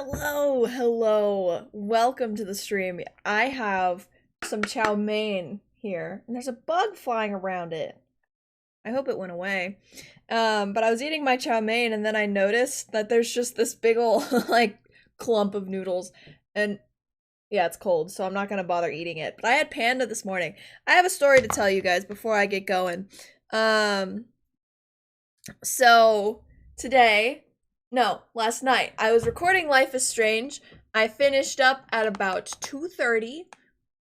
Hello. Welcome to the stream. I have some chow mein here, and there's a bug flying around it. I hope it went away. But I was eating my chow mein, and then I noticed that there's just this big ol' like clump of noodles, and yeah, it's cold, so I'm not gonna bother eating it. But I had panda this morning. I have a story to tell you guys before I get going. Um, so today, no, last night, I was recording Life is Strange. I finished up at about 2:30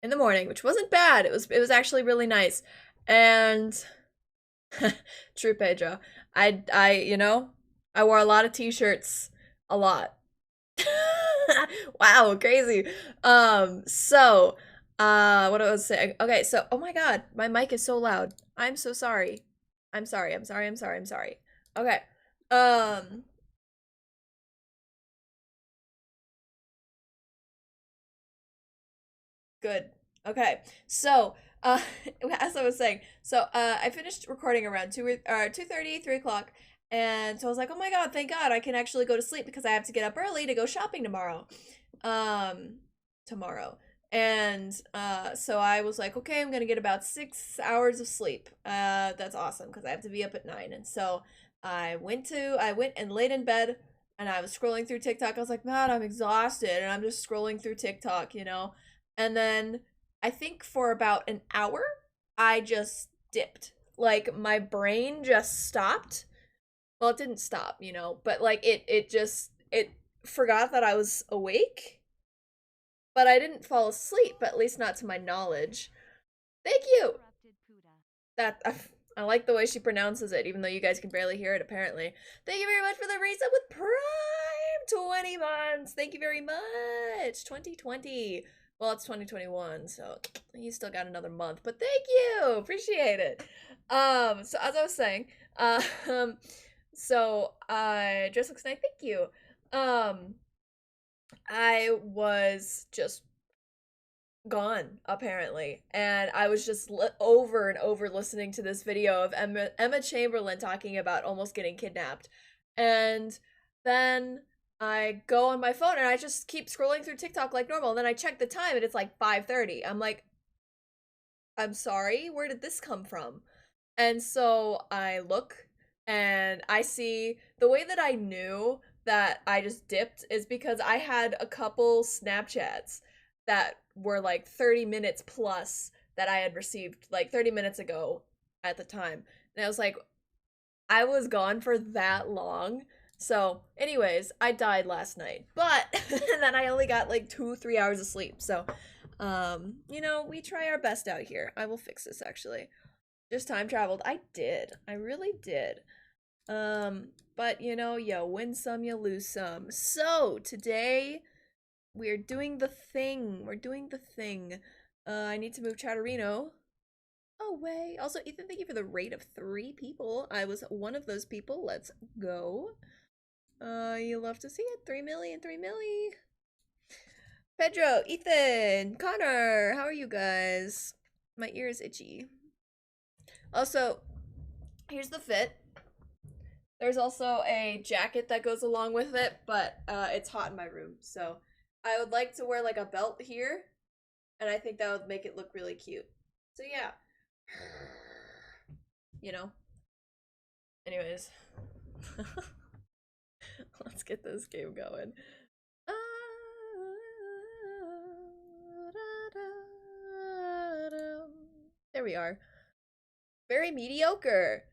in the morning, which wasn't bad. It was actually really nice. And true Pedro. I wore a lot of t-shirts a lot. Wow, crazy. What I was saying. Okay, so oh my god, my mic is so loud. I'm so sorry. I'm sorry. Okay. Um, Good. Okay. So, as I was saying, I finished recording around 2:30, 3 o'clock, and so I was like, oh my god, thank God I can actually go to sleep because I have to get up early to go shopping tomorrow. Um, tomorrow. And so I was like, okay, I'm gonna get about 6 hours of sleep. That's awesome because I have to be up at 9. And so I went and laid in bed and I was scrolling through TikTok. I was like, man, I'm exhausted, and I'm just scrolling through TikTok, and then I think for about an hour, I just dipped. Like my brain just stopped. Well, it didn't stop, but like it forgot that I was awake, but I didn't fall asleep, at least not to my knowledge. Thank you. That I like the way she pronounces it, even though you guys can barely hear it apparently. Thank you very much for the resub with Prime 20 months. Thank you very much. 2020. Well, it's 2021, so you still got another month, but thank you. Appreciate it. So as I was saying, um so I just looks nice. Thank you. Um I was just gone apparently, and I was just over and over listening to this video of Emma Chamberlain talking about almost getting kidnapped, and then I go on my phone and I just keep scrolling through TikTok like normal, and then I check the time and it's like 5:30. I'm like, I'm sorry, where did this come from? And so I look and I see the way that I knew that I just dipped is because I had a couple Snapchats that were like 30 minutes plus that I had received like 30 minutes ago at the time. And I was like, I was gone for that long. So, anyways, I died last night. But and then I only got like 2, 3 hours of sleep. So, we try our best out here. I will fix this actually. Just time traveled. I did. I really did. But you win some, you lose some. So today we're doing the thing. We're doing the thing. I need to move Chatterino away. Also, Ethan, thank you for the rate of 3 people. I was one of those people. Let's go. You love to see it. 3 million, 3 milli. Pedro, Ethan, Connor, how are you guys? My ear is itchy. Also, here's the fit. There's also a jacket that goes along with it, but it's hot in my room, so I would like to wear like a belt here, and I think that would make it look really cute. So yeah. You know. Anyways. Let's get this game going. There we are. Very mediocre.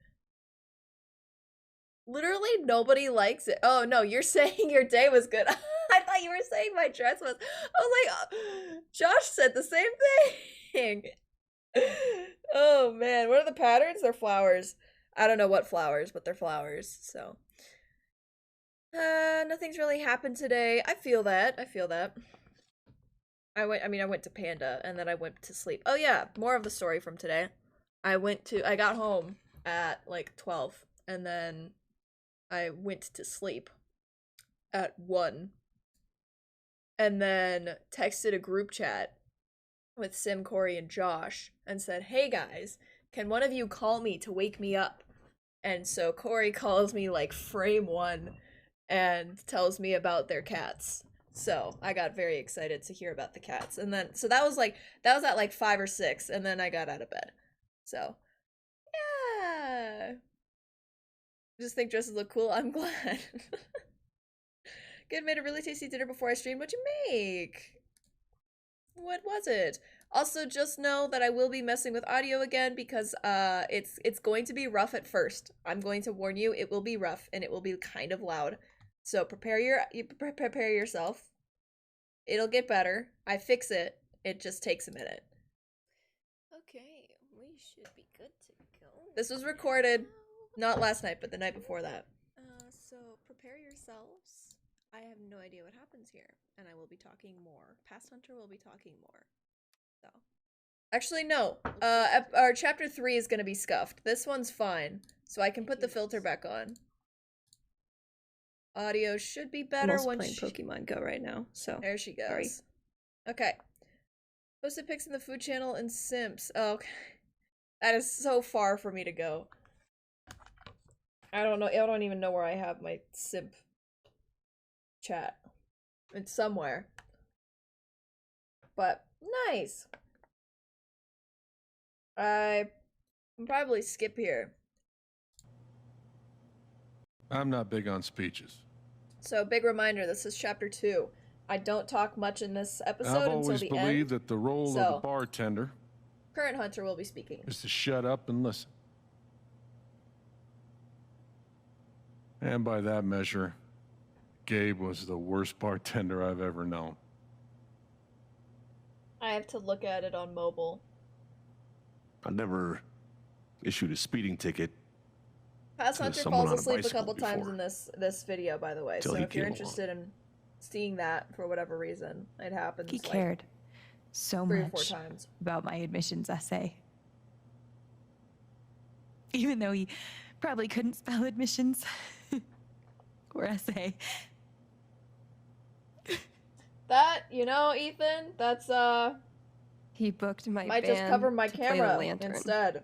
Literally nobody likes it. Oh no, you're saying your day was good. I thought you were saying my dress was. I was like, Josh said the same thing. Oh man, what are the patterns? They're flowers. I don't know what flowers, but they're flowers. So, nothing's really happened today. I feel that. I feel that. I went to Panda and then I went to sleep. Oh yeah, more of the story from today. I got home at like 12 and then I went to sleep at 1 and then texted a group chat with Sim, Corey, and Josh and said, hey guys, can one of you call me to wake me up? And so Corey calls me like frame 1 and tells me about their cats. So I got very excited to hear about the cats. And then, so that was at like 5 or 6, and then I got out of bed. So, yeah. Just think dresses look cool. I'm glad. Good, made a really tasty dinner before I streamed. What'd you make? What was it? Also, just know that I will be messing with audio again because it's going to be rough at first. I'm going to warn you, it will be rough and it will be kind of loud. So prepare yourself. It'll get better. I fix it. It just takes a minute. Okay, we should be good to go. This was recorded not last night, but the night before that. So prepare yourselves. I have no idea what happens here, and I will be talking more. Past Hunter will be talking more. So. Actually, no. Our chapter 3 is gonna be scuffed. This one's fine, so I can put the filter back on. Audio should be better. I'm also playing Pokemon Go right now, so there she goes. Sorry. Okay. Posted pics in the food channel and Simps. Oh, okay. That is so far for me to go. I don't know. I don't even know where I have my Simp chat. It's somewhere. But nice. I can probably skip here. I'm not big on speeches. So, big reminder, this is chapter 2. I don't talk much in this episode I've until always the believed end. that the role of the bartender Current Hunter will be speaking. is to shut up and listen. And by that measure, Gabe was the worst bartender I've ever known. I have to look at it on mobile. I never issued a speeding ticket. Past to Hunter someone falls on a asleep a bicycle couple times before. in this video, by the way. Till So he if you're came interested in seeing that for whatever reason, it happens. He like, cared so 3 or 4 much times. about my admissions essay. Even though he probably couldn't spell admissions or essay. That, you know, Ethan, that's He booked my might band just cover my to play the camera lantern. instead.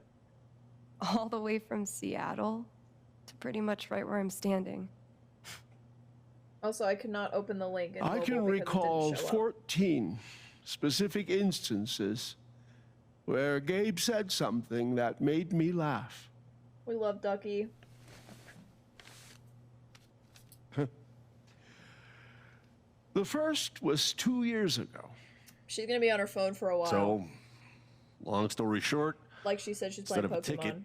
All the way from Seattle to pretty much right where I'm standing. Also, I could not open the link. In I mobile can because it didn't recall show up. 14 specific instances where Gabe said something that made me laugh. We love Ducky. The first was 2 years ago. She's gonna be on her phone for a while. So, long story short, like she said, she's instead playing of a Pokemon. ticket,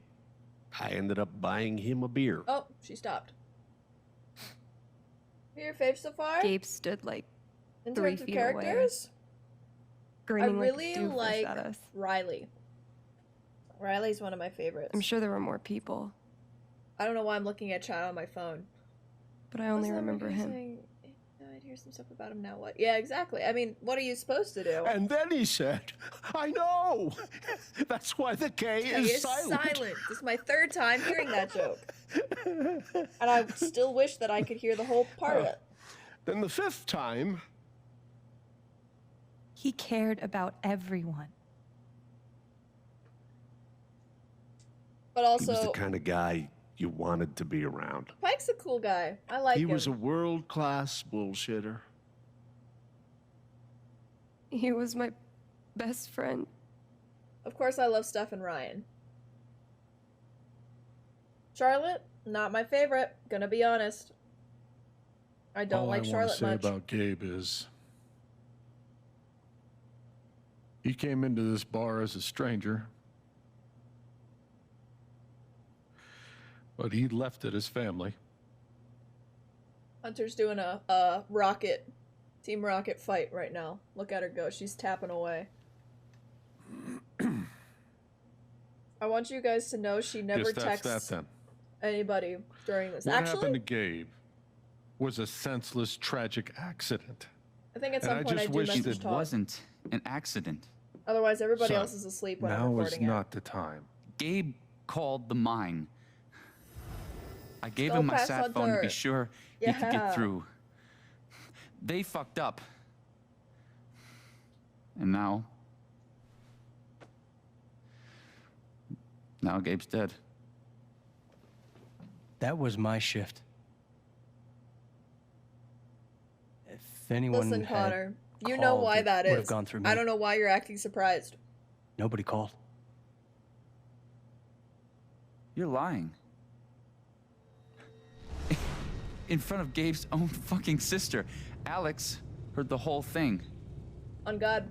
I ended up buying him a beer. Oh, she stopped. Who are your faves so far? Gabe stood like In 3 terms of feet away. characters? grinning really like a doofus like- at us. Riley. Riley's one of my favorites. I'm sure there were more people, I don't know why I'm looking at chat on my phone. but I only Wasn't that remember what he was him. saying? I'd hear some stuff about him now. What? Yeah, exactly. I mean, what are you supposed to do? And then he said, I know! That's why the K He is is silent. This is my 3rd time hearing that joke. And I still wish that I could hear the whole part of it. Then the 5th time, He cared about everyone. But he also, was the kind of guy you wanted to be around. Pike's a cool guy. I like He him. was a world-class bullshitter. He was my best friend. Of course, I love Steph and Ryan. Charlotte, not my favorite. Gonna be honest. I don't like All I want Charlotte to say much. about Gabe is he came into this bar as a stranger, but he left it as family. Hunter's doing a Rocket, Team Rocket fight right now. Look at her go. She's tapping away. I want you guys to know she never Guess that's texts that then. anybody during this. What Actually, happened to Gabe was a senseless, tragic accident. I think at and some I point I just do wish message that talk. Wasn't an accident. Otherwise, everybody Son, else is asleep when I'm Now is recording it. not the time. Gabe called the mine. I gave Go him my past sat phone to Hunter. be sure he could Yeah. get through. They fucked up. And now Gabe's dead. That was my shift. If anyone Listen, had Connor, you know called, why it that would have is. gone through me. I don't know why you're acting surprised. Nobody called. You're lying. In front of Gabe's own fucking sister. Alex heard the whole thing. On God.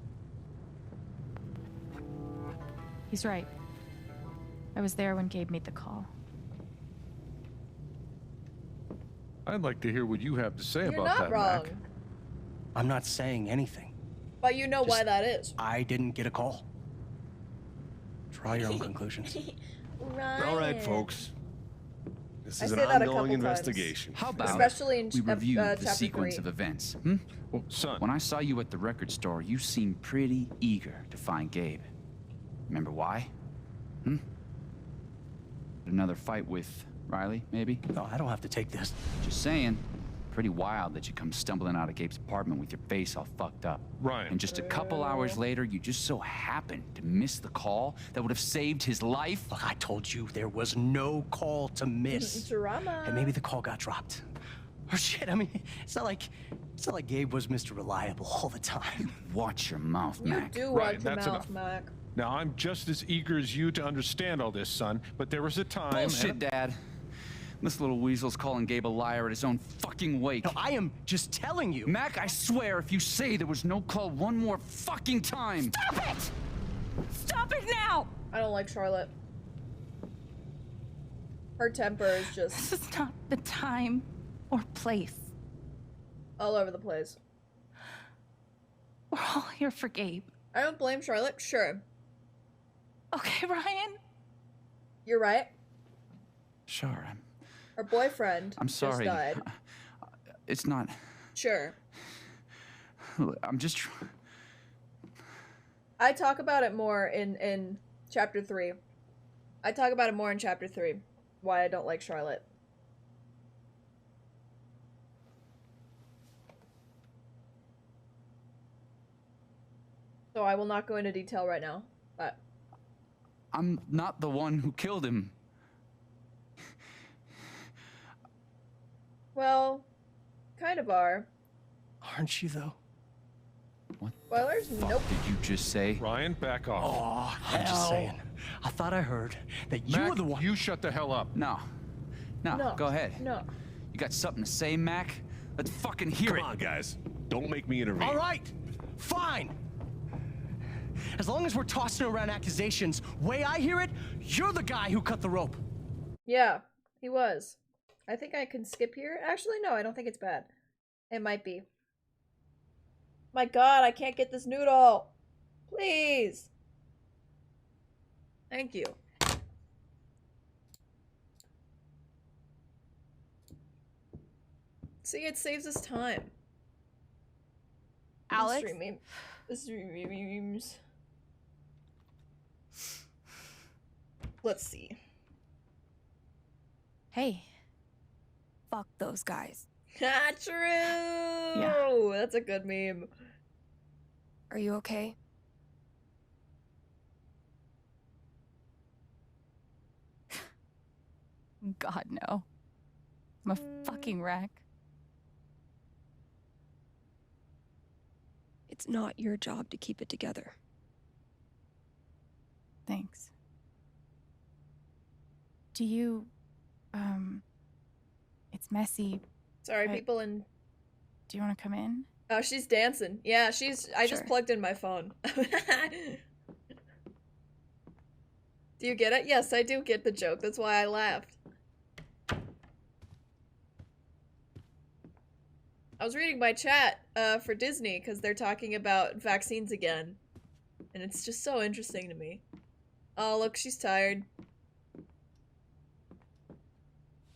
He's right. I was there when Gabe made the call. I'd like to hear what you have to say You're about not that, wrong. Mac. I'm not saying anything. But you know why Just- that is. I didn't get a call. Draw your own conclusions. Right. All right, folks. This I is an say that a ongoing couple times. investigation. How about Especially in we review the chapter sequence 3. of events? Well, son, When I saw you at the record store, you seemed pretty eager to find Gabe. Remember why? Another fight with Riley, maybe? No, I don't have to take this. Just saying. Pretty wild that you come stumbling out of Gabe's apartment with your face all fucked up. Ryan. And just a couple hours later, you just so happened to miss the call that would have saved his life. Look, I told you there was no call to miss. Drama. And maybe the call got dropped. Or shit, I mean, it's not like Gabe was Mr. Reliable all the time. Watch your mouth, You Mac. do Right, watch your that's mouth, enough. Mac. now I'm just as eager as you to understand all this, son, but there was a time... Bullshit, and- Dad. This little weasel's calling Gabe a liar at his own fucking wake. No, I am just telling you. Mac, I swear, if you say there was no call one more fucking time... Stop it! Stop it now! I don't like Charlotte. Her temper is just This is not the time or place. all over the place. We're all here for Gabe. I don't blame Charlotte. Sure. Okay, Ryan? You're right. Sure, Her boyfriend I'm sorry. just died. It's not... Sure. I'm just... I talk about it more in chapter 3. I talk about it more in chapter 3. Why I don't like Charlotte. So I will not go into detail right now, but I'm not the one who killed him. well, kind of are. Aren't you, though? What Spoilers? the fuck Nope. did you just say? Ryan, back off. Oh, I'm just saying. I thought I heard that you Mac, were the one. you shut the hell up. No. No, No. go ahead. No. You got something to say, Mac? Let's fucking hear it. Come on, guys. Don't make me intervene. All right, fine. As long as we're tossing around accusations, way I hear it, you're the guy who cut the rope. Yeah, he was. I think I can skip here. Actually, no, I don't think it's bad. It might be. My god, I can't get this noodle. Please. Thank you. See, it saves us time. Alex? Streams. Let's see. Hey. Fuck those guys. Ah, true. That's a good meme. Are you okay? God, no. I'm a fucking wreck. It's not your job to keep it together. Thanks. Do you, it's messy. Sorry, I- people in. Do you want to come in? Oh, she's dancing. Yeah, I just Sure. plugged in my phone. Do you get it? Yes, I do get the joke. That's why I laughed. I was reading my chat for Disney because they're talking about vaccines again. And it's just so interesting to me. Oh, look, she's tired.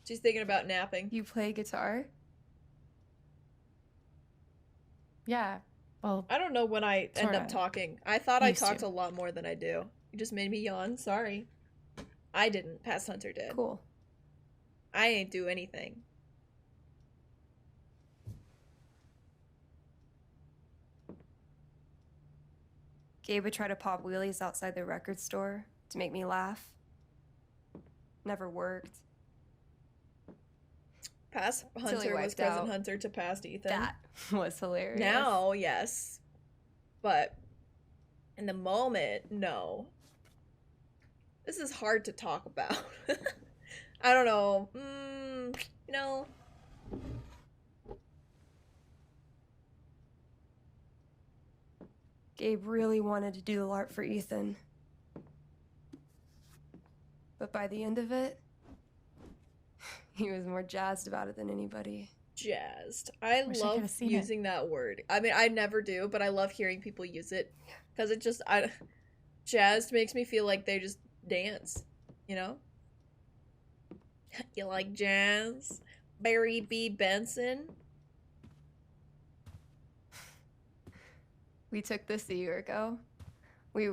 She's thinking about napping. You play guitar? Yeah. Well, I don't know when I end up Sorta. talking. I thought I Used to. talked a lot more than I do. You just made me yawn. Sorry. I didn't. Past Hunter did. Cool. I ain't do anything. Gabe would try to pop wheelies outside the record store to make me laugh. Never worked. Past Until he Hunter was wiped present out. Hunter to past Ethan. That was hilarious. Now, yes. But in the moment, no. This is hard to talk about. I don't know. You know. Gabe really wanted to do the LARP for Ethan. But by the end of it, he was more jazzed about it than anybody. Jazzed. I Wish I love could've seen it. using that word. I mean, I never do, but I love hearing people use it. Because it just, jazzed makes me feel like they just dance, you know? You like jazz? Barry B. Benson? We took this a year ago. We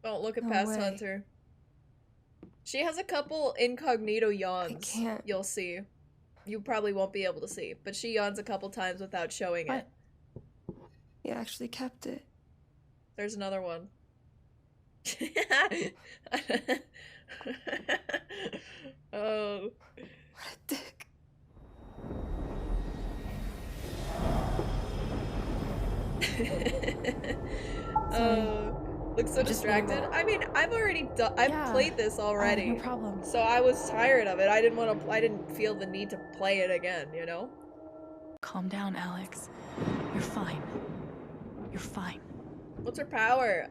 Don't look at No Past way. Hunter. She has a couple incognito yawns. can't. You'll see. You probably won't be able to see, but she yawns a couple times without showing it. What? he actually kept it. There's another one. Oh. What a dick. Looks so Just leave distracted. it. I mean, I've already done. I've Yeah. played this already, No problem. so I was tired of it. I didn't want to. I didn't feel the need to play it again. You know. Calm down, Alex. You're fine. You're fine. What's her power?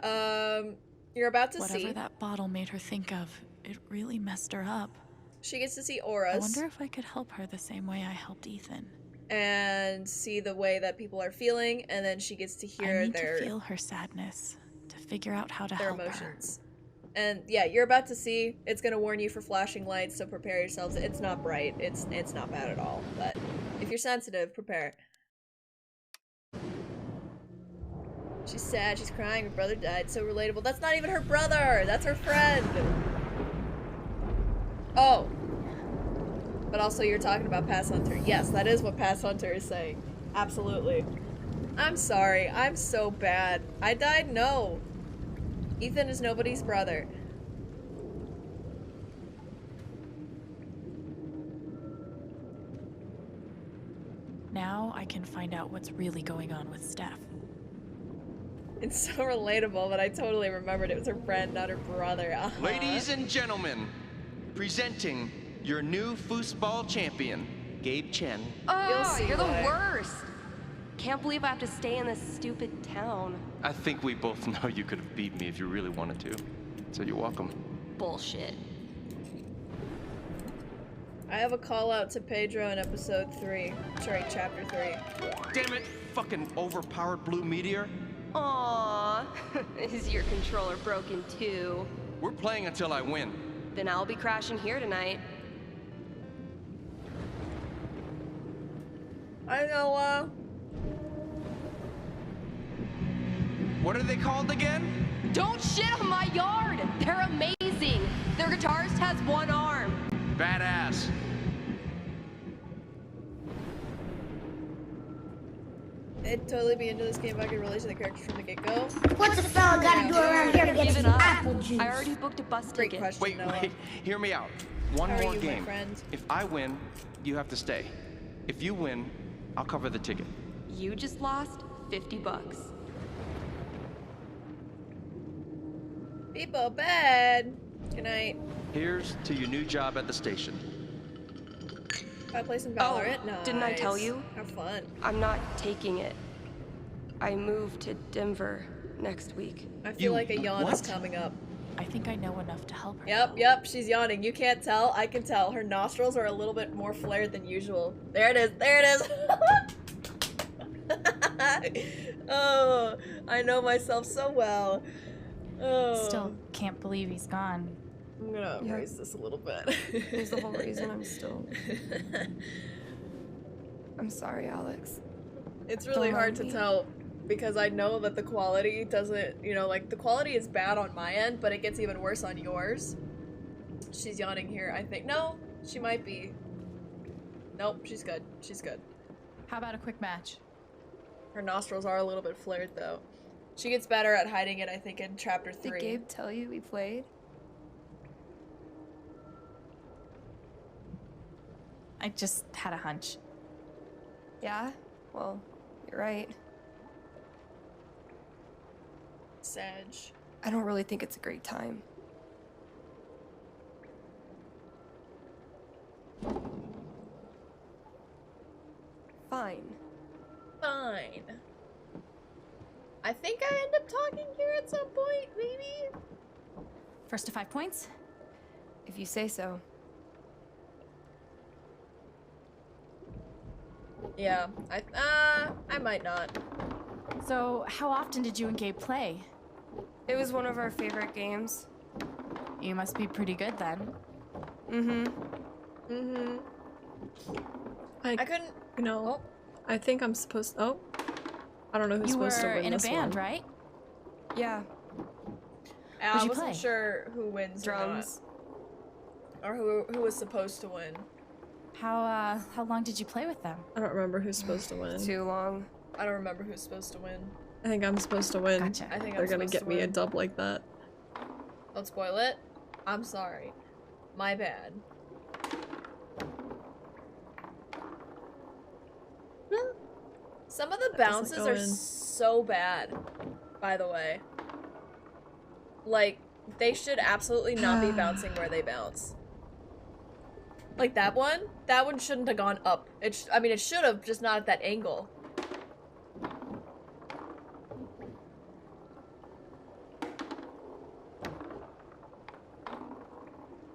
You're about to Whatever see. that bottle made her think of, it really messed her up. She gets to see I auras wonder if I could help her the same way I helped Ethan. and see the way that people are feeling, and then she gets to I hear need their to feel her sadness, to figure out how to their help emotions. And yeah, you're about to see. It's gonna warn you for flashing lights, so prepare yourselves. It's not bright. It's not bad at all. But if you're sensitive, prepare. She's sad. She's crying. Her brother died. So relatable. That's not even her brother. That's her friend. Oh. But also, you're talking about Pass Hunter. Yes, that is what Pass Hunter is saying. Absolutely. I'm sorry. I'm so bad. I died? No. Ethan is nobody's brother. her. Now I can find out what's really going on with Steph. It's so relatable, but I totally remembered it was her friend, not her brother. Ladies and gentlemen, presenting your new foosball champion, Gabe Chen. You'll Oh, see you're the why. worst. Can't believe I have to stay in this stupid town. I think we both know you could have beat me if you really wanted to. So you're welcome. Bullshit. I have a call out to Pedro in episode 3. Sorry, chapter 3. Damn it, fucking overpowered blue meteor. Aww. Is your controller broken too? We're playing until I win. Then I'll be crashing here tonight. I know, What are they called again? Don't shit on my yard! They're amazing! Their guitarist has one arm. Badass. I'd totally be into this game if I could relate to the characters from the get-go. What's a fella gotta do around here to get Give it some up. apple juice? I already booked a bus Great ticket. question, Wait, Noah. wait, hear me out. One How are more you, my game. friend? If I win, you have to stay. If you win, I'll cover the ticket. You just lost $50. People bad. Good night. Here's to your new job at the station. I play some Valorant. Oh, didn't I tell Nice. you? Have fun. I'm not taking it. I move to Denver next week. I feel You like a yawn is what? coming up. I think I know enough to help her. Yep, though. yep, she's yawning. You can't tell. I can tell. Her nostrils are a little bit more flared than usual. There it is. There it is. Oh, I know myself so well. Oh. Still can't believe he's gone. I'm gonna Yeah. erase this a little bit. Here's the whole reason I'm still. I'm sorry, Alex. It's really Don't hard mind to me. tell because I know that the quality doesn't, like the quality is bad on my end, but it gets even worse on yours. She's yawning here, I think. No, she might be. Nope, she's good. She's good. How about a quick match? Her nostrils are a little bit flared though. She gets better at hiding it, I think, in chapter Did 3. Gabe tell you we played? I just had a hunch. Yeah? Well, you're right. Sedge. I don't really think it's a great time. Fine. Fine. I think I end up talking here at some point, maybe? First to 5 points? If you say so. Yeah, I might not. So, how often did you and Gabe play? It was one of our favorite games. You must be pretty good then. Mm-hmm. I couldn't. You know, Oh. I think I'm supposed. Oh, I don't know who's You supposed to were win in a this band, one. right? Yeah. I What'd you wasn't play? sure who wins Drums. or not. Or who was supposed to win. How long did you play with them? I don't remember who's supposed to win. Too long. I don't remember who's supposed to win. I think I'm supposed to win. Gotcha. I think They're I'm gonna supposed get to me a win. dub like that. Don't spoil it. I'm sorry. My bad. Some of the That doesn't bounces go are in. so bad, by the way. Like, they should absolutely not be bouncing where they bounce. Like that one shouldn't have gone up. I mean, it should have, just not at that angle.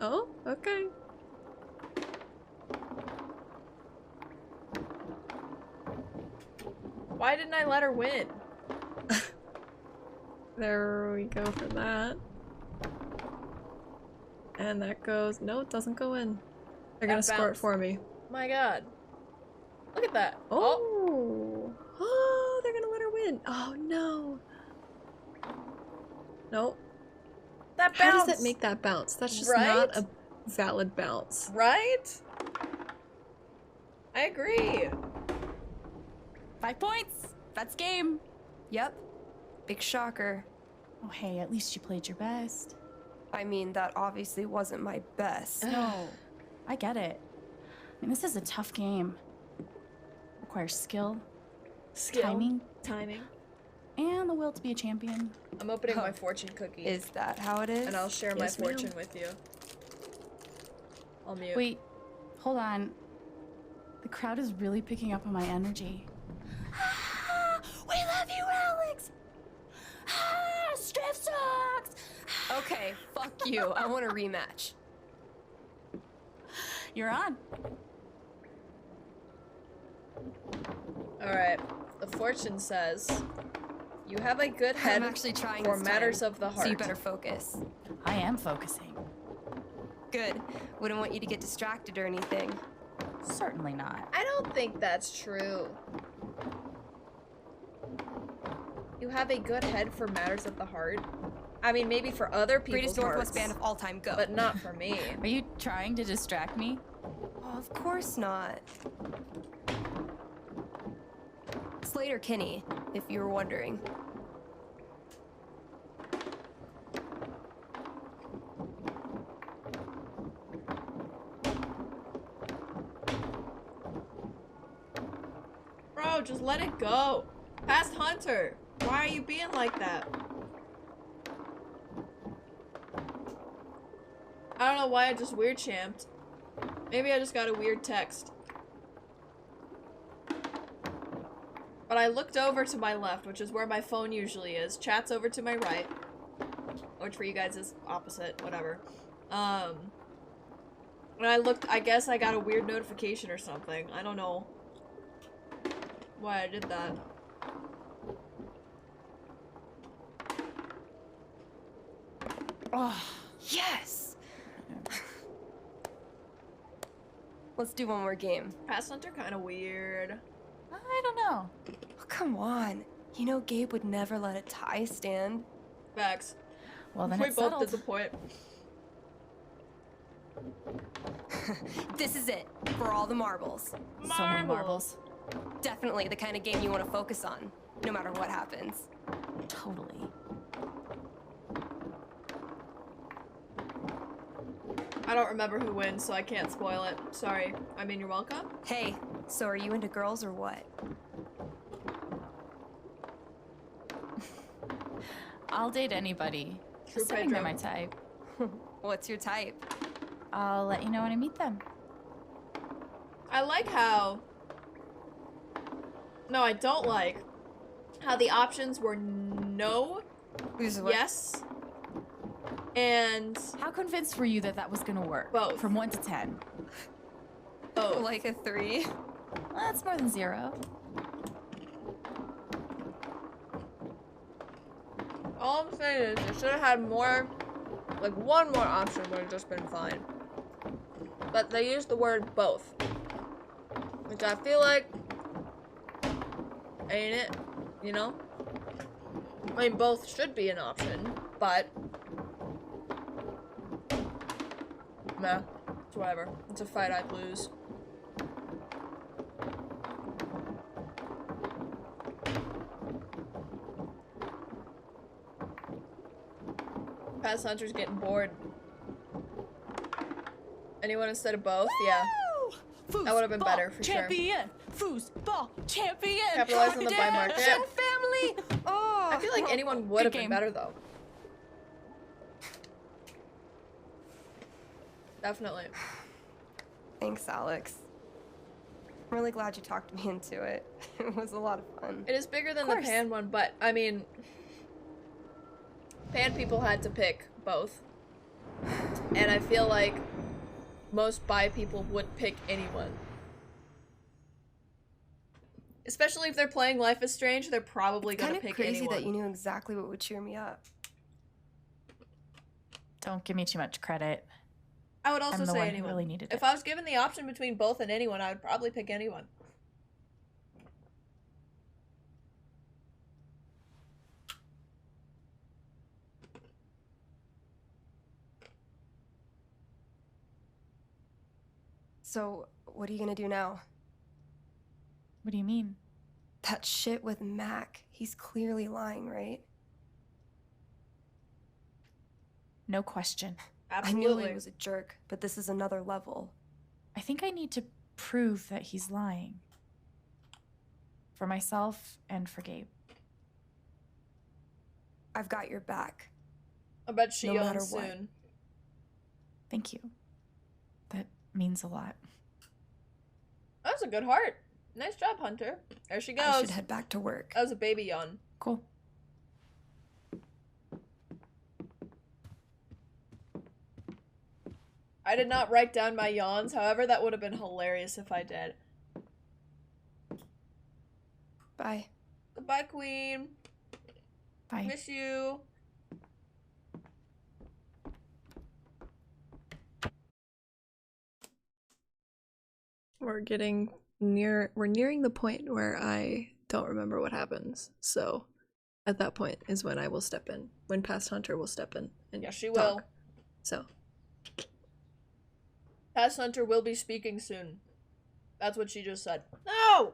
Oh, okay. Why didn't I let her win? There we go for that. And that goes. No, it doesn't go in. They're gonna That score it bounced. for me. My god. Look at that. Oh. Oh, they're gonna let her win. Oh no. Nope. That How bounce. does that make that bounce? That's just Right? not a valid bounce. Right? I agree. 5 points! That's game! Yep. Big shocker. Oh, hey, at least you played your best. I mean, that obviously wasn't my best. No, I get it. I mean, this is a tough game. Requires skill, Skill. timing, and the will to be a champion. I'm opening Oh. my fortune cookie. Is that how it is? And I'll share Yes, my ma'am. fortune with you. I'll mute. Wait, hold on. The crowd is really picking up on my energy. We love you, Alex! Striff sucks! Okay, fuck you. I want a rematch. You're on. Alright. The fortune says you have a good I'm head actually trying for this matters time, of the So heart. you better focus. I am focusing. Good. Wouldn't want you to get distracted or anything. Certainly not. I don't think that's true. You have a good head for matters of the heart. I mean, maybe for other people's Greatest Northwest hearts, band of all time, go. but not for me. Are you trying to distract me? Oh, of course not. Slater Kinney, if you were wondering. Bro, just let it go. Past Hunter. Why are you being like that? I don't know why I just weird champed. Maybe I just got a weird text. But I looked over to my left, which is where my phone usually is. Chat's over to my right. Which for you guys is opposite, whatever. And I looked, I guess I got a weird notification or something. I don't know why I did that. Oh, yes! Let's do one more game. Past Hunter kind of weird. I don't know. Oh, come on. You know Gabe would never let a tie stand. Facts. Well, then We it's both settled. did the point. This is it, for all the marbles. So many marbles. Definitely the kind of game you want to focus on, no matter what happens. Totally. I don't remember who wins, so I can't spoil it. Sorry. I mean, you're welcome. Hey, so are you into girls or what? I'll date anybody. True, Assuming they're Pedro. my type. What's your type? I'll let you know when I meet them. I like how... No, I don't like how the options were no, Who's what? yes, and How convinced were you that that was gonna work? Both. From 1 to 10. both. Like a 3? Well, that's more than 0. All I'm saying is they should have had more, like one more option would have just been fine. But they used the word both. Which I feel like ain't it, you know? I mean, both should be an option, but meh, it's whatever. It's a fight I'd lose. Past Hunter's getting bored. Anyone instead of both? Yeah. That would have been better for sure. Foosball champion! Capitalize on the buy market. Family! Oh! I feel like anyone would have been game. better though. Definitely. Thanks, Alex. I'm really glad you talked me into it. It was a lot of fun. It is bigger than the course. Pan one, but I mean, Pan people had to pick both. And I feel like most bi people would pick anyone. Especially if they're playing Life is Strange, they're probably It's gonna kind of pick crazy anyone. that you knew exactly what would cheer me up. Don't give me too much credit. I would also I'm the say one who anyone. really needed If it. I was given the option between both and anyone, I would probably pick anyone. So, what are you gonna do now? What do you mean? That shit with Mac. He's clearly lying, right? No question. I knew Absolutely. he was a jerk, but this is another level. I think I need to prove that he's lying. For myself and for Gabe. I've got your back. I bet she No matter owns what. soon. Thank you. That means a lot. That was a good heart. Nice job, Hunter. There she I goes. should head back to work. That was a baby yawn. Cool. I did not write down my yawns, however, that would have been hilarious if I did. Bye. Goodbye, Queen. Bye. Miss you. We're nearing the point where I don't remember what happens. So at that point is when I will step in. When Past Hunter will step in. And Yeah, she talk. will. So Past Hunter will be speaking soon. That's what she just said. No!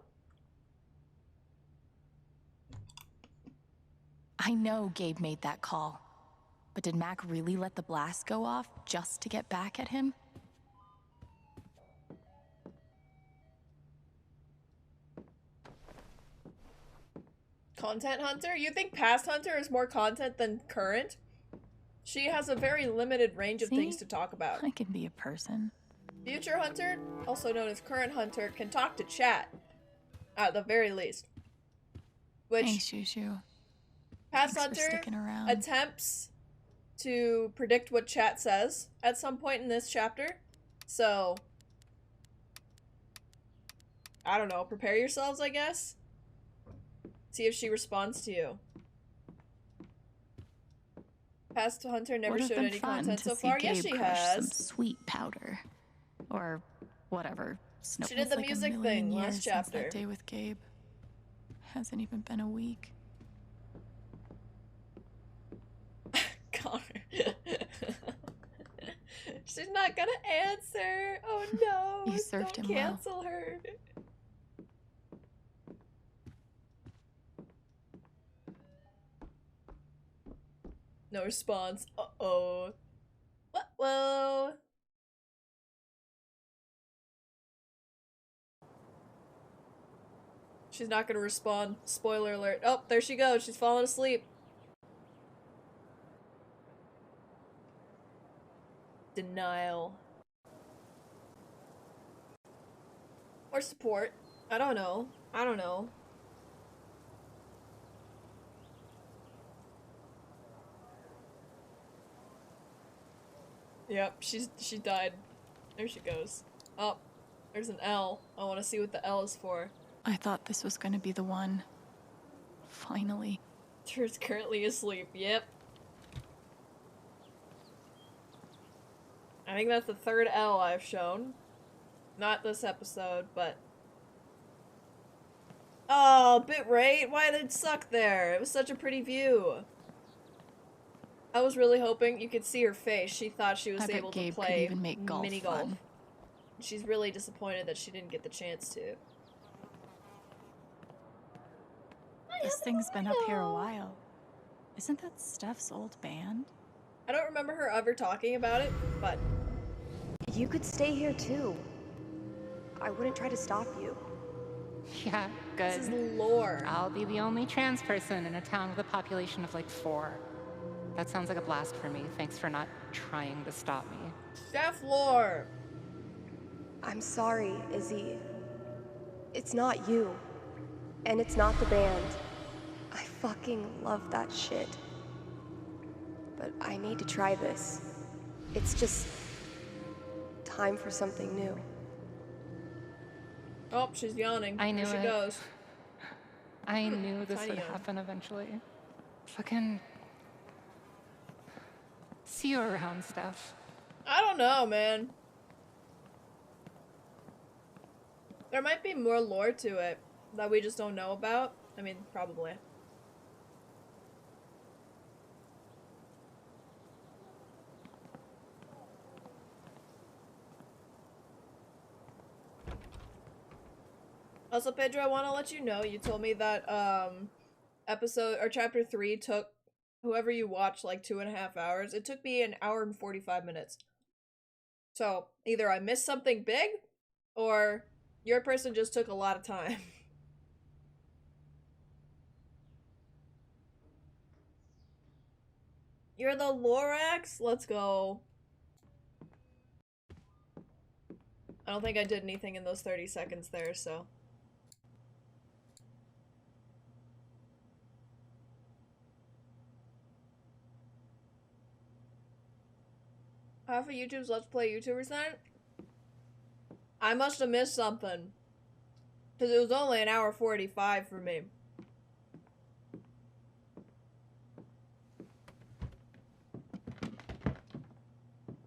I know Gabe made that call. But did Mac really let the blast go off just to get back at him? Content Hunter? You think Past Hunter is more content than current? She has a very limited range of things See? to talk about. I can be a person. Future Hunter, also known as Current Hunter, can talk to chat. At the very least. Which Hey, Shushu. Past Thanks for Hunter sticking around. attempts to predict what chat says at some point in this chapter. So, I don't know, prepare yourselves, I guess. See if she responds to you. Past Hunter never Would've showed been any fun content to so see far. Yes, Gabe she crush has. some sweet powder, or whatever. Snow She did the like a music million thing last years since chapter. That day with Gabe hasn't even been a week. Connor. She's not gonna answer. Oh no. You served Don't him well. cancel her. No response. Uh-oh. What? Whoa. She's not gonna respond. Spoiler alert. Oh, there she goes. She's falling asleep. Denial. Or support. I don't know. I don't know. Yep, she died. There she goes. Oh, there's an L. I want to see what the L is for. I thought this was gonna be the one. Finally. She's currently asleep. Yep. I think that's the third L I've shown. Not this episode, but... Oh, bitrate! Why did it suck there? It was such a pretty view. I was really hoping you could see her face. She thought she was I bet able Gabe to could play even make golf mini golf. fun. She's really disappointed that she didn't get the chance to. This thing's been up here a while. Isn't that Steph's old band? I don't remember her ever talking about it, but... You could stay here too. I wouldn't try to stop you. Yeah, good. This is lore. I'll be the only trans person in a town with a population of like 4. That sounds like a blast for me. Thanks for not trying to stop me. Steph lore! I'm sorry, Izzy. It's not you. And it's not the band. I fucking love that shit. But I need to try this. It's just... time for something new. Oh, she's yawning. I knew There she it. goes. I knew this Tiny would yawn. happen eventually. Fucking... See you around, Steph. I don't know, man. There might be more lore to it that we just don't know about. I mean, probably. Also, Pedro, I want to let you know, you told me that, episode, or chapter 3 took whoever you watched like 2.5 hours. It took me 1 hour and 45 minutes. So, either I missed something big, or your person just took a lot of time. You're the Lorax? Let's go. I don't think I did anything in those 30 seconds there, so... Half of YouTube's Let's Play YouTubers then? I must have missed something. Because it was only 1 hour 45 for me.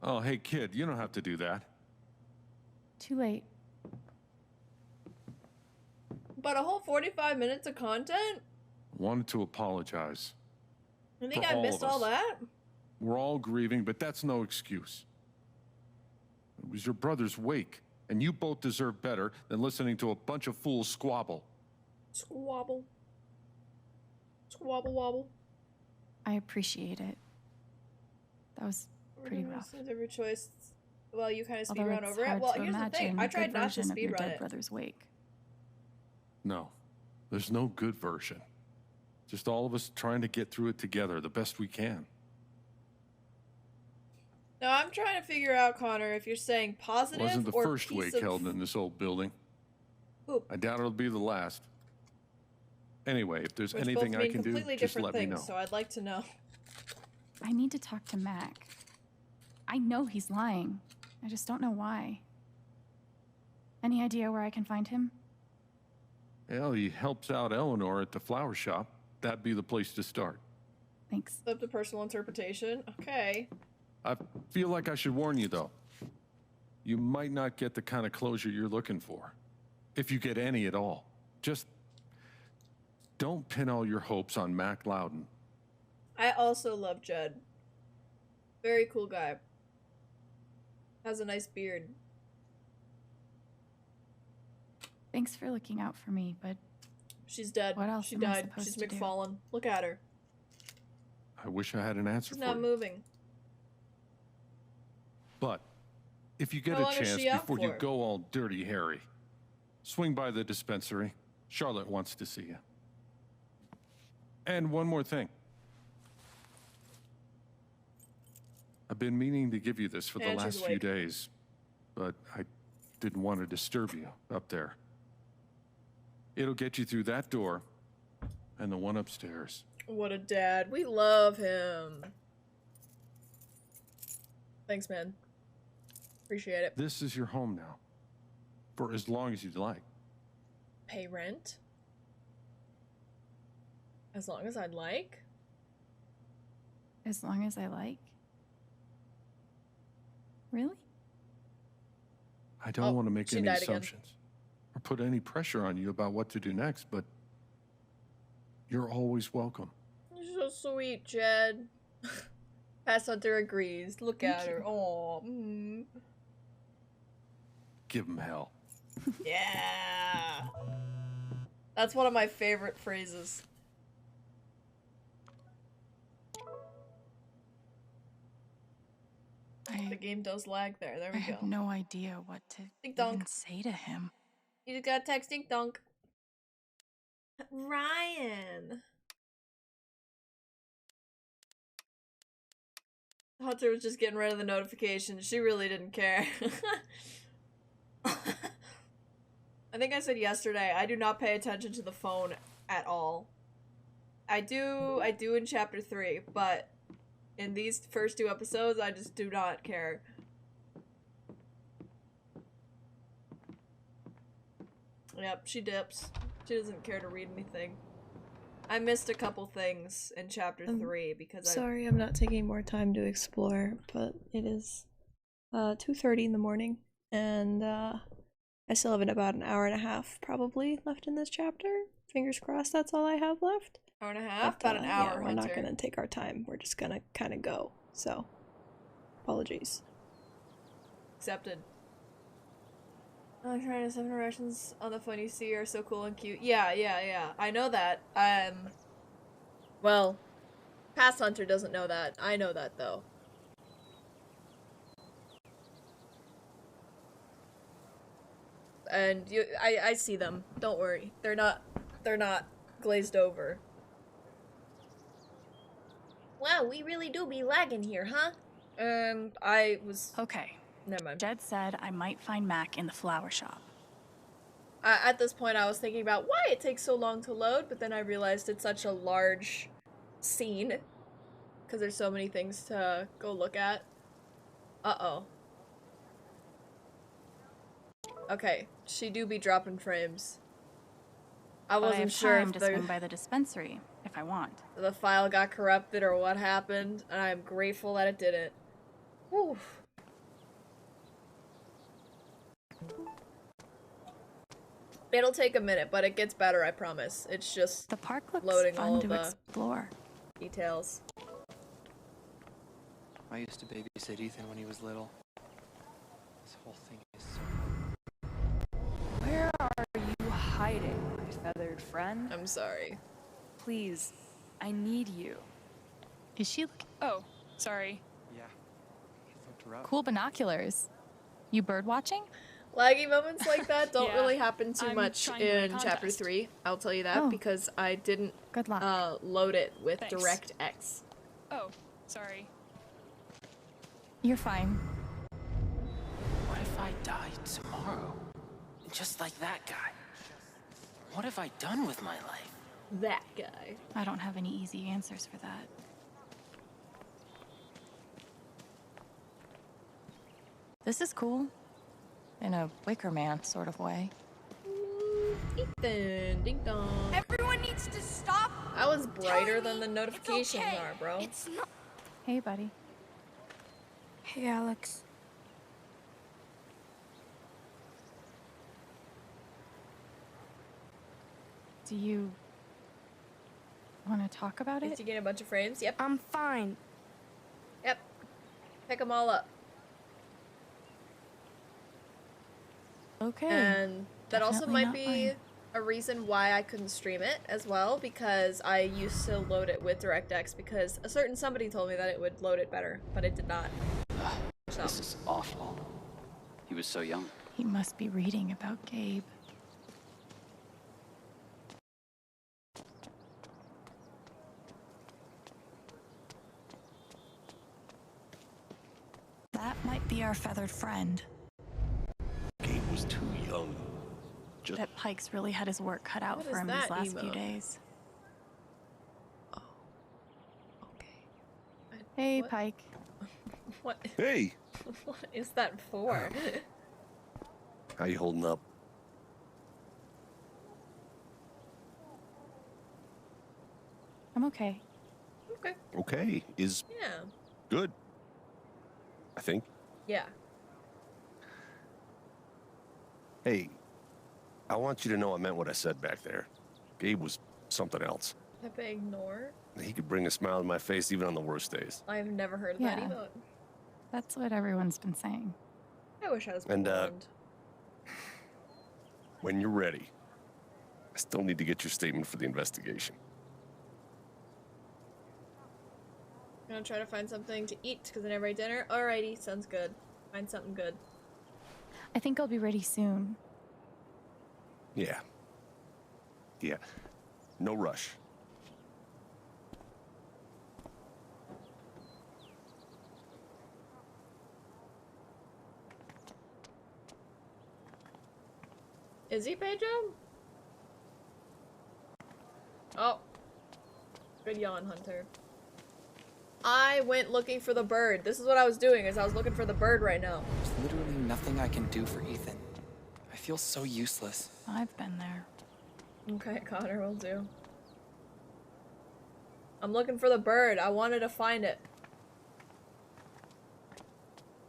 Oh, hey kid, you don't have to do that. Too late. But a whole 45 minutes of content? Wanted to apologize. I think For I all missed of all us. that? We're all grieving, but that's no excuse. It was your brother's wake, and you both deserve better than listening to a bunch of fools squabble. Squabble. Squabble wobble. I appreciate it. That was pretty rough. Every choice. Well, you kind of speed Although run it's over it. hard Well, to here's the thing. imagine I a tried good not to version of your speed run dead it. brother's wake. No, there's no good version. Just all of us trying to get through it together the best we can. No, I'm trying to figure out, Connor, if you're saying positive Wasn't the or first piece wake of... held in this old building. Oop. I doubt it'll be the last. Anyway, if there's Which anything both I mean can do, completely just different let me things, know. so I'd like to know. I need to talk to Mac. I know he's lying. I just don't know why. Any idea where I can find him? Well, he helps out Eleanor at the flower shop. That'd be the place to start. Thanks. Up to personal interpretation. Okay. I feel like I should warn you, though. You might not get the kind of closure you're looking for. If you get any at all. Just don't pin all your hopes on Mac Loudon. I also love Judd. Very cool guy. Has a nice beard. Thanks for looking out for me, but She's dead. What else She am I died. supposed She's to do? McFallen. Look at her. I wish I had an answer She's for not you. moving. But if you get How a long is chance she out before you for? go all dirty Harry, swing by the dispensary. Charlotte wants to see you. And one more thing. I've been meaning to give you this for the And she's last few awake. days, but I didn't want to disturb you up there. It'll get you through that door and the one upstairs. What a dad. We love him. Thanks, man. Appreciate it. This is your home now, for as long as you'd like. Pay rent? As long as I'd like? As long as I like. Really? I don't Oh, want to make she any died again. assumptions or put any pressure on you about what to do next, but you're always welcome. You're so sweet, Jed. Pass Hunter agrees. Look at her. Oh. Give him hell. Yeah. That's one of my favorite phrases. The game does lag there. There I we go. have no idea what to Ding even dong. say to him. You just gotta text Dink Dunk. Ryan. Hunter was just getting rid of the notification. She really didn't care. I think I said yesterday, I do not pay attention to the phone at all. I do in chapter 3, but in these first 2 episodes, I just do not care. Yep, she dips. She doesn't care to read anything. I missed a couple things in chapter 3 because Sorry, I'm not taking more time to explore, but it is 2:30 in the morning, and I still have about an hour and a half probably left in this chapter. Fingers crossed that's all I have left. Hour and a half? But, About an hour, yeah, we're not Hunter. gonna take our time. We're just gonna kind of go. So, apologies. Accepted. I'm trying to 7 Russians on the phone you see are so cool and cute. Yeah. I know that. Well, Past Hunter doesn't know that. I know that though. And I see them. Don't worry. They're not glazed over. Wow, we really do be lagging here, huh? And I was Okay. never mind. Jed said I might find Mac in the flower shop. At this point, I was thinking about why it takes so long to load, but then I realized it's such a large scene because there's so many things to go look at. Uh-oh. Okay, she do be dropping frames. I But I wasn't have sure time if to swing by the dispensary if I want. the file got corrupted or what happened, and I'm grateful that it didn't. Whew. It'll take a minute, but it gets better, I promise. It's just the park looks loading fun all to the explore. details. I used to babysit Ethan when he was little. This whole thing is so... Where are you hiding, my feathered friend? I'm sorry. Please, I need you. Is she Oh, sorry. Yeah. I looked her up. cool binoculars? You bird watching? Laggy moments like that don't Yeah, really happen too I'm much trying to win a in chapter contest. 3. I'll tell you that Oh. because I didn't Good luck. load it with Thanks. DirectX. Oh, sorry. You're fine. What if I died tomorrow? Just like that guy. What have I done with my life? That guy. I don't have any easy answers for that. This is cool. In a Wicker Man sort of way. Ethan, ding dong. Everyone needs to stop. I was brighter than the It's notifications okay. are, bro. It's not. Hey, buddy. Hey, Alex. Do you want to talk about Did it? you get a bunch of frames? Yep. I'm fine. Yep. Pick them all up. Okay. And that also Definitely might not be mine. a reason why I couldn't stream it as well, because I used to load it with DirectX because a certain somebody told me that it would load it better, but it did not. So. This is awful. He was so young. He must be reading about Gabe. That might be our feathered friend. Gabe was too young. Bet Pike's really had his work cut out What for is him these that last few emote? days. Okay. Hey, What? Pike. What? Hey, What is that for? how you holding up? I'm okay. Okay. Okay, is Yeah. good. I think. Yeah. Hey, I want you to know I meant what I said back there. Gabe was something else. Type ignore. He could bring a smile to my face even on the worst days. I've never heard of that Yeah. emote. That's what everyone's been saying. I wish I was And, blonde. When you're ready, I still need to get your statement for the investigation. I'm gonna try to find something to eat because I never ate dinner. Alrighty, sounds good. Find something good. I think I'll be ready soon. Yeah. Yeah. No rush. Is he Pedro? Oh. Good yawn, Hunter. I went looking for the bird. This is what I was doing, is I was looking for the bird right now. There's literally nothing I can do for Ethan. I feel so useless. I've been there. Okay, Connor will do. I'm looking for the bird. I wanted to find it.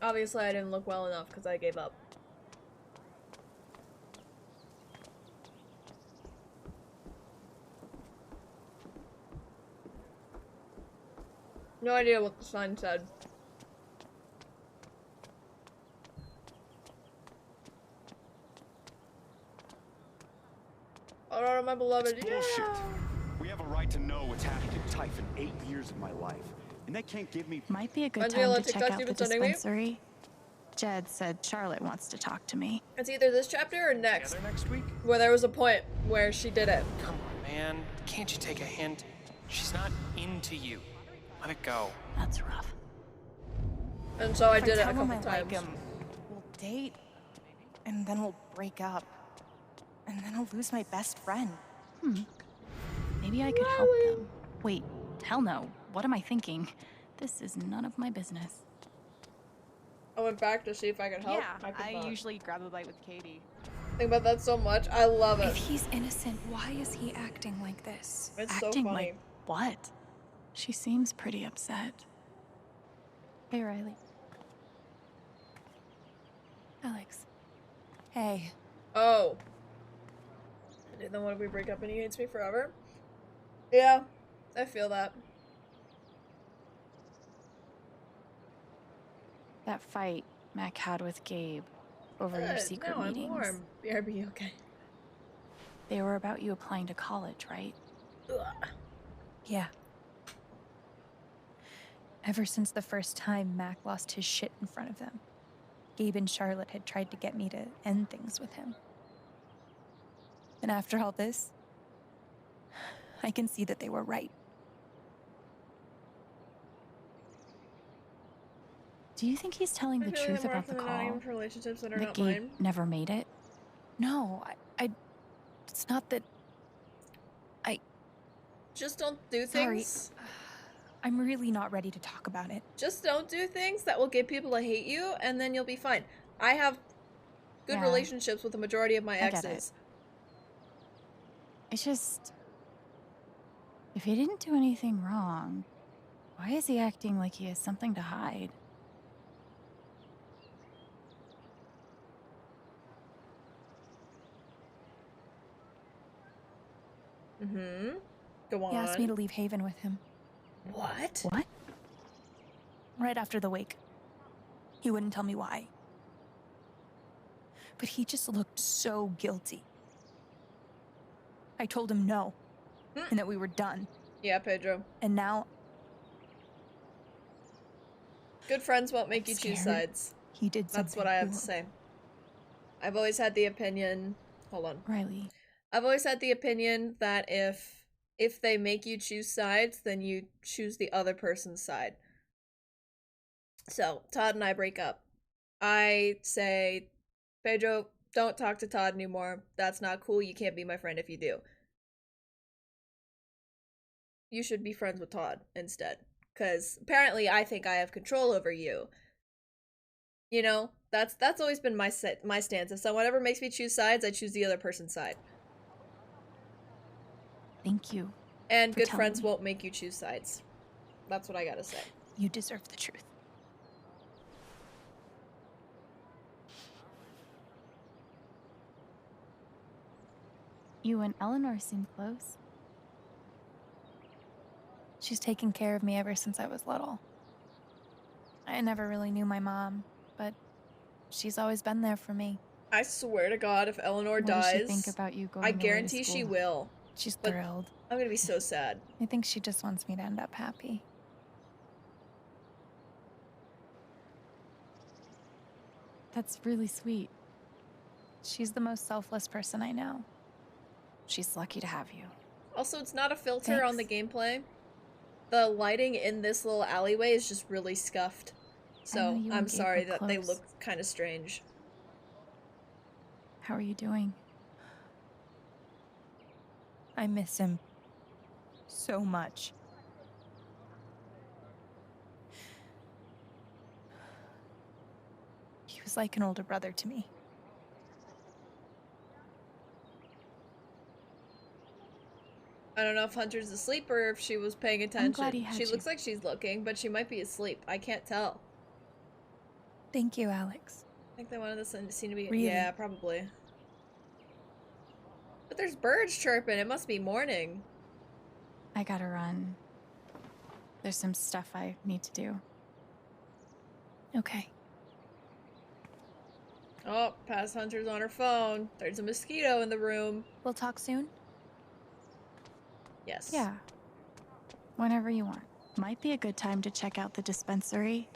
Obviously, I didn't look well enough because I gave up. No idea what the sign said. Oh, my beloved. It's bullshit. We have a right to know what's happened to Typhon 8 years of my life. And they can't give me... Might be a good Angela, time to check TikTok out the you've been sending me? dispensary. Jed said Charlotte wants to talk to me. It's either this chapter or next. Together next week? Where there was a point where she did it. Come on, man. Can't you take a hint? She's not into you. Let it go. That's rough. And so I If did it a tell him couple I like times. him, we'll date, and then we'll break up, and then I'll lose my best friend. Maybe I could help them. Wait, hell no. What am I thinking? This is none of my business. I went back to see if I could help. Yeah, could I not. usually grab a bite with Katie. Think about that so much. I love it. If he's innocent, why is he acting like this? It's Acting so funny. like what? She seems pretty upset. Hey, Riley. Alex. Hey. Oh. And then what if we break up and he hates me forever? Yeah, I feel that. That fight Mac had with Gabe over your Good. secret No, meetings. I'm warm. BRB, okay. They were about you applying to college, right? Ugh. Yeah. Ever since the first time Mac lost his shit in front of them, Gabe and Charlotte had tried to get me to end things with him. And after all this, I can see that they were right. Do you think he's telling the I feel truth like I'm about the more call? often for relationships that are That not Gabe mine. never made it? No, it's not that. Just don't do Sorry. things. I'm really not ready to talk about it. Just don't do things that will get people to hate you, and then you'll be fine. I have good Yeah. relationships with the majority of my I get it. exes. It's just... If he didn't do anything wrong, why is he acting like he has something to hide? Mm-hmm. Go on. He asked me to leave Haven with him. What? What? Right after the wake. He wouldn't tell me why. But he just looked so guilty. I told him no, and that we were done. Yeah, Pedro. And now Good friends won't make you choose scared sides. he did That's what something I have to horrible. say. I've always had the opinion. Hold on. Riley. I've always had the opinion that if they make you choose sides, then you choose the other person's side. So, Todd and I break up. I say, Pedro, don't talk to Todd anymore. That's not cool. You can't be my friend if you do. You should be friends with Todd instead. Because apparently I think I have control over you. You know, that's always been my stance. If someone ever makes me choose sides, I choose the other person's side. Thank you. And for good telling friends me. won't make you choose sides. That's what I gotta say. You deserve the truth. You and Eleanor seem close. She's taken care of me ever since I was little. I never really knew my mom, but she's always been there for me. I swear to God, if Eleanor What does dies, she think about you going I away to guarantee she school? will. She's But thrilled. I'm gonna be so sad. I think she just wants me to end up happy. That's really sweet. She's the most selfless person I know. She's lucky to have you. Also, it's not a filter on the gameplay. The lighting in this little alleyway is just really scuffed. So, you I'm and Gabe sorry were that they close. look kind of strange. How are you doing? I miss him so much. He was like an older brother to me. I don't know if Hunter's asleep or if she was paying attention. glad he had She you. looks like she's looking, but she might be asleep. I can't tell. Thank you, Alex. I think they wanted this scene to be. Really? Yeah, probably. But there's birds chirping. It must be morning. I gotta run. There's some stuff I need to do. Okay. Oh, past Hunter's on her phone. There's a mosquito in the room. We'll talk soon? Yes. Yeah. Whenever you want. Might be a good time to check out the dispensary.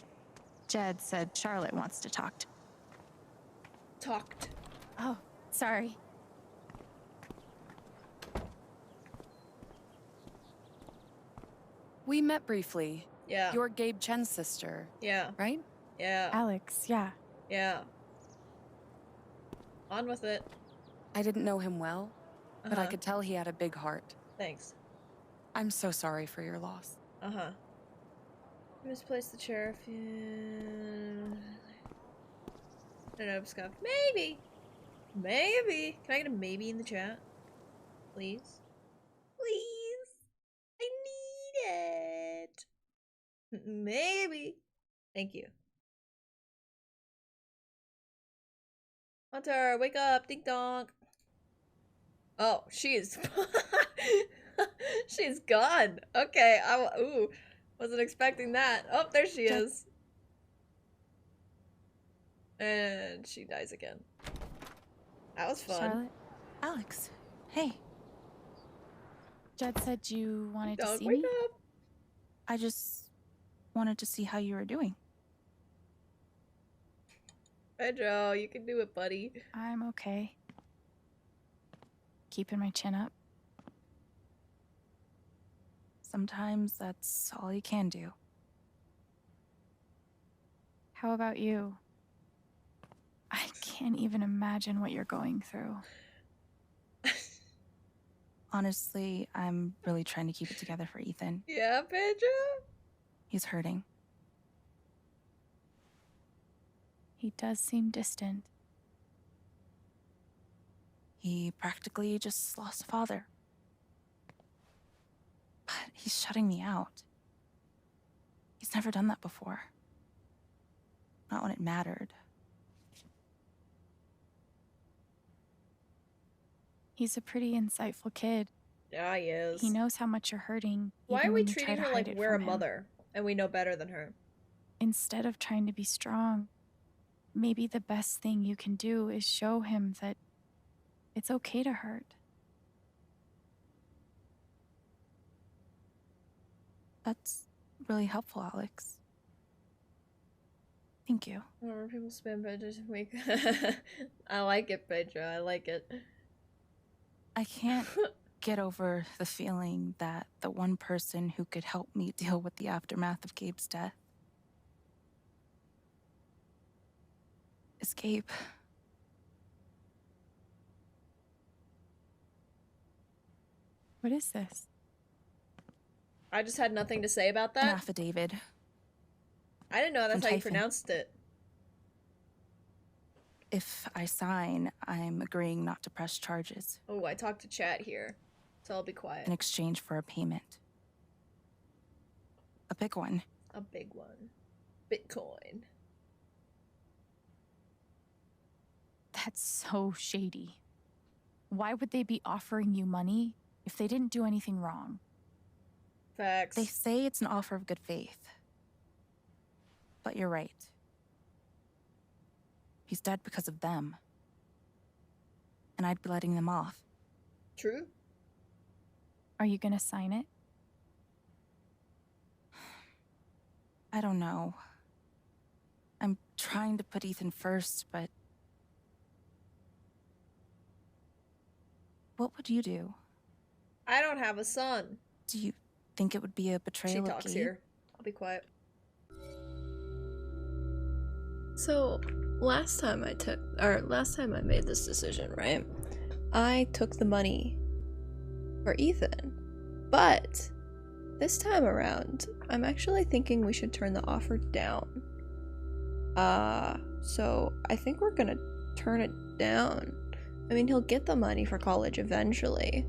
Jed said Charlotte wants to talk. Talked. Oh, sorry. We met briefly. Yeah. You're Gabe Chen's sister. Yeah. Right? Yeah. Alex, yeah. Yeah. On with it. I didn't know him well, but I Uh-huh. could tell he had a big heart. Thanks. I'm so sorry for your loss. Uh-huh. Misplaced the sheriff. Yeah. I don't know, scuff. Maybe. Maybe. Can I get a maybe in the chat? Please? Please? I need it. Maybe. Thank you. Hunter, wake up. Ding dong. Oh, she's... she's gone. Okay, ooh. Wasn't expecting that. Oh, there she is. And she dies again. That was fun. Charlotte? Alex, hey. Jed said you wanted to Dog, see wake me? up. I just wanted to see how you were doing. Pedro, you can do it, buddy. I'm okay. Keeping my chin up. Sometimes that's all you can do. How about you? I can't even imagine what you're going through. Honestly, I'm really trying to keep it together for Ethan. Yeah, Pedro? He's hurting. He does seem distant. He practically just lost a father. But he's shutting me out. He's never done that before. Not when it mattered. He's a pretty insightful kid. Yeah, he is. He knows how much you're hurting. Why even are we when you try treating to her hide like it we're a from him. mother and we know better than her? Instead of trying to be strong, maybe the best thing you can do is show him that it's okay to hurt. That's really helpful, Alex. Thank you. More people spam Pedro this week. I like it, Pedro. I like it. I can't get over the feeling that the one person who could help me deal with the aftermath of Gabe's death is Gabe. What is this? I just had nothing to say about that. An affidavit. I didn't know that's From how you Typhon. pronounced it. If I sign, I'm agreeing not to press charges Oh, I talked to chat here, so I'll be quiet. in exchange for a payment. A big one. A big one. Bitcoin. That's so shady. Why would they be offering you money if they didn't do anything wrong? Facts. They say it's an offer of good faith. But you're right. He's dead because of them. And I'd be letting them off. True. Are you gonna sign it? I don't know. I'm trying to put Ethan first, but... What would you do? I don't have a son. Do you think it would be a She betrayal of talks Gabe? here. I'll be quiet. So, last time I made this decision, right? I took the money for Ethan. But this time around, I'm actually thinking we should turn the offer down. So I think we're gonna turn it down. I mean, he'll get the money for college eventually,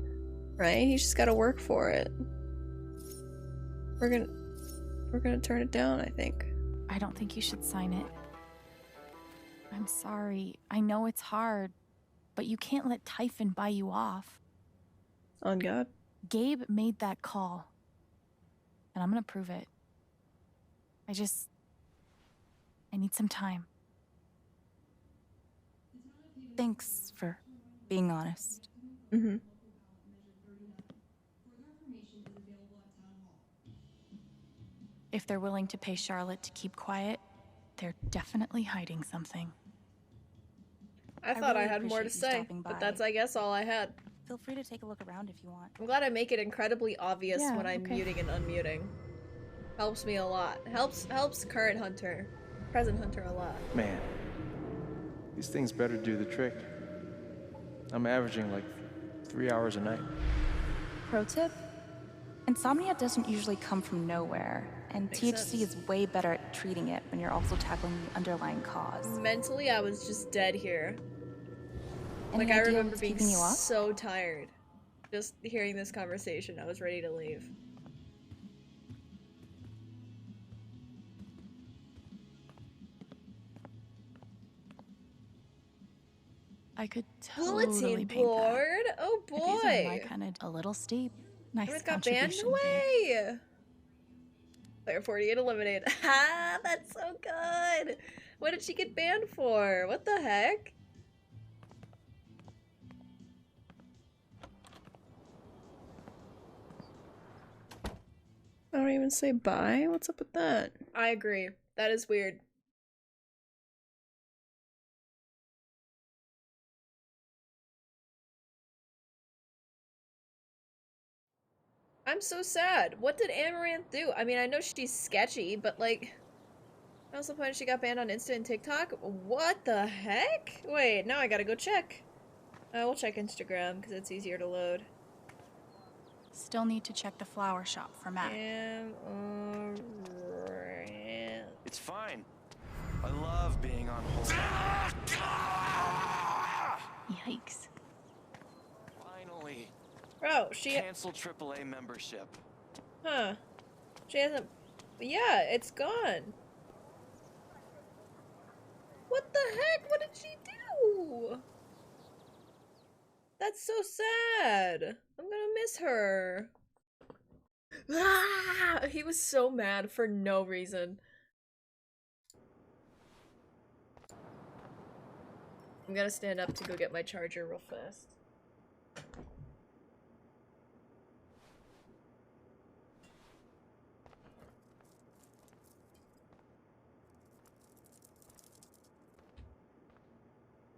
right? He's just gotta work for it. We're gonna turn it down, I think. I don't think you should sign it. I'm sorry. I know it's hard, but you can't let Typhon buy you off. On God. Gabe made that call. And I'm gonna prove it. I need some time. Thanks for being honest. Mm-hmm. If they're willing to pay Charlotte to keep quiet, they're definitely hiding something. I thought really I had more to appreciate you say, stopping but by. that's, I guess, all I had. Feel free to take a look around if you want. I'm glad I make it incredibly obvious Yeah, when I'm okay. muting and unmuting. Helps me a lot. Helps current Hunter, present Hunter a lot. Man, these things better do the trick. I'm averaging like 3 hours a night. Pro tip? Insomnia doesn't usually come from nowhere, and Makes THC sense. is way better at treating it when you're also tackling the underlying cause. Mentally, I was just dead here. Any Like, I idea remember what's being keeping you up? so tired. Just hearing this conversation, I was ready to leave. I could totally Bulletin paint that. board? Oh But these are my boy! kind of a little steep. Nice It got banned contribution, babe. away! Player 48 eliminated. Ha! That's so good! What did she get banned for? What the heck? I don't even say bye. What's up with that? I agree. That is weird. I'm so sad. What did Amaranth do? I mean, I know she's sketchy, but like... I also point she got banned on Insta and TikTok? What the heck? Wait, now I gotta go check. We'll check Instagram, because it's easier to load. Still need to check the flower shop for Matt. Amaranth. It's fine. I love being on hold. Yikes. Finally. Bro, she... Cancel AAA membership. Huh. She hasn't... Yeah, it's gone. What the heck? What did she do? That's so sad. I'm gonna miss her. Ah! He was so mad for no reason. I'm gonna stand up to go get my charger real fast.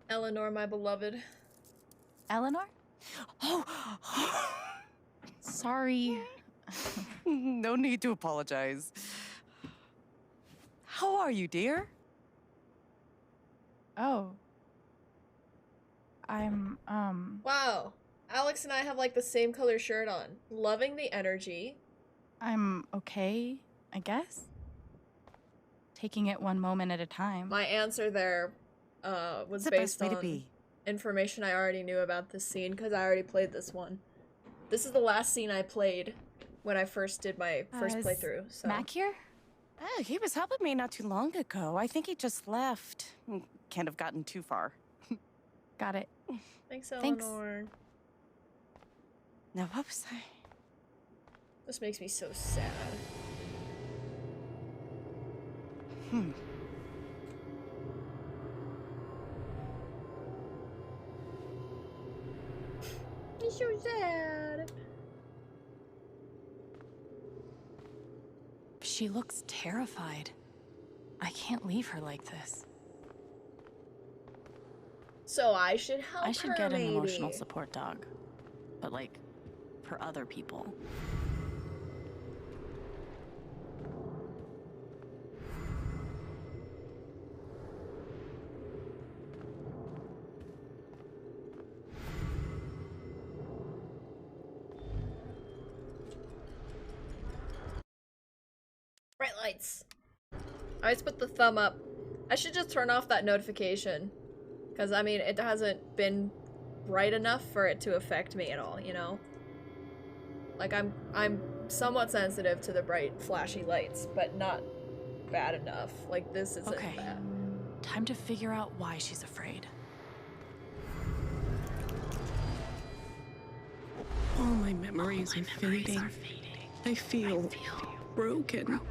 Eleanor, my beloved. Eleanor? Oh, sorry. No need to apologize. How are you, dear? Oh. I'm, Wow. Alex and I have like the same color shirt on. Loving the energy. I'm okay, I guess. Taking it one moment at a time. My answer there was It's the based best way to on be. information I already knew about this scene because I already played this one. This is the last scene I played when I first did my first Is playthrough. So Mac here? Oh, he was helping me not too long ago. I think he just left. Can't have gotten too far. Got it. Thanks, Thanks. Eleanor. Now, what was I? This makes me so sad. It's so sad. She looks terrified. I can't leave her like this. So I should help I should her, get an maybe. emotional support dog. But like, for other people. Bright lights. I always put the thumb up. I should just turn off that notification. Because, I mean, it hasn't been bright enough for it to affect me at all, you know? Like, I'm somewhat sensitive to the bright, flashy lights, but not bad enough. Like, this isn't Okay. bad. Time to figure out why she's afraid. All my memories are fading. I feel broken.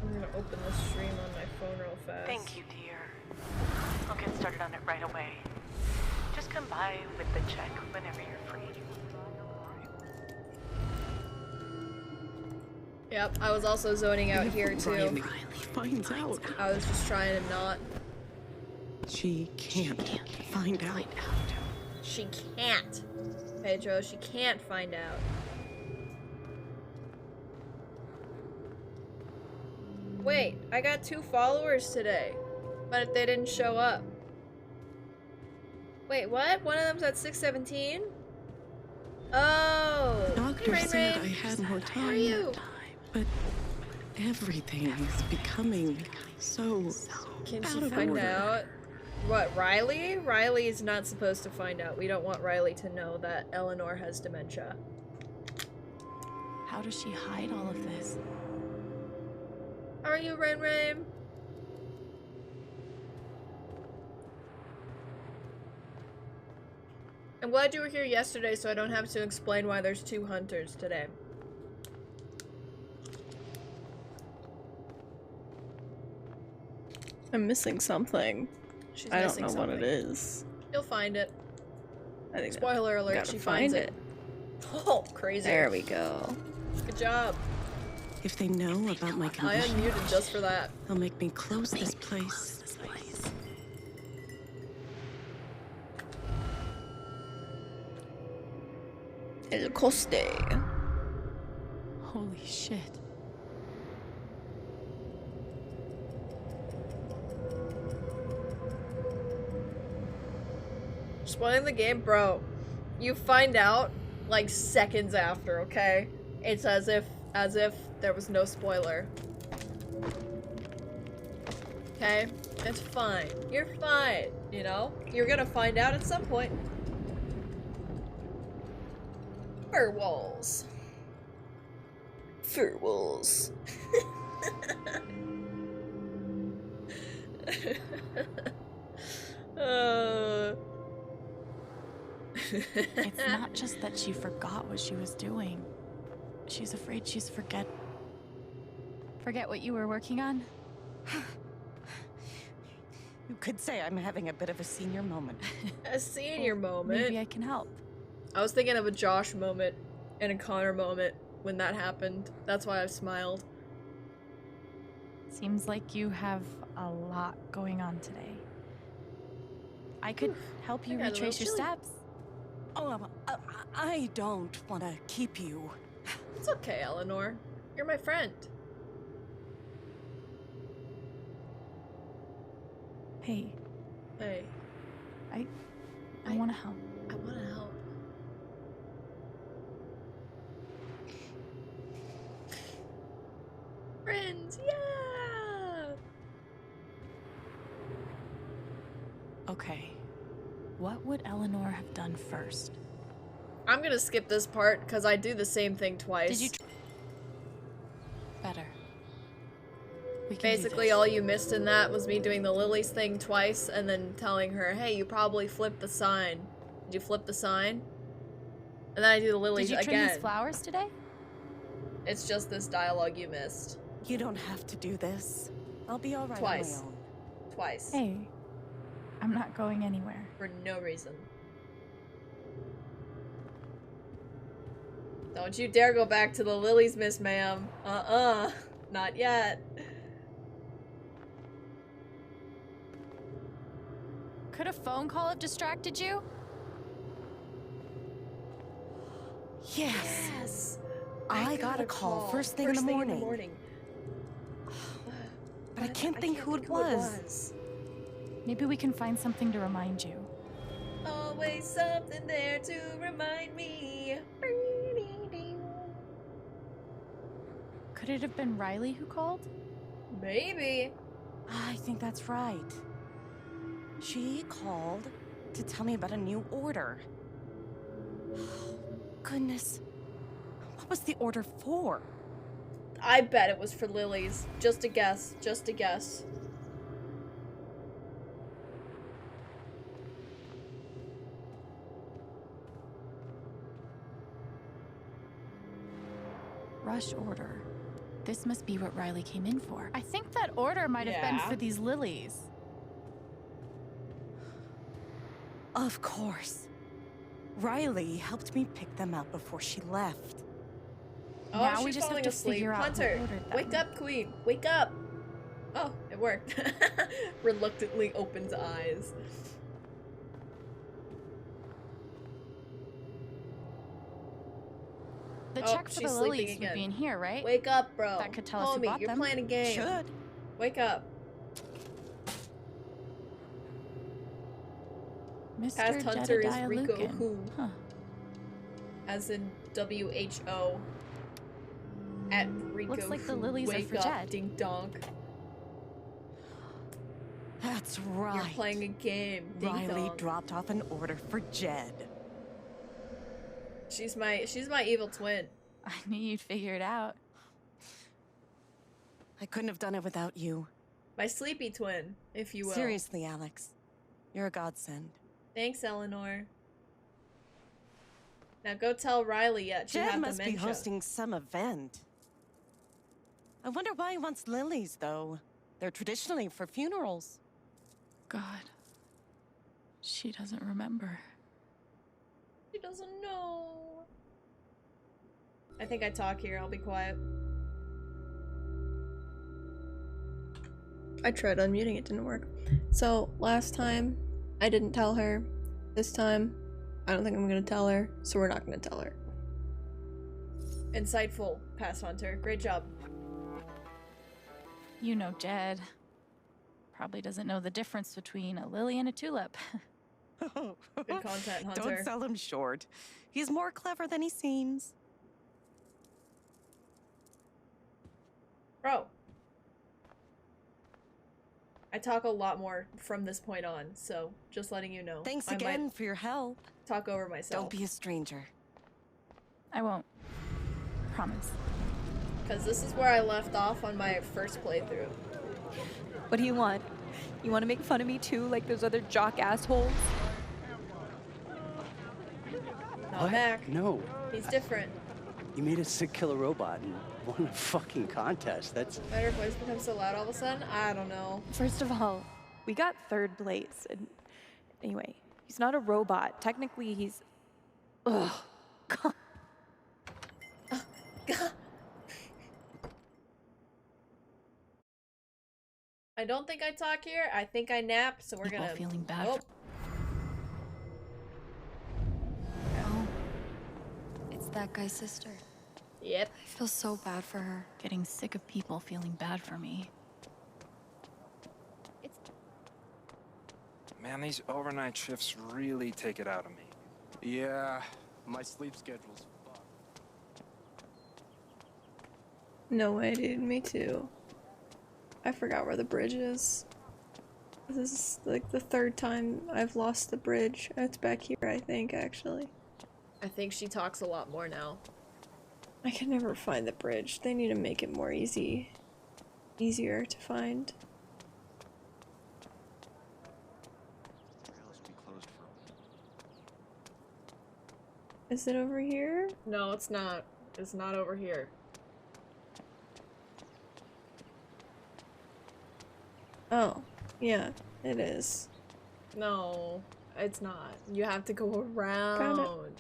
I'm gonna open the stream on my phone real fast. Thank you, dear. I'll get started on it right away. Just come by with the check whenever you're free. Yep, I was also zoning out here too. Riley finds out. I was just trying to not. She can't find out. She can't. Pedro, she can't find out. Wait, I got 2 followers today, but they didn't show up. Wait, what? One of them's at 617? Oh. The doctor Hey, said Rain. I had more How are time, you? but everything is becoming so Can out she of find order. out? What, Riley? Riley is not supposed to find out. We don't want Riley to know that Eleanor has dementia. How does she hide all of this? How are you, Rain Rain? I'm glad you were here yesterday so I don't have to explain why there's 2 hunters today. I'm missing something. She's I don't missing know what it something. is. You'll find it. I think Spoiler alert, gotta she find finds it. Oh, crazy. There we go. Good job. If they know about my I condition, unmuted just for that. they'll make me close this place. El Coste. Holy shit. Spoiling the game, bro. You find out like seconds after, okay? It's as if there was no spoiler. Okay? It's fine. You're fine, you know? You're gonna find out at some point. Fur walls. Fur walls. It's not just that she forgot what she was doing. She's afraid she's forget what you were working on? You could say I'm having a bit of a senior moment. A senior moment? Maybe I can help. I was thinking of a Josh moment and a Connor moment. when that happened. That's why I smiled. Seems like you have a lot going on today. I could help you I got a retrace your little chilly. steps. Oh, I don't want to keep you. It's okay, Eleanor. You're my friend. Hey, Hey, I want to help. I want to help. Friends, yeah! Okay. What would Eleanor have done first? I'm gonna skip this part because I do the same thing twice. Did you better? We can do Basically, this. all you missed in that was me doing the Lily's thing twice and then telling her, hey, you probably flipped the sign. Did you flip the sign? And then I do the Lily's Did you trim again. these flowers today? It's just this dialogue you missed. You don't have to do this. I'll be all right Twice. on my own. Twice. Hey, I'm not going anywhere. For no reason. Don't you dare go back to the Lilies, Miss Ma'am. Not yet. Could a phone call have distracted you? Yes. Yes. I got a call first thing in the morning. But I can't think who it was. Maybe we can find something to remind you. Always something there to remind me. Could it have been Riley who called? Maybe. I think that's right. She called to tell me about a new order. Goodness. What was the order for? I bet it was for Lily's. Just a guess. Just a guess. Rush order. This must be what Riley came in for. I think that order might have been Yeah. for these lilies. Of course. Riley helped me pick them out before she left. Oh, Now she's we just have falling to asleep. figure out who Hunter, ordered them. wake up, Queen. Wake up. Oh, it worked. Reluctantly opens eyes. The Oh, check for she's the sleeping lilies would again. be in here, right? Wake up, bro. That could tell us who Homie, bought you're them. playing a game. Should. Wake up. Mr. Past Hunter is Jedediah Rico Lucan. Who. Huh. As in WHO. At Rico Looks like the Who. lilies are Wake for up, Jed. ding donk. That's right. You're playing a game, ding Riley dong. dropped off an order for Jed. She's my evil twin. I knew you'd figure it out. I couldn't have done it without you. My sleepy twin, if you will. Seriously, Alex. You're a godsend. Thanks, Eleanor. Now go tell Riley yet. She Jed had must be dementia. hosting some event. I wonder why he wants lilies, though. They're traditionally for funerals. God. She doesn't remember. She doesn't know. I think I talk here. I'll be quiet. I tried unmuting, it didn't work. So last time I didn't tell her. This time I don't think I'm gonna tell her, so we're not gonna tell her. Insightful, Past Hunter. Great job. You know Jed. Probably doesn't know the difference between a lily and a tulip. Good content, Hunter. Don't sell him short. He's more clever than he seems. Bro. I talk a lot more from this point on, so just letting you know. Thanks I again might for your help. talk over myself. Don't be a stranger. I won't. Promise. Because this is where I left off on my first playthrough. What do you want? You want to make fun of me too, like those other jock assholes? Not Mac. No. He's different. You made a sick killer robot and won a fucking contest. That's... Why did her voice become so loud all of a sudden? I don't know. First of all, we got third place. And anyway, he's not a robot. Technically, he's. Ugh. God. I don't think I talk here. I think I nap, so we're People gonna. feeling bad Oh. Oh, it's that guy's sister. Yep. I feel so bad for her. Getting sick of people feeling bad for me. Man, these overnight shifts really take it out of me. Yeah, my sleep schedule's fucked. No way, dude. Me too. I forgot where the bridge is. This is like the third time I've lost the bridge. It's back here, I think, actually. I think she talks a lot more now. I can never find the bridge. They need to make it more easier to find. Is it over here? No, it's not. It's not over here. Oh, yeah, it is. No, it's not. You have to go around. Found it.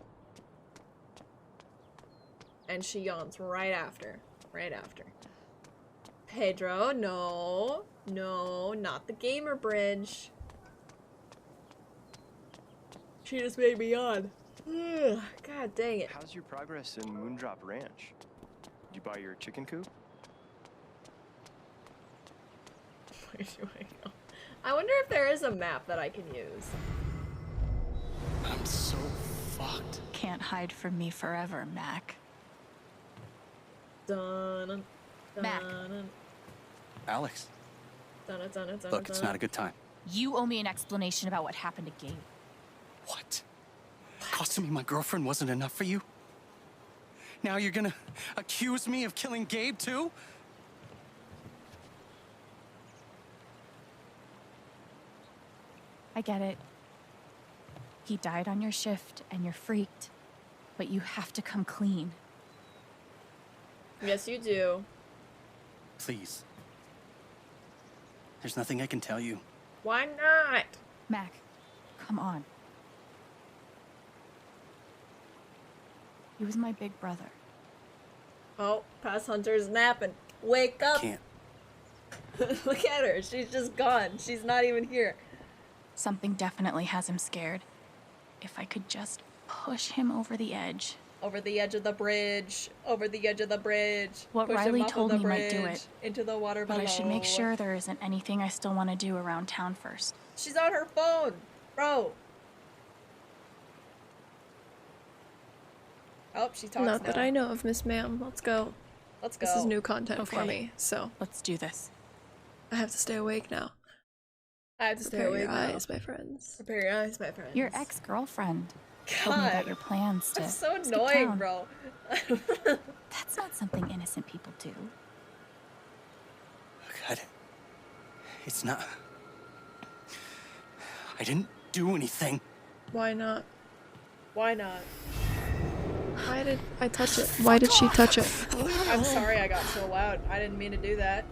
And she yawns right after. Right after. Pedro, no. No, not the gamer bridge. She just made me yawn. Ugh, God dang it. How's your progress in Moondrop Ranch? Did you buy your chicken coop? Where do I go? I wonder if there is a map that I can use. I'm so fucked. Can't hide from me forever, Mac. Dun, Mac. Alex, look, it's not a good time. You owe me an explanation about what happened to Gabe. What? Costing me my girlfriend wasn't enough for you? Now you're gonna accuse me of killing Gabe too? I get it. He died on your shift and you're freaked. But you have to come clean. Yes, you do. Please. There's nothing I can tell you. Why not? Mac, come on. He was my big brother. Oh, Pass Hunter's napping. Wake up! Can't. Look at her. She's just gone. She's not even here. Something definitely has him scared. If I could just push him over the edge. Over the edge of the bridge. Over the edge of the bridge. What Push him Riley off of told the me might do bridge it. Into the water But below. I should make sure there isn't anything I still want to do around town first. She's on her phone, bro. Oh, she talks Not now. that I know of, Miss Ma'am. Let's go. Let's go. This is new content for Okay. me, so Let's do this. I have to stay awake now. I have to stay Prepare awake your now. eyes, my friends. Prepare your eyes, my friends. Your ex-girlfriend told me God. about your plans to That's so skip annoying, town. bro. That's not something innocent people do. God. It's not. I didn't do anything. Why not? Why not? Why did I touch it? Why did she touch it? I'm sorry I got so loud. I didn't mean to do that.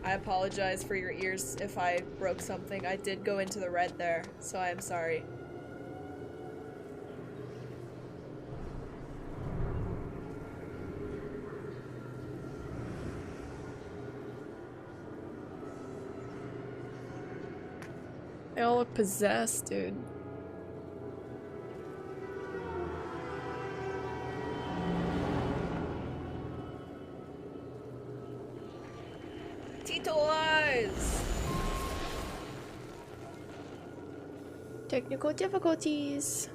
I apologize for your ears if I broke something. I did go into the red there, so I am sorry. They all look possessed, dude. Tito eyes! Technical difficulties.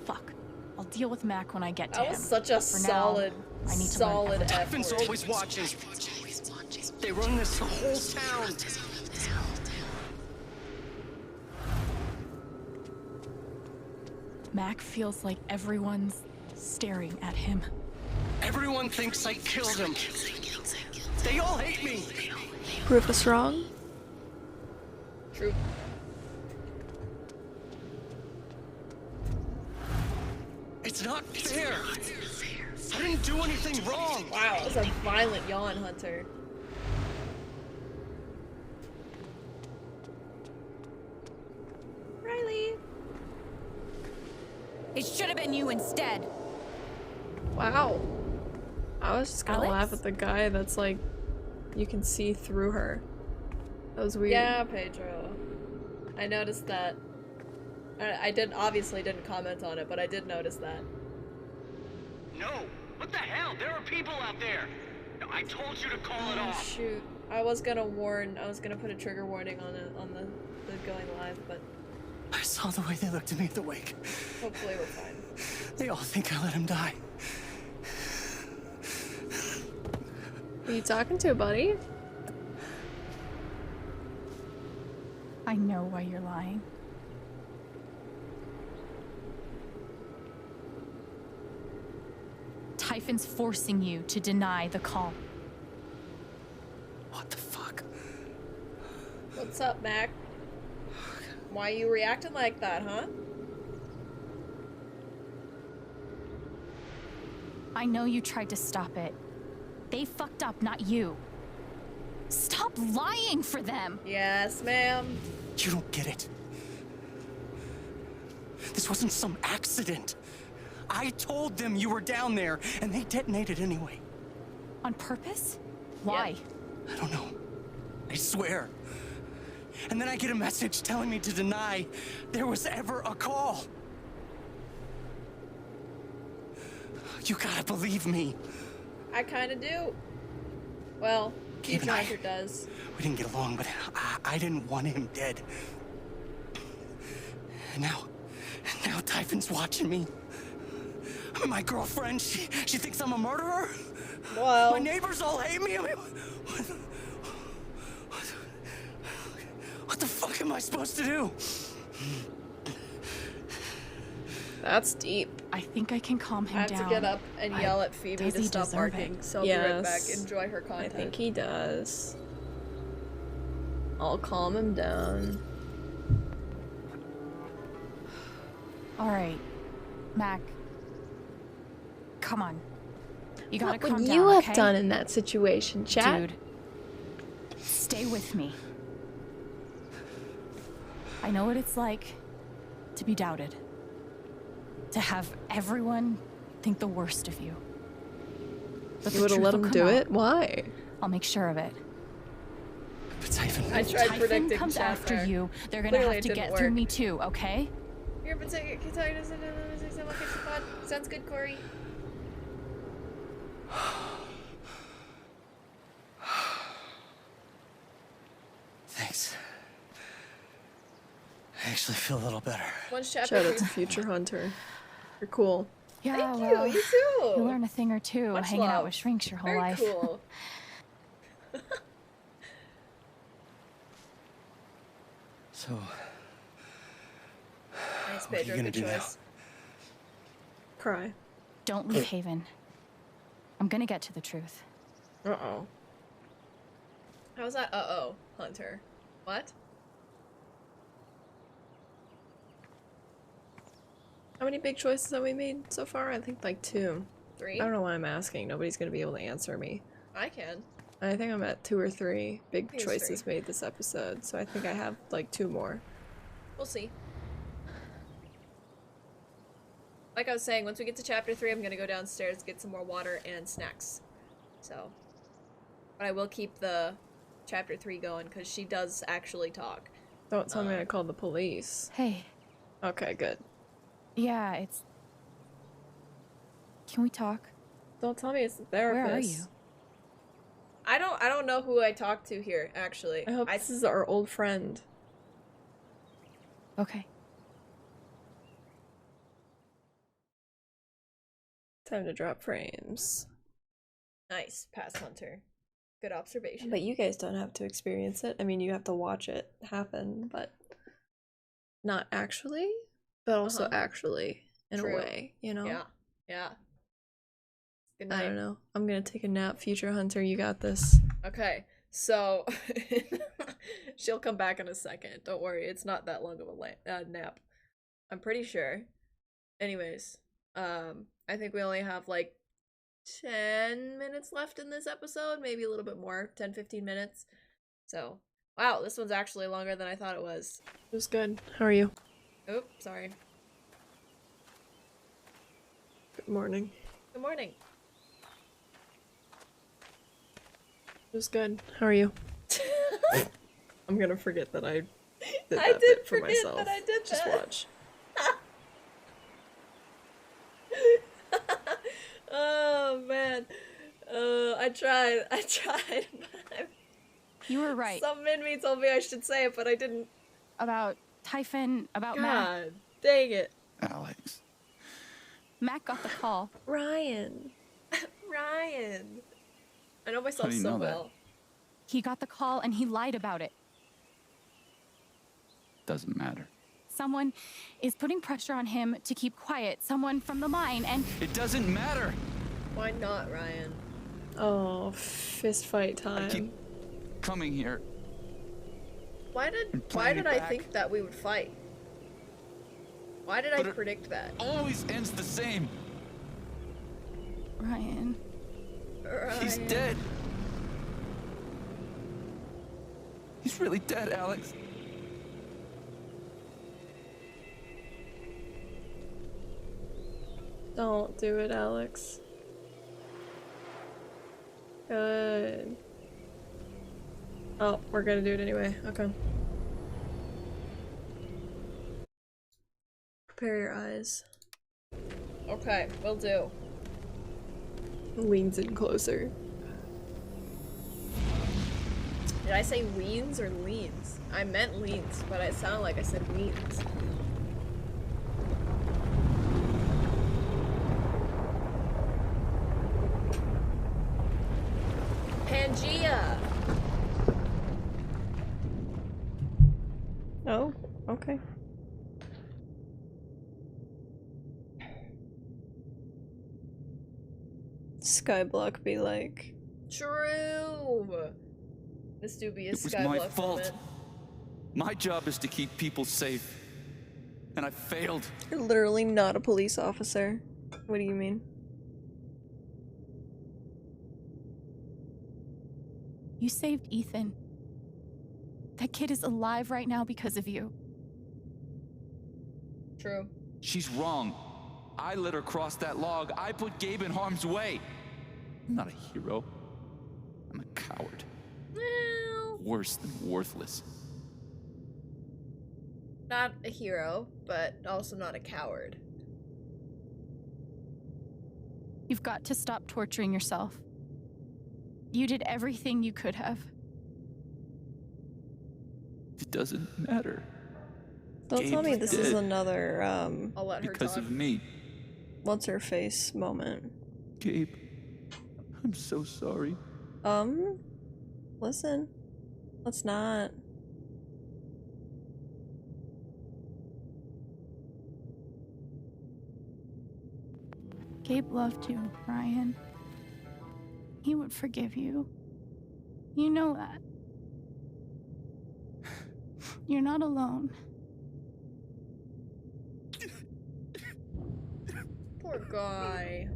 Fuck. I'll deal with Mac when I get to That him. was such a For now, solid, I need to solid learn. Typhon's effort. always watching. They run this whole town. Mac feels like everyone's staring at him. Everyone thinks I killed him. They all hate me. Prove us wrong. True. It's not fair. I didn't do anything wrong. Wow, that was a violent yawn, Hunter. Riley. It should have been you instead. Wow. I was just gonna Alex? laugh at the guy that's like, you can see through her. That was weird. Yeah, Pedro. I noticed that. I obviously didn't comment on it, but I did notice that. No! What the hell? There are people out there! I told you to call it Oh off! shoot. I was gonna put a trigger warning on the going live, but I saw the way they looked at me at the wake. hopefully we're fine. They all think I let him die. Who are you talking to, buddy? I know why you're lying. Typhon's forcing you to deny the call. What the fuck? What's up, Mac? Why you reacting like that, huh? I know you tried to stop it. They fucked up, not you. Stop lying for them! Yes, ma'am. You don't get it. This wasn't some accident. I told them you were down there, and they detonated anyway. On purpose? Why? I don't know. I swear. And then I get a message telling me to deny there was ever a call. You gotta believe me. I kinda do. Well, Gabe and I- Hunter does. We didn't get along, but I didn't want him dead. And now Typhon's watching me. My girlfriend, she thinks I'm a murderer. Well, my neighbors all hate me. I mean, what the fuck am I supposed to do? That's deep. I think I can calm him I have down. to get up and yell at Phoebe Does to he stop deserve barking, it? so I'll be right back. Enjoy her content. I think he does. I'll calm him down. Alright, Mac. Come on. You gotta What calm would down, you have okay? done in that situation, chat? Dude, stay with me. I know what it's like to be doubted. To have everyone think the worst of you. But You the would have truth let will him come do out. it? Why? I'll make sure of it. But Typhon... I tried Typhon predicting comes chat after there. you. They're gonna Clearly have it to didn't get through work. me too, okay? You're been saying, can you tell you this? Sounds good, Corey. Thanks. I actually feel a little better. Once chapter Shout out to 3's Future Hunter. You're cool. Yeah, Thank well, you too. You learn a thing or two Much hanging out love. with shrinks your whole Very life. cool. So, Nice, what are you Pedro. gonna Good do now? choice. Cry. Don't leave Haven. I'm gonna get to the truth. Uh-oh. How's that? Uh-oh, Hunter. What? How many big choices have we made so far? I think like 2. 3? I don't know why I'm asking. Nobody's gonna be able to answer me. I can. I think I'm at 2 or 3 big think it's choices made this episode, so I think I have like 2 more. We'll see. Like I was saying, once we get to chapter 3, I'm gonna go downstairs, get some more water and snacks. So. But I will keep the chapter 3 going, because she does actually talk. Don't tell me I called the police. Hey. Okay, good. Yeah, it's... Can we talk? Don't tell me it's the therapist. Where are you? I don't know who I talked to here, actually. I hope this is our old friend. Okay. Time to drop frames. Nice, Pass Hunter. Good observation. But you guys don't have to experience it. I mean, you have to watch it happen, but not actually, but also actually in True. a way, you know? Yeah. Yeah. Good I night. don't know. I'm gonna take a nap, Future Hunter. You got this. Okay, so she'll come back in a second. Don't worry, it's not that long of a nap. I'm pretty sure. Anyways, I think we only have like 10 minutes left in this episode, maybe a little bit more, 10, 15 minutes. So, wow, this one's actually longer than I thought it was. It was good. How are you? Oh, sorry. Good morning. Good morning. It was good. How are you? I'm gonna forget that I did that I did bit for forget myself. that I did Just that. watch. Oh man. I tried, but You were right. something in me told me I should say it, but I didn't. About Typhon, about Mac. God dang it. Alex. Mac got the call. Ryan. Ryan. I know How myself do you so know that? well. He got the call and he lied about it. Doesn't matter. Someone is putting pressure on him to keep quiet. Someone from the mine, and It doesn't matter. Why not, Ryan? Oh, fist fight time. keep coming here. Why did playing it I back. think that we would fight? Why did I But it predict that? Always ends the same. Ryan. He's Ryan. dead. He's really dead, Alex. Don't do it, Alex. Good. Oh, we're gonna do it anyway. Okay. Prepare your eyes. Okay, will do. Leans in closer. Did I say weens or leans? I meant leans, but it sounded like I said weens. Pangea! Oh, okay. Skyblock be like. True! This dubious It was my skyblock fault. moment. My job is to keep people safe. And I failed. You're literally not a police officer. What do you mean? You saved Ethan. That kid is alive right now because of you. True. She's wrong. I let her cross that log. I put Gabe in harm's way. I'm not a hero. I'm a coward. Well, Worse than worthless. not a hero, but also not a coward. You've got to stop torturing yourself. You did everything you could have. It doesn't matter. Don't tell me Gabe's this is dead another, I'll let her because talk. of me. what's her face moment. Gabe, I'm so sorry. Listen. Let's not. Gabe loved you, Ryan. He would forgive you. You know that. You're not alone. Poor guy.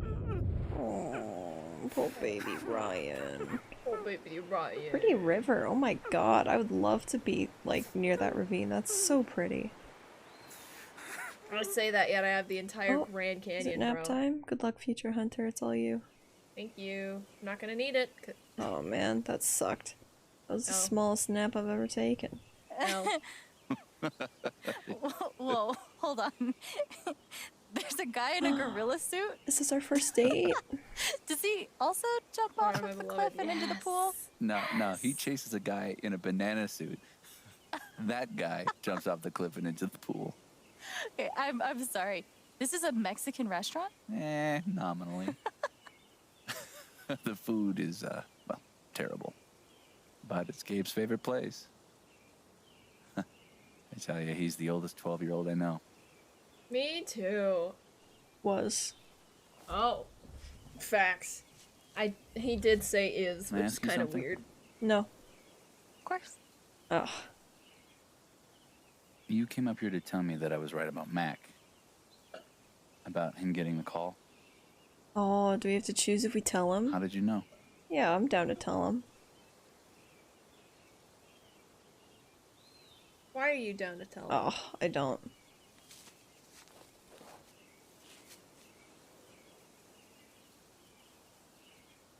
Oh, poor baby Ryan. Poor baby Ryan. Pretty river. Oh my god. I would love to be, like, near that ravine. That's so pretty. I say that yet I have the entire Oh, Grand Is Canyon, it nap bro. time? Good luck, future hunter. It's all you. Thank you. I'm not gonna need it. Oh man, that sucked. That was the Oh. smallest nap I've ever taken. No. Whoa, hold on. There's a guy in a gorilla suit? This is our first date? Does he also jump off of the cliff and into the pool? No, he chases a guy in a banana suit. That guy jumps off the cliff and into the pool. Okay, I'm sorry. This is a Mexican restaurant? Nominally. The food is, well, terrible. But it's Gabe's favorite place. I tell you, he's the oldest 12-year-old I know. Me too. Was. Oh. Facts. He did say is, Can I which is ask you kind of something? weird. No. Of course. Ugh. You came up here to tell me that I was right about Mac. About him getting the call. Oh, do we have to choose if we tell him? How did you know? Yeah, I'm down to tell him. Why are you down to tell him? Oh, I don't.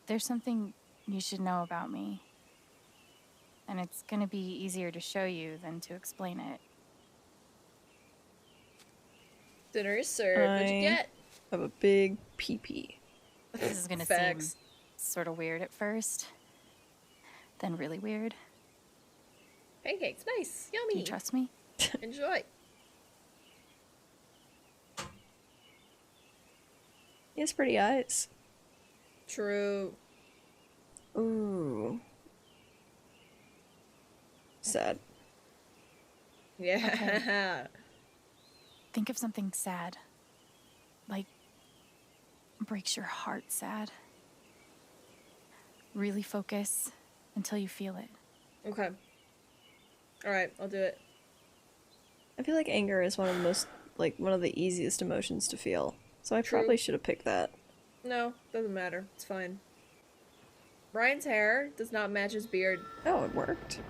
There's something you should know about me. And it's gonna be easier to show you than to explain it. Dinner is served. What'd you get? I have a big pee-pee. This is gonna seem sort of weird at first, then really weird. Pancakes, nice, Do yummy. you trust me? Enjoy. He has pretty eyes. True. Ooh. Sad. Yeah. Think of something sad. Like, breaks your heart sad. Really focus until you feel it. Okay. Alright, I'll do it. I feel like anger is one of the most, like, one of the easiest emotions to feel. So I True. probably should have picked that. No, doesn't matter. It's fine. Brian's hair does not match his beard. Oh, it worked.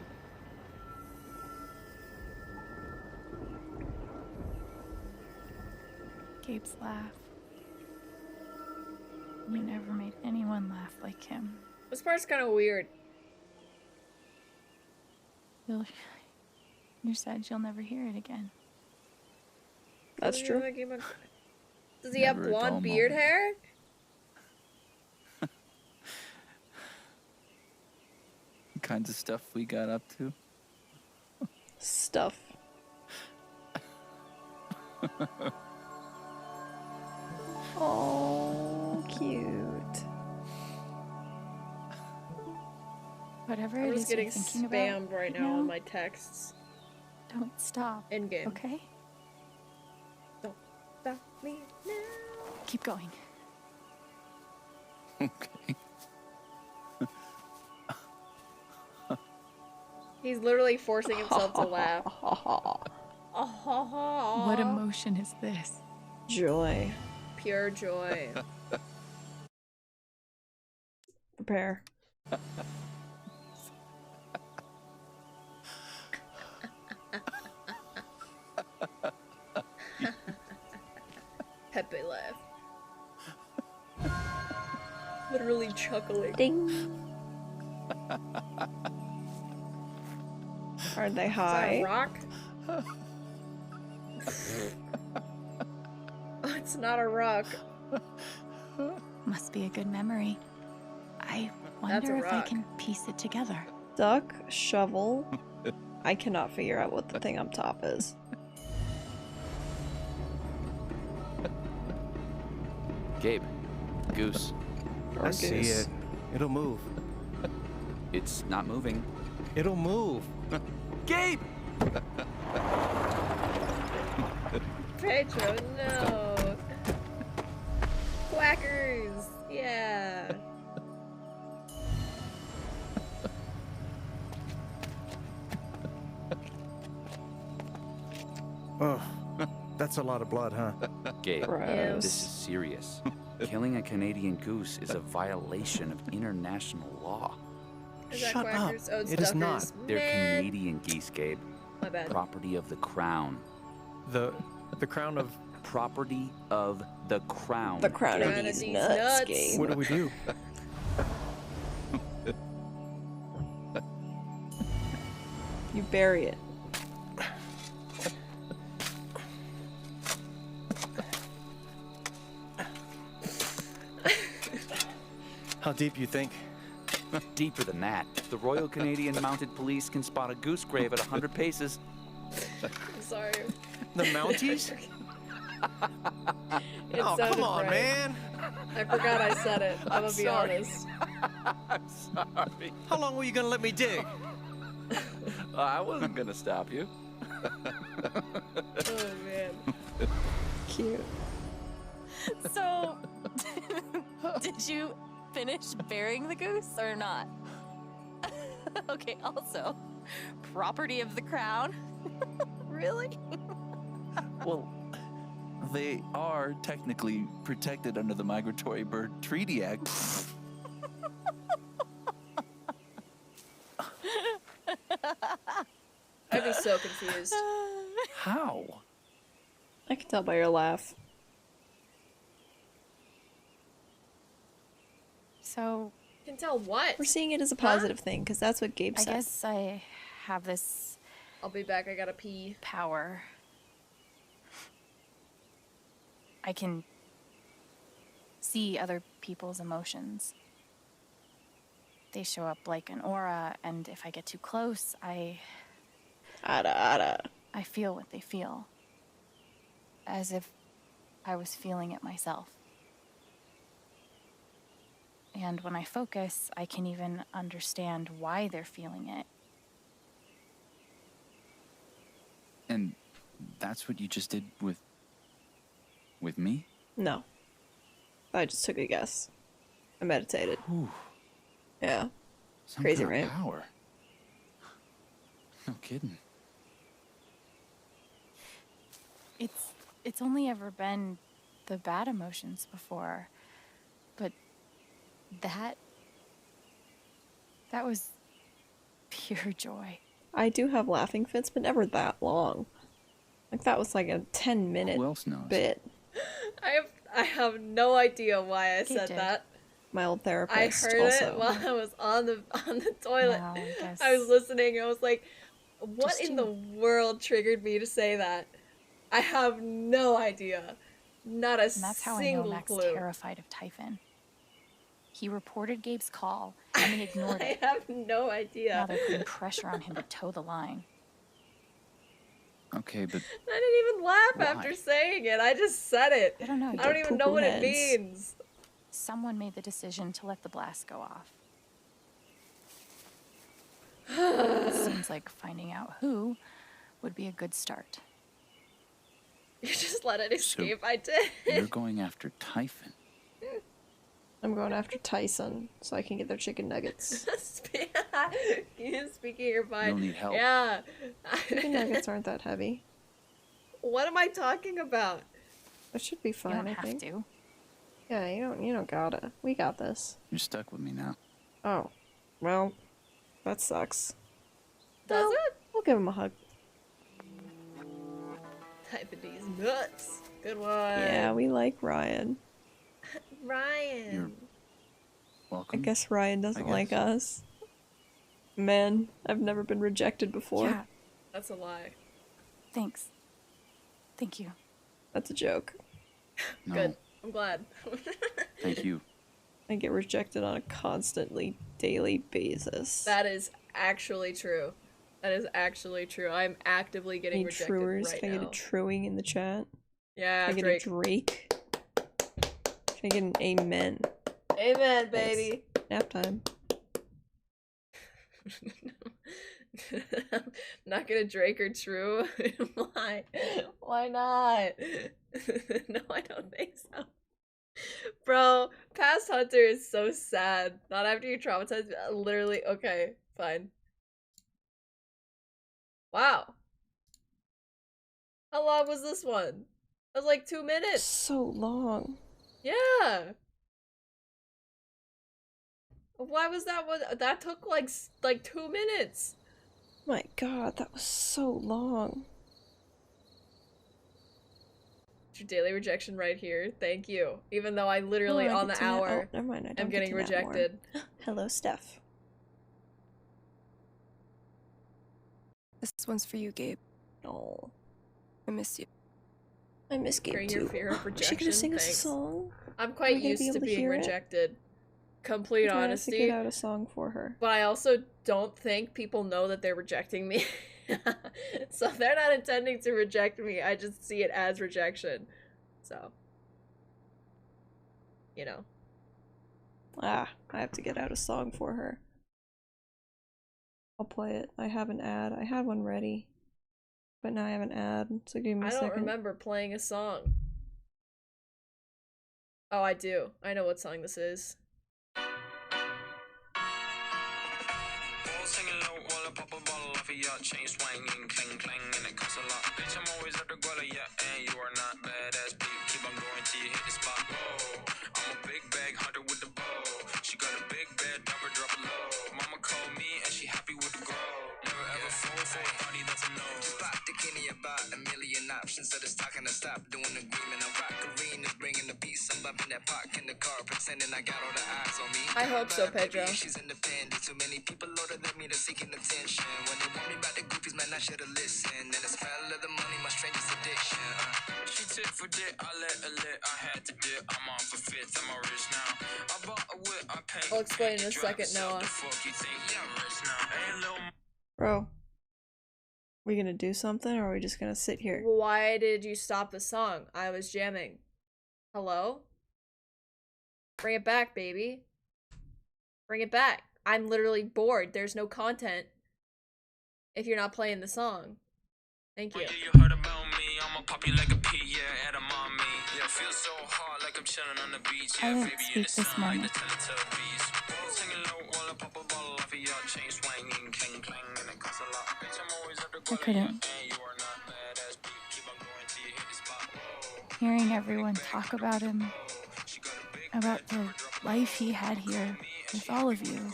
Gabe's laugh. You never made anyone laugh like him. This part's kind of weird. You said you'll never hear it again. That's true. Does he have Never a dull blonde beard moment. hair? The kinds of stuff we got up to. Stuff. Oh, cute. Whatever I'm it just is you're getting thinking spammed about right now on my texts. Don't stop. In game. Okay? Don't stop me now. Keep going. Okay. He's literally forcing himself to laugh. What emotion is this? Joy. Pure joy. Prepare. Pepe laugh. Literally chuckling. Ding. Are they high? Is that a rock? Oh, it's not a rock. Must be a good memory. I That's a wonder if I rock. can piece it together. Duck, shovel. I cannot figure out what the thing up top is. Gabe, goose. I see it. It'll move. It's not moving. It'll move. Gabe! Pedro, no. Quackers. Yeah. Oh, that's a lot of blood, huh? Gabe, Gross. this is serious. Killing a Canadian goose is a violation of international law. Is that Shut up. quackers? Oh, it's It is duckers. not. They're Man. Canadian geese, Gabe. My bad. Property of the crown. The crown of... Property of the crown. The crown of Crown of these these nuts, nuts. Gabe. What do we do? You bury it. How deep you think? Deeper than that. The Royal Canadian Mounted Police can spot a goose grave at 100 paces. I'm sorry. The Mounties? It Oh, sounded come on, right. man. I forgot I said it. I'm gonna be sorry. honest. I'm sorry. How long were you gonna let me dig? I wasn't gonna stop you. Oh man. Cute. So, did you finish burying the goose or not? Okay, also, property of the crown? Really? Well, they are technically protected under the Migratory Bird Treaty Act. I'd be so confused. How? I can tell by your laugh. So, Can tell what? We're seeing it as a positive thing, because that's what Gabe I said. guess I have this I'll be back. I gotta pee. power. I can see other people's emotions. They show up like an aura, and if I get too close, I feel what they feel. As if I was feeling it myself. And when I focus, I can even understand why they're feeling it. And that's what you just did with me? No. I just took a guess. I meditated. Whew. Yeah. Some Crazy, kind of right? Power. No kidding. It's only ever been the bad emotions before, but that was pure joy. I do have laughing fits, but never that long. Like, that was like a 10-minute Who else knows? bit. I have no idea why I said did. that. My old I therapist heard also. it while I was on the toilet. No, I guess I was listening. I was like, "What Just in you. the world triggered me to say that?" I have no idea. Not a And that's how I know single Mac's clue. terrified of Typhon. He reported Gabe's call, and he ignored I it. have no Now idea. they're putting pressure on him to toe the line. Okay, but I didn't even laugh Why? after saying it. I just said it. I don't know. I don't even know poo-poo what heads. it means. Someone made the decision to let the blast go off. Seems like finding out who would be a good start. You just let it escape. I did. you're going after Typhon. I'm going after Tyson so I can get their chicken nuggets. Speaking your mind. You'll need help. Yeah. Chicken nuggets aren't that heavy. What am I talking about? It should be fine, You don't I have think. to. Yeah, you don't gotta. We got this. You're stuck with me now. Oh. Well, that sucks. Does Well, it? We'll give him a hug. Type of these nuts. Good one. Yeah, we like Ryan. Ryan. I Welcome. guess Ryan doesn't like guess. us. Man, I've never been rejected before. Yeah, That's a lie. thanks. Thank you. That's a joke. No, Good. I'm glad. thank you. I get rejected on a constantly daily basis. That is actually true. That is actually true. I'm actively getting Any rejected truers? right Can I now. get a truing in the chat? Yeah, Can I get Drake. a Drake? Can I get an amen? Amen, Thanks. baby. Nap time. I'm not gonna Drake or True. Why? Why not? No, I don't think so. Bro, Past Hunter is so sad. Not after you traumatize me. Literally, okay, fine. Wow. How long was this one? It was like 2 minutes. So long. Yeah. Why was that one? That took like 2 minutes. My god, that was so long. Your daily rejection right here. Thank you. Even though I literally Oh, I on get the to nap- hour oh, never mind, I don't am get getting to nap more. rejected. Hello, Steph. This one's for you, Gabe. Oh, I miss you. I miss Gabe Hearing too. your fear of Is she rejection. gonna sing us a Thanks. song? I'm Are quite we gonna be used to able to being hear it? rejected. Complete I'm gonna have to honesty. get out a song for her. But I also don't think people know that they're rejecting me. So they're not intending to reject me. I just see it as rejection. So, you know. Ah, I have to get out a song for her. I'll play it. I have an ad. I had one ready. But now I have an ad, so give me a I don't second. remember playing a song. Oh, I do. I know what song this is. Singing low while I pop a bottle off of your chain swinging, clang clang, and it costs a lot. Bitch, I'm always at the guala, yeah, and you are not badass beat. Keep on going till you hit the spot. Whoa, I'm a big bag hunter with the bow. She got a big bed, drop it low. Mama called me and she happy with the grow. Never ever fall for a party that's a no. Just pop the Kenny about a million options. So it's talking to stop doing agreement. I'm rock arenas, bringing the beats. I'm bumping that park in the car, pretending I got all the eyes on me. I hope so, Pedro. She's independent. Too many people older than me, they're seeking attention. When they want me about the goofies, man, I should've listened. And the smell of the money, my strangest addiction. She tit for dit, I let her lit, I had to dip. I'm on for fifth, I'm all rich now. I bought a whip, I paid. I'll explain in a second, Noah. The fuck you think? Yeah, I'm rich now. Hey, little. Bro, we gonna do something or are we just gonna sit here? Why did you stop the song? I was jamming. Hello? Bring it back, baby. Bring it back. I'm literally bored. There's no content if you're not playing the song. Thank you. Yeah, you heard about me. I'ma pop you like a pea, yeah, at a mommy. Yeah, feel so hot like I'm chilling on the beach. I Yeah, didn't baby, speak in the this sun, morning. like the Teletubbies. Singing low while I pop a bottle off of your chain swinging, clang clang, and it costs a lot. Bitch, I'm always at the I couldn't. and you are not badass beat. Keep on going till you hit the spot. Hearing everyone talk about him, about the life he had here with all of you,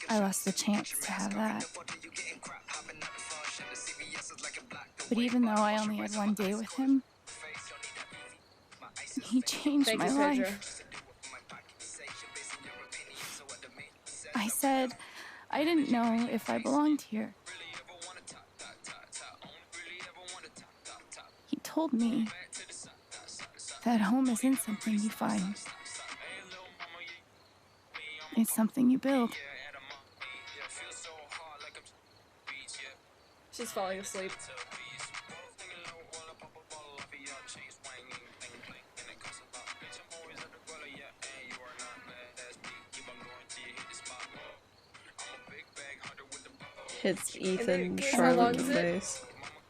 I lost the chance to have that. But even though I only had one day with him, he changed Thank my you, Pedro. life. I said I didn't know if I belonged here. He told me that home isn't something you find. It's something you build. She's falling asleep. Hits Ethan And then, how sharp long in the is it? face.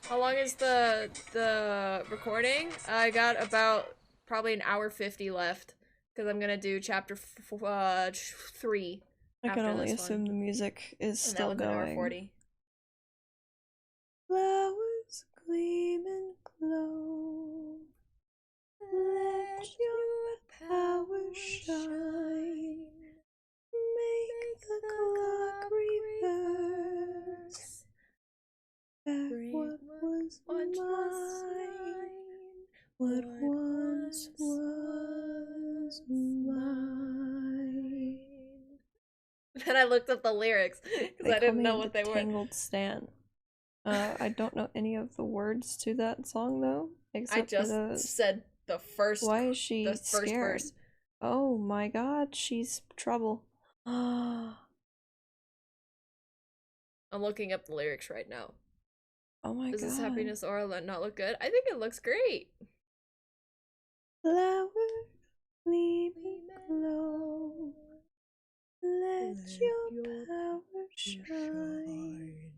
How long is the recording? I got about probably an hour 50 left because I'm gonna do chapter 3. I can after only this assume one. the music is And that still one's an hour going. 40. Flowers gleam and glow. Let your power shine. Make the clock reverse. Back what was mine. What once was mine. Then I looked up the lyrics because I didn't know what they were. Tangled Stan. I don't know any of the words to that song though, I except just for the. said the first. Why is she the first scared? verse. Oh my God, she's trouble. I'm looking up the lyrics right now. Oh my Does God. this happiness aura not look good? I think it looks great. Flower gleam and glow. Let your power shine.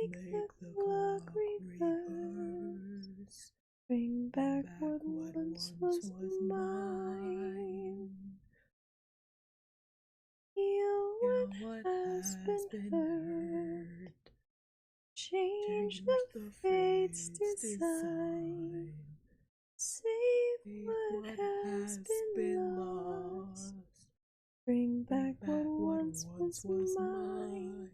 Make the clock reverse. Bring back what once was mine. Heal what has been heard. Change the fate's design. Save what has been lost. Bring back what once was mine.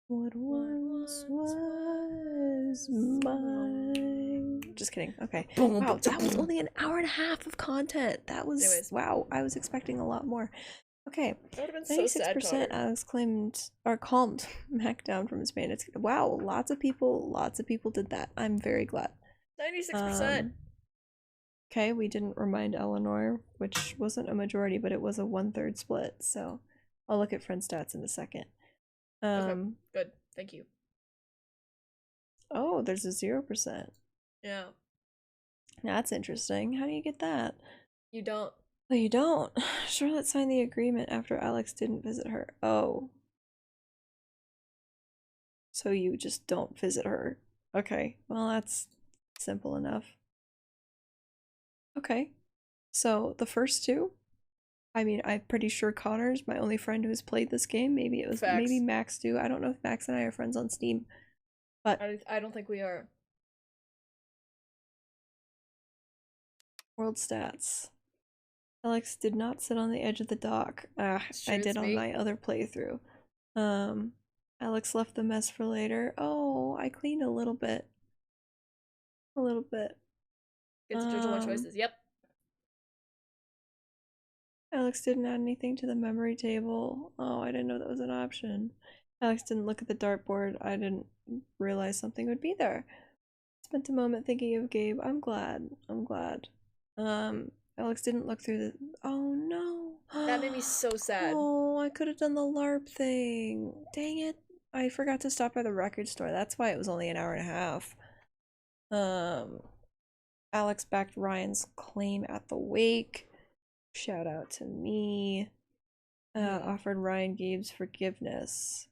What once was mine. Just kidding. Okay. Wow, that was only an hour and a half of content. That was Anyways. wow. I was expecting a lot more. Okay. That would've been so sad, 96% Connor. Alex calmed Mac down from his pain. It's wow, lots of people did that. I'm very glad. 96%. Okay, we didn't remind Eleanor, which wasn't a majority, but it was a 1/3 split, so I'll look at friend stats in a second. Okay, good. Thank you. Oh, there's a 0%. Yeah. That's interesting. How do you get that? You don't. Oh, you don't. Charlotte signed the agreement after Alex didn't visit her. Oh. So you just don't visit her. Okay, well that's simple enough. Okay, so the first two I mean, I'm pretty sure Connor's my only friend who has played this game. Maybe it was Facts. maybe Max too. I don't know if Max and I are friends on Steam, but I don't think we are. world stats. Alex did not sit on the edge of the dock. I did on my other playthrough. Alex left the mess for later. Oh, I cleaned a little bit. A little bit. Get to judge more choices. Yep. Alex didn't add anything to the memory table. Oh, I didn't know that was an option. Alex didn't look at the dartboard. I didn't realize something would be there. Spent a moment thinking of Gabe. I'm glad. I'm glad. Alex didn't look through the... Oh, no. That made me so sad. Oh, I could have done the LARP thing. Dang it. I forgot to stop by the record store. That's why it was only an hour and a half. Alex backed Ryan's claim at the wake. Shout out to me. Offered Ryan Gabe's forgiveness.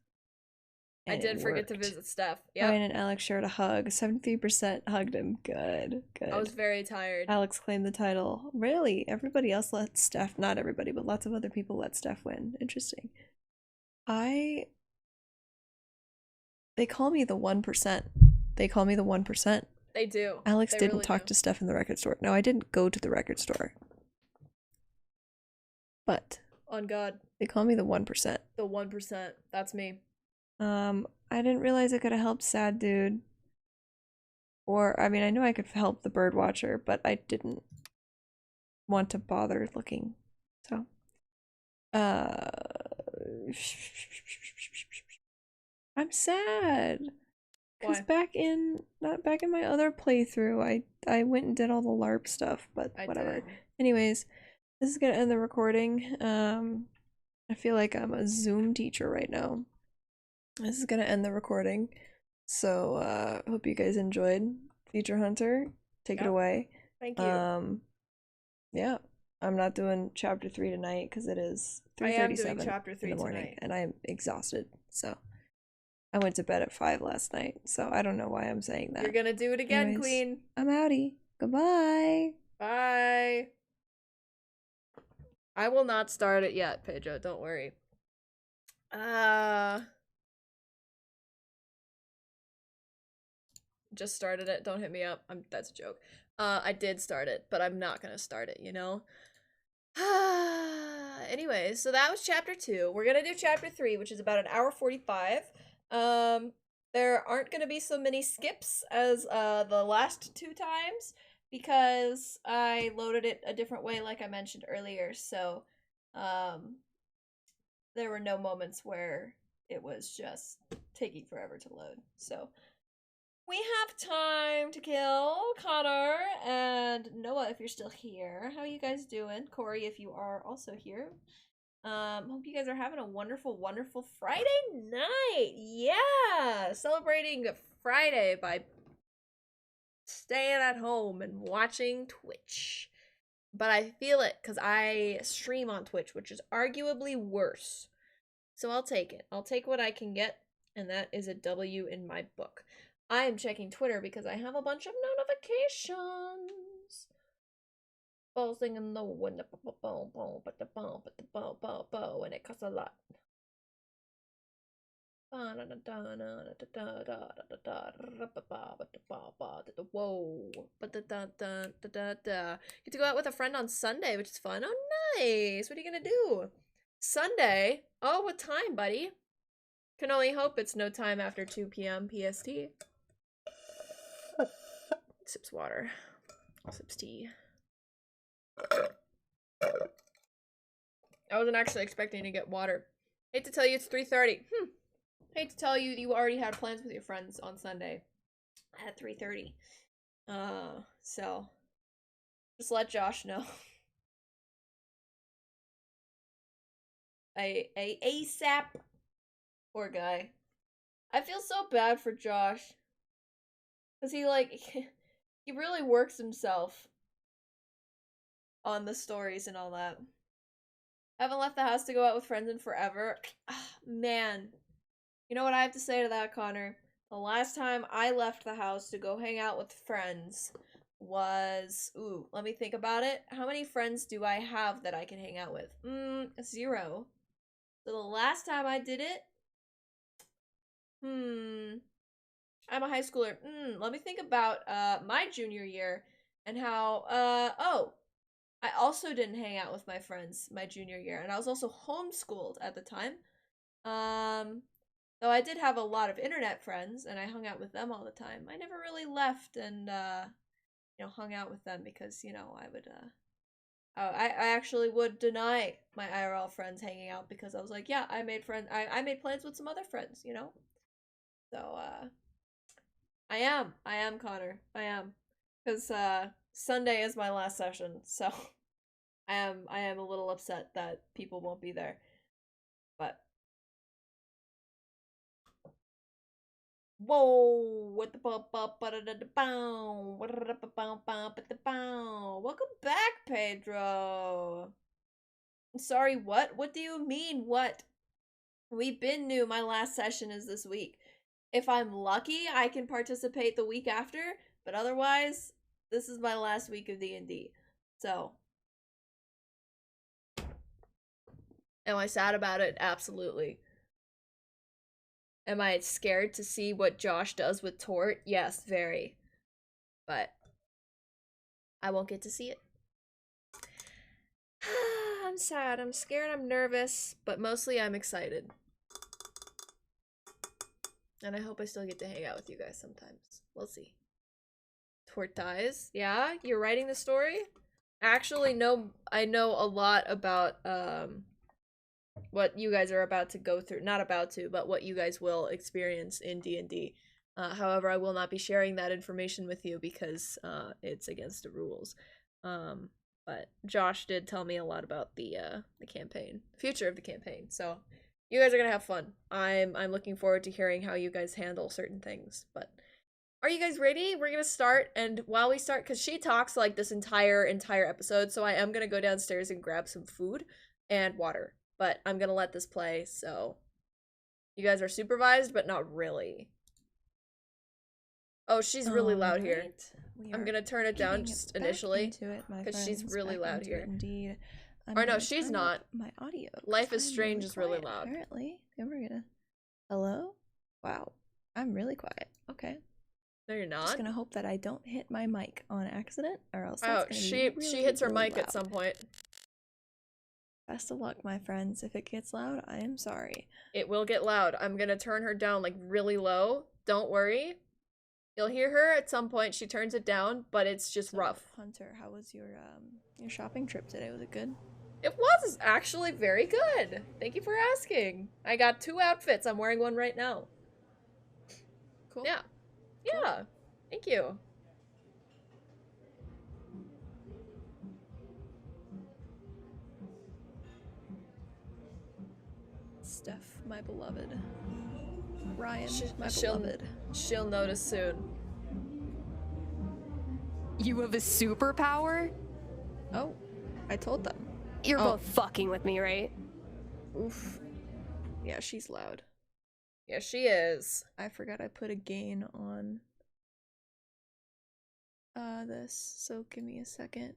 I did forget to visit Steph. Yeah. Ryan and Alex shared a hug. 73% hugged him. Good. Good. I was very tired. Alex claimed the title. Really? Everybody else let Steph, not everybody, but lots of other people let Steph win. Interesting. They call me the 1%. They call me the 1%. They do. Alex They didn't really talk do. to Steph in the record store. No, I didn't go to the record store. But On God. they call me the 1%. The 1%. That's me. I didn't realize I could have helped Sad Dude. Or, I mean, I knew I could help the bird watcher, but I didn't want to bother looking. So, I'm sad. Because Why? back in my other playthrough, I went and did all the LARP stuff, but I whatever. did. Anyways, this is gonna end the recording. I feel like I'm a Zoom teacher right now. This is gonna end the recording. So, hope you guys enjoyed. Future Hunter, take it Yep. away. Thank you. Yeah. I'm not doing chapter 3 tonight because it is I am 3:37 doing chapter 3 in the morning tonight. and I'm exhausted. So I went to bed at 5 last night. So I don't know why I'm saying that. You're gonna do it again, Anyways, Queen. I'm outie. Goodbye. Bye. I will not start it yet, Pedro. Don't worry. Just started it. Don't hit me up. That's a joke. I did start it, but I'm not gonna start it, you know? Anyways, so that was chapter 2. We're gonna do chapter 3, which is about an hour 45. There aren't gonna be so many skips as the last 2 times because I loaded it a different way, like I mentioned earlier. So, there were no moments where it was just taking forever to load. So, we have time to kill. Connor and Noah, if you're still here. How are you guys doing? Corey, if you are also here. Hope you guys are having a wonderful, wonderful Friday night. Yeah! Celebrating Friday by staying at home and watching Twitch. But I feel it because I stream on Twitch, which is arguably worse. So I'll take it. I'll take what I can get, and that is a W in my book. I am checking Twitter because I have a bunch of notifications. Buzzing in the wind, and it costs a lot. Whoa. Get to go out with a friend on Sunday, which is fun. Oh, nice. What are you gonna do? Sunday? Oh, what time, buddy? Can only hope it's no time after 2 p.m. PST. Sips water. Sips tea. I wasn't actually expecting to get water. Hate to tell you it's 3:30. Hate to tell you you already had plans with your friends on Sunday at 3:30. So just let Josh know. ASAP. Poor guy. I feel so bad for Josh. Cause he he really works himself on the stories and all that. Haven't left the house to go out with friends in forever. Man. You know what I have to say to that, Connor? The last time I left the house to go hang out with friends was, ooh, let me think about it. How many friends do I have that I can hang out with? 0. So the last time I did it, I'm a high schooler. Let me think about my junior year and how oh, I also didn't hang out with my friends my junior year, and I was also homeschooled at the time. Though I did have a lot of internet friends and I hung out with them all the time. I never really left and you know, hung out with them because, you know, I would I actually would deny my IRL friends hanging out because I was like, yeah, I made plans with some other friends, you know? So I am Connor. I am. Cuz Sunday is my last session. So I am a little upset that people won't be there. But whoa, what the welcome back, Pedro. Sorry, what? What do you mean, what? We've been new. My last session is this week. If I'm lucky, I can participate the week after, but otherwise, this is my last week of D&D. So, am I sad about it? Absolutely. Am I scared to see what Josh does with Tort? Yes, very. But I won't get to see it. I'm sad, I'm scared, I'm nervous, but mostly I'm excited. And I hope I still get to hang out with you guys sometimes. We'll see. Tort dies? Yeah? You're writing the story? Actually, no, I know a lot about, what you guys are about to go through. Not about to, but what you guys will experience in D&D. However, I will not be sharing that information with you because it's against the rules. But Josh did tell me a lot about the campaign, the future of the campaign. So you guys are gonna have fun. I'm looking forward to hearing how you guys handle certain things. But are you guys ready? We're gonna start, and while we start, because she talks like this entire episode, so I am gonna go downstairs and grab some food and water. But I'm gonna let this play, so you guys are supervised, but not really. Oh, she's really loud here. I'm gonna turn it down just initially, because she's really loud here. Indeed. Or no, she's not. My audio. Life is Strange is really loud. Apparently, and we're gonna. Hello? Wow, I'm really quiet. Okay. No, you're not. Just gonna hope that I don't hit my mic on accident, or else. Oh, That's she hits her really mic at some point. Best of luck, my friends. If it gets loud, I am sorry. It will get loud. I'm gonna turn her down like really low. Don't worry. You'll hear her at some point. She turns it down, but it's just rough. Hunter, how was your shopping trip today? Was it good? It was actually very good. Thank you for asking. I got 2 outfits. I'm wearing one right now. Cool. Yeah. Yeah. Thank you. Steph, my beloved. Ryan, my she'll, beloved. She'll notice soon. You have a superpower? Oh, I told them. You're both fucking with me, right? Oof. Yeah, she's loud. Yeah, she is. I forgot I put a gain on this, so give me a second.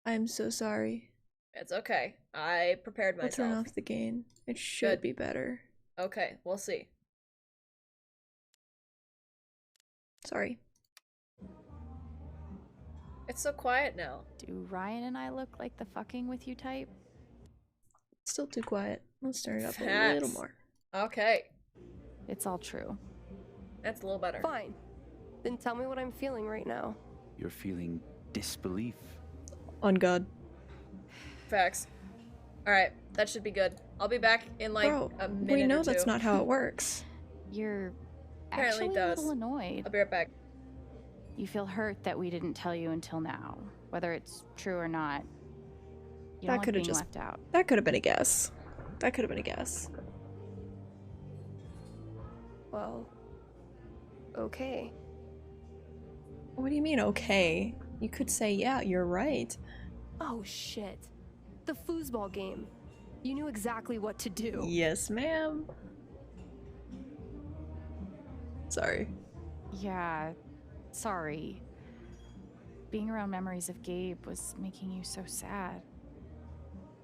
I'm so sorry. It's okay. I prepared myself. I'll turn off the gain. It should be better. Okay, we'll see. Sorry. It's so quiet now. Do Ryan and I look like the fucking with you type? Still too quiet. Let's turn it up a little more. Okay. It's all true. That's a little better. Fine. Then tell me what I'm feeling right now. You're feeling disbelief. On God. Facts. Alright, that should be good. I'll be back in like a minute. We know or two. that's not how it works. You're Apparently actually does. a little annoyed. I'll be right back. You feel hurt that we didn't tell you until now, whether it's true or not. You don't like being left out. That could have been a guess. That could have been a guess. Well, okay. What do you mean, okay? You could say, yeah, you're right. Oh, shit. The foosball game. You knew exactly what to do. Yes, ma'am. Sorry. Yeah, sorry. being around memories of Gabe was making you so sad.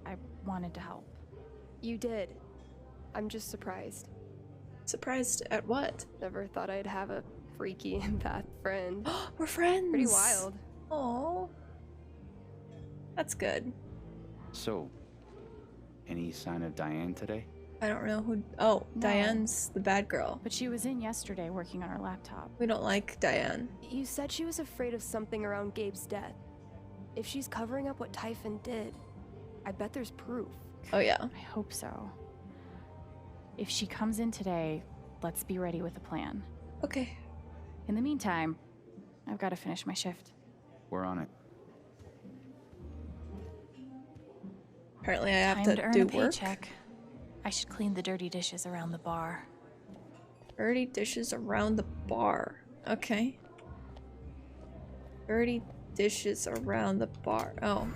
I wanted to help. You did. I'm just surprised. Surprised at what? Never thought I'd have a freaky empath friend. We're friends. Pretty wild. Oh, that's good. So, any sign of Diane today? I don't know who. Oh, No. Diane's the bad girl. But she was in yesterday working on her laptop. We don't like Diane. You said she was afraid of something around Gabe's death. If she's covering up what Typhon did, I bet there's proof. Oh yeah. I hope so. If she comes in today, let's be ready with a plan. Okay. In the meantime, I've got to finish my shift. We're on it. Apparently I have Time to to earn do a work. paycheck. I should clean the dirty dishes around the bar. Dirty dishes around the bar. Okay. Dirty dishes around the bar. Oh.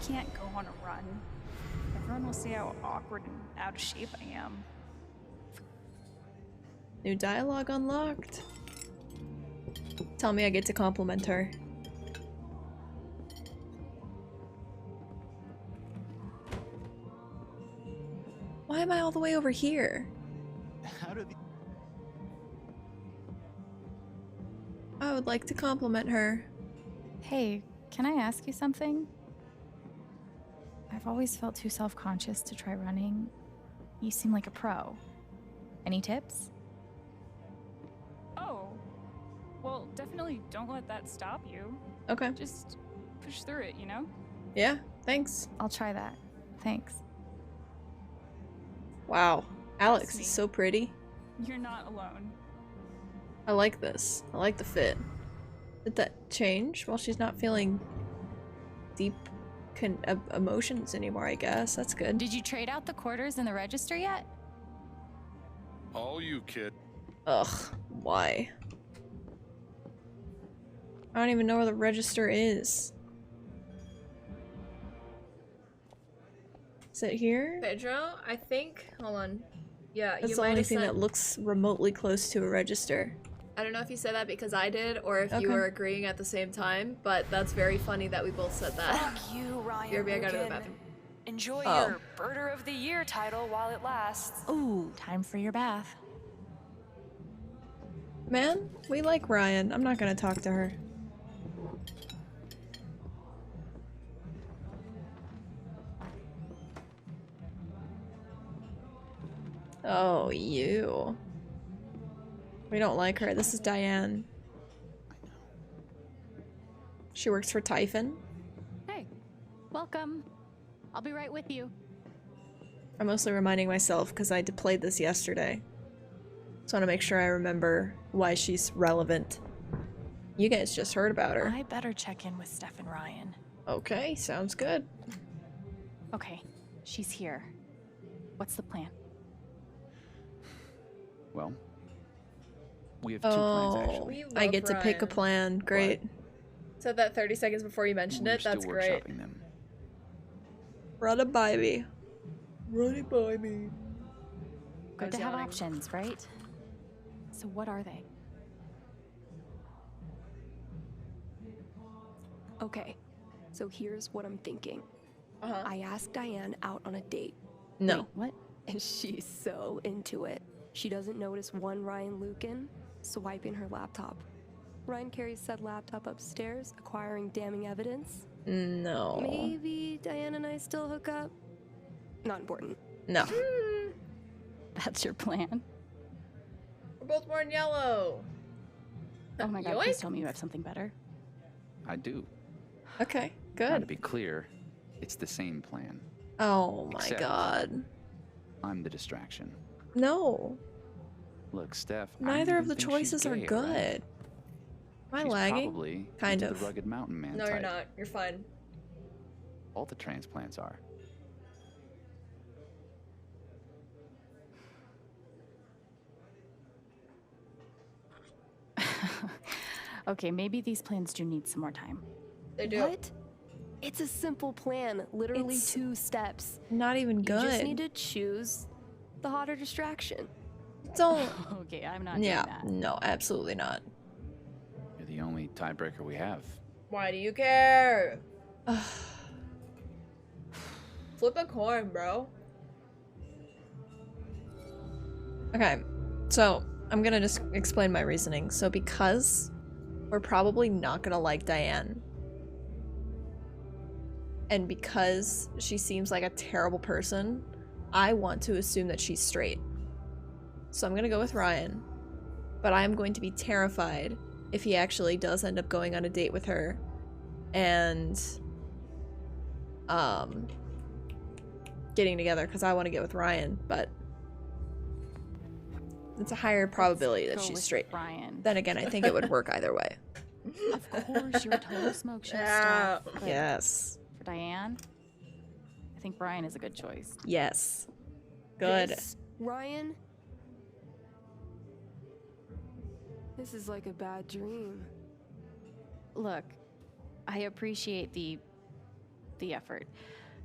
Can't go on a run. Everyone will see how awkward and out of shape I am. New dialogue unlocked. Tell me I get to compliment her. Why am I all the way over here? How do I would like to compliment her. Hey, can I ask you something? I've always felt too self-conscious to try running. You seem like a pro. Any tips? Oh. Well, definitely don't let that stop you. Okay. Just push through it, you know? Yeah, thanks. I'll try that. Thanks. Wow. Alex Trust me. is so pretty. You're not alone. I like this. I like the fit. Did that change while she's not feeling deep emotions anymore, I guess? That's good. Did you trade out the quarters in the register yet? All you, kid. Ugh, why? I don't even know where the register is. Is it here? Pedro, I think. Hold on. Yeah, That's you the might only have thing said. that looks remotely close to a register. I don't know if you said that because I did or if you Okay. were agreeing at the same time, but that's very funny that we both said that. Fuck you, Ryan. BRB, I gotta go to the Lucan. bathroom. Enjoy Oh. your Birder of the Year title while it lasts. Ooh, time for your bath. Man, we like Ryan. I'm not gonna talk to her. Oh, you. We don't like her. This is Diane. She works for Typhon. Hey, welcome. I'll be right with you. I'm mostly reminding myself because I played this yesterday. So I want to make sure I remember why she's relevant. You guys just heard about her. I better check in with Steph and Ryan. Okay, sounds good. Okay, she's here. What's the plan? Well, we have two plans actually. I get to pick a plan. Great. Said that 30 seconds before you mentioned We're it. That's still great. workshopping them. Run it by me. Run it by me. Good was to have yawning. options, right? So what are they? Okay, so here's what I'm thinking. I asked Diane out on a date. No. What? And she's so into it. She doesn't notice one Ryan Lucan swiping her laptop. Ryan carries said laptop upstairs, acquiring damning evidence. No. Maybe Diane and I still hook up? Not important. No. That's your plan? We're both wearing yellow. Oh my god, Yoink. please tell me you have something better. I do. Okay, Now, to good. be clear, it's the same plan. Oh my Except- god. I'm the distraction. No. Look, Steph. I Neither don't of the even think she's choices are gay, right? good. Am I She's lagging? Probably Kind into of. the rugged mountain man No, type. you're not. You're fine. All the transplants are. Okay, maybe these plans do need some more time. They do. What? It's a simple plan, literally It's 2 steps. Not even You just good. need to choose the hotter distraction. Don't. Okay, I'm not Yeah, doing that. no, absolutely not. You're the the only tiebreaker we have. Why do you care? Flip a coin, bro. Okay, so I'm gonna just explain my reasoning. So because we're probably not gonna like Diane, and because she seems like a terrible person, I want to assume that she's straight. So I'm gonna go with Ryan, but I'm going to be terrified if he actually does end up going on a date with her and getting together, because I want to get with Ryan, but it's a higher probability that go she's with straight. Ryan. Then again, I think it would work either way. Of course, you're a total smoke show Yeah. stuff. but Yes. For Diane, I think Brian is a good choice. Yes. Good. Ryan? This is like a bad dream. Look, I appreciate the effort,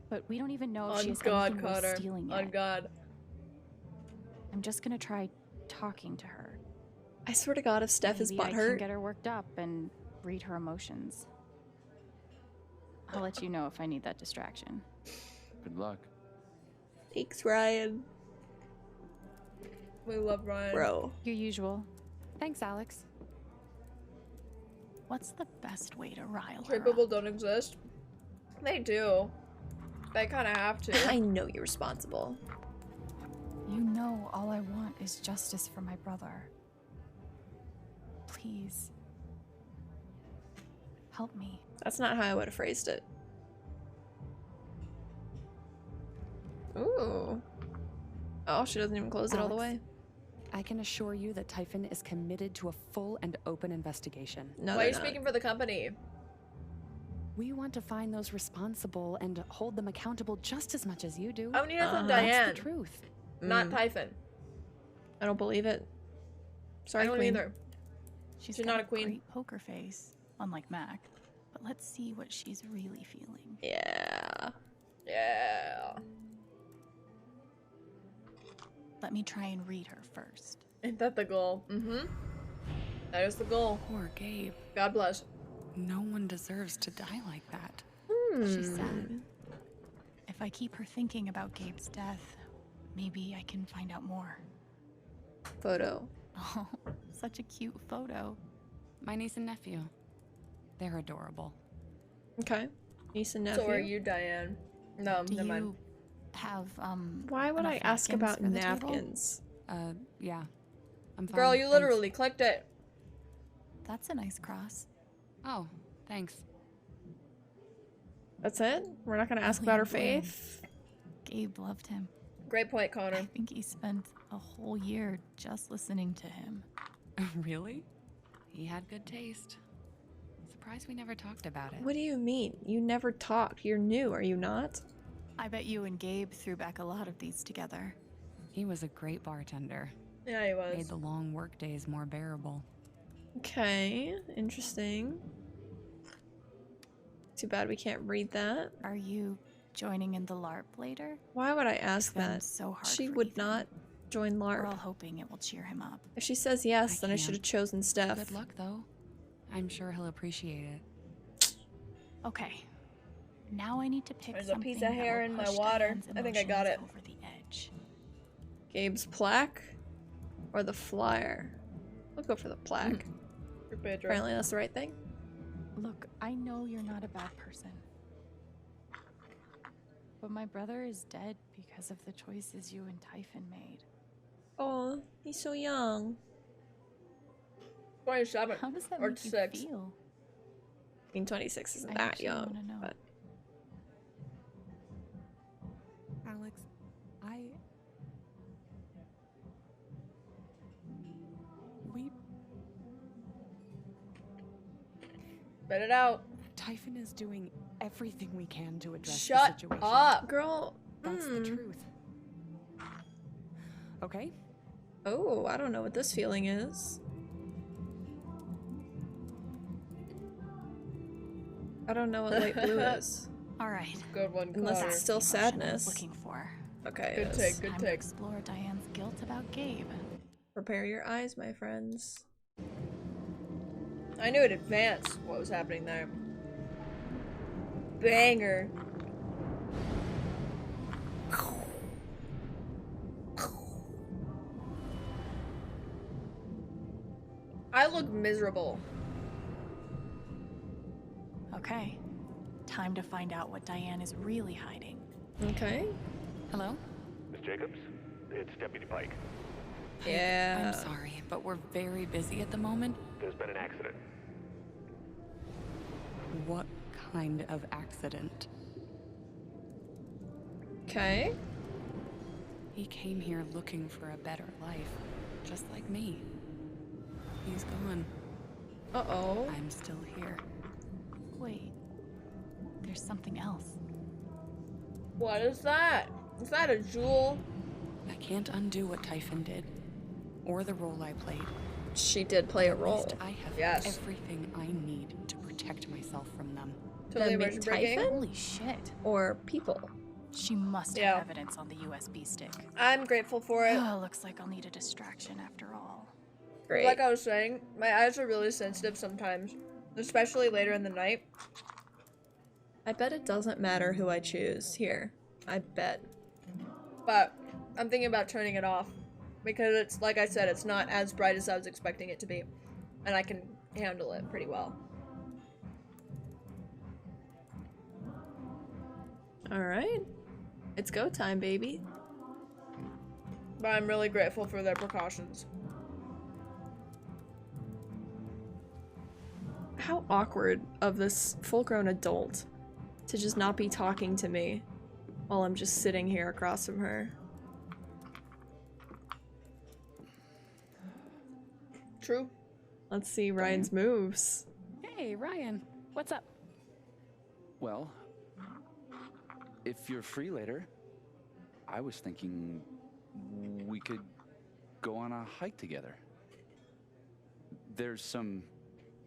but we don't even know if she On has God, anything worth Connor. stealing On yet. God. I'm just gonna try talking to her. I swear to God, if Steph is Maybe I can butthurt, get her worked up and read her emotions. I'll let you know if I need that distraction. Good luck. thanks, Ryan. We love Ryan. Bro. Your usual. Thanks, Alex. What's the best way to rile her Straight up? people don't exist. They do. They kind of have to. I know you're responsible. You know all I want is justice for my brother. Please. Help me. That's not how I would have phrased it. Ooh. Oh, she doesn't even close it all the way. I can assure you that Typhon is committed to a full and open investigation. No, Why are you they're not. speaking for the company? We want to find those responsible and hold them accountable just as much as you do. I want to hear from That's Diane. the truth. Not Typhon. I don't believe it. Sorry, I don't Queen. either. She's She's got not a a queen. great poker face, unlike Mac. But let's see what she's really feeling. Yeah. Yeah. Let me try and read her first. Ain't that the goal? Mm-hmm. That is the goal. Poor Gabe. God bless. No one deserves to die like that. She's sad. If I keep her thinking about Gabe's death, maybe I can find out more. Photo. Oh, such a cute photo. My niece and nephew. They're adorable. Okay. Niece and nephew. So are you, Diane? No, Do never mind. you have Why would I enough ask napkins about for the table? napkins? Yeah. I'm fine. Girl, you thanks. literally clicked it. That's a nice cross. Oh, thanks. That's it? We're not gonna ask about her faith? Gabe loved him. Great point, I Connor. think he spent a whole year just listening to him. Really? He had good taste. Surprised we never talked about it. What do you mean? You never talked. You're new, are you not? I bet you and Gabe threw back a lot of these together. He was a great bartender. Yeah, he was. Made the long work days more bearable. Okay, interesting. Too bad we can't read that. Are you joining in the LARP later? Why would I ask It's been that? so hard She for would Ethan. not join We're all LARP. hoping it will cheer him up. If she says yes, then I can't. should have chosen Steph. Good luck, though. I'm sure he'll appreciate it. Okay. Now I need to pick There's a something piece of that hair will in my push water. Diane's I think I got it. emotions over the edge. Gabe's plaque or the flyer? We'll go for the plaque. For Pedro. Apparently that's the right thing. Look, I know you're not a bad person. But my brother is dead because of the choices you and Typhon made. Oh, he's so young. 27 How does that or make 6. you feel? I mean, 26 isn't I that actually young, wanna know. but Alex, We... Spit it out. Typhon is doing everything we can to address Shut the situation. up. girl. That's the truth. Okay? Oh, I don't know what this feeling is. I don't know what light blue is. All right. Good one, Unless Connor. it's still That's the emotion I was sadness. looking for. Okay. Good it take, is. good Time to take. explore Diane's guilt about Gabe. Prepare your eyes, my friends. I knew in advance what was happening there. Banger. I look miserable. Okay. Time to find out what Diane is really hiding. Okay. Hello? Miss Jacobs, it's Deputy Pike. Yeah. I'm sorry, but we're very busy at the moment. There's been an accident. What kind of accident? Okay. He came here looking for a better life, just like me. He's gone. Uh-oh. I'm still here. Wait. There's something else. What is that? Is that a jewel? I can't undo what Typhon did, or the role I played. She did play a role. At least I have Yes. everything I need to protect myself from them. Totally The immersion breaking. Typhon? Holy shit. Or people. She must Yeah. have evidence on the USB stick. I'm grateful for it. Oh, looks like I'll need a distraction after all. Great. Like I was saying, my eyes are really sensitive sometimes, especially later in the night. I bet it doesn't matter who I choose here. I bet. But I'm thinking about turning it off because it's, like I said, it's not as bright as I was expecting it to be, and I can handle it pretty well. Alright. It's go time, baby. But I'm really grateful for their precautions. How awkward of this full-grown adult to just not be talking to me while I'm just sitting here across from her. True. Let's see Ryan's moves. Hey, Ryan. What's up? Well, if you're free later, I was thinking we could go on a hike together. There's some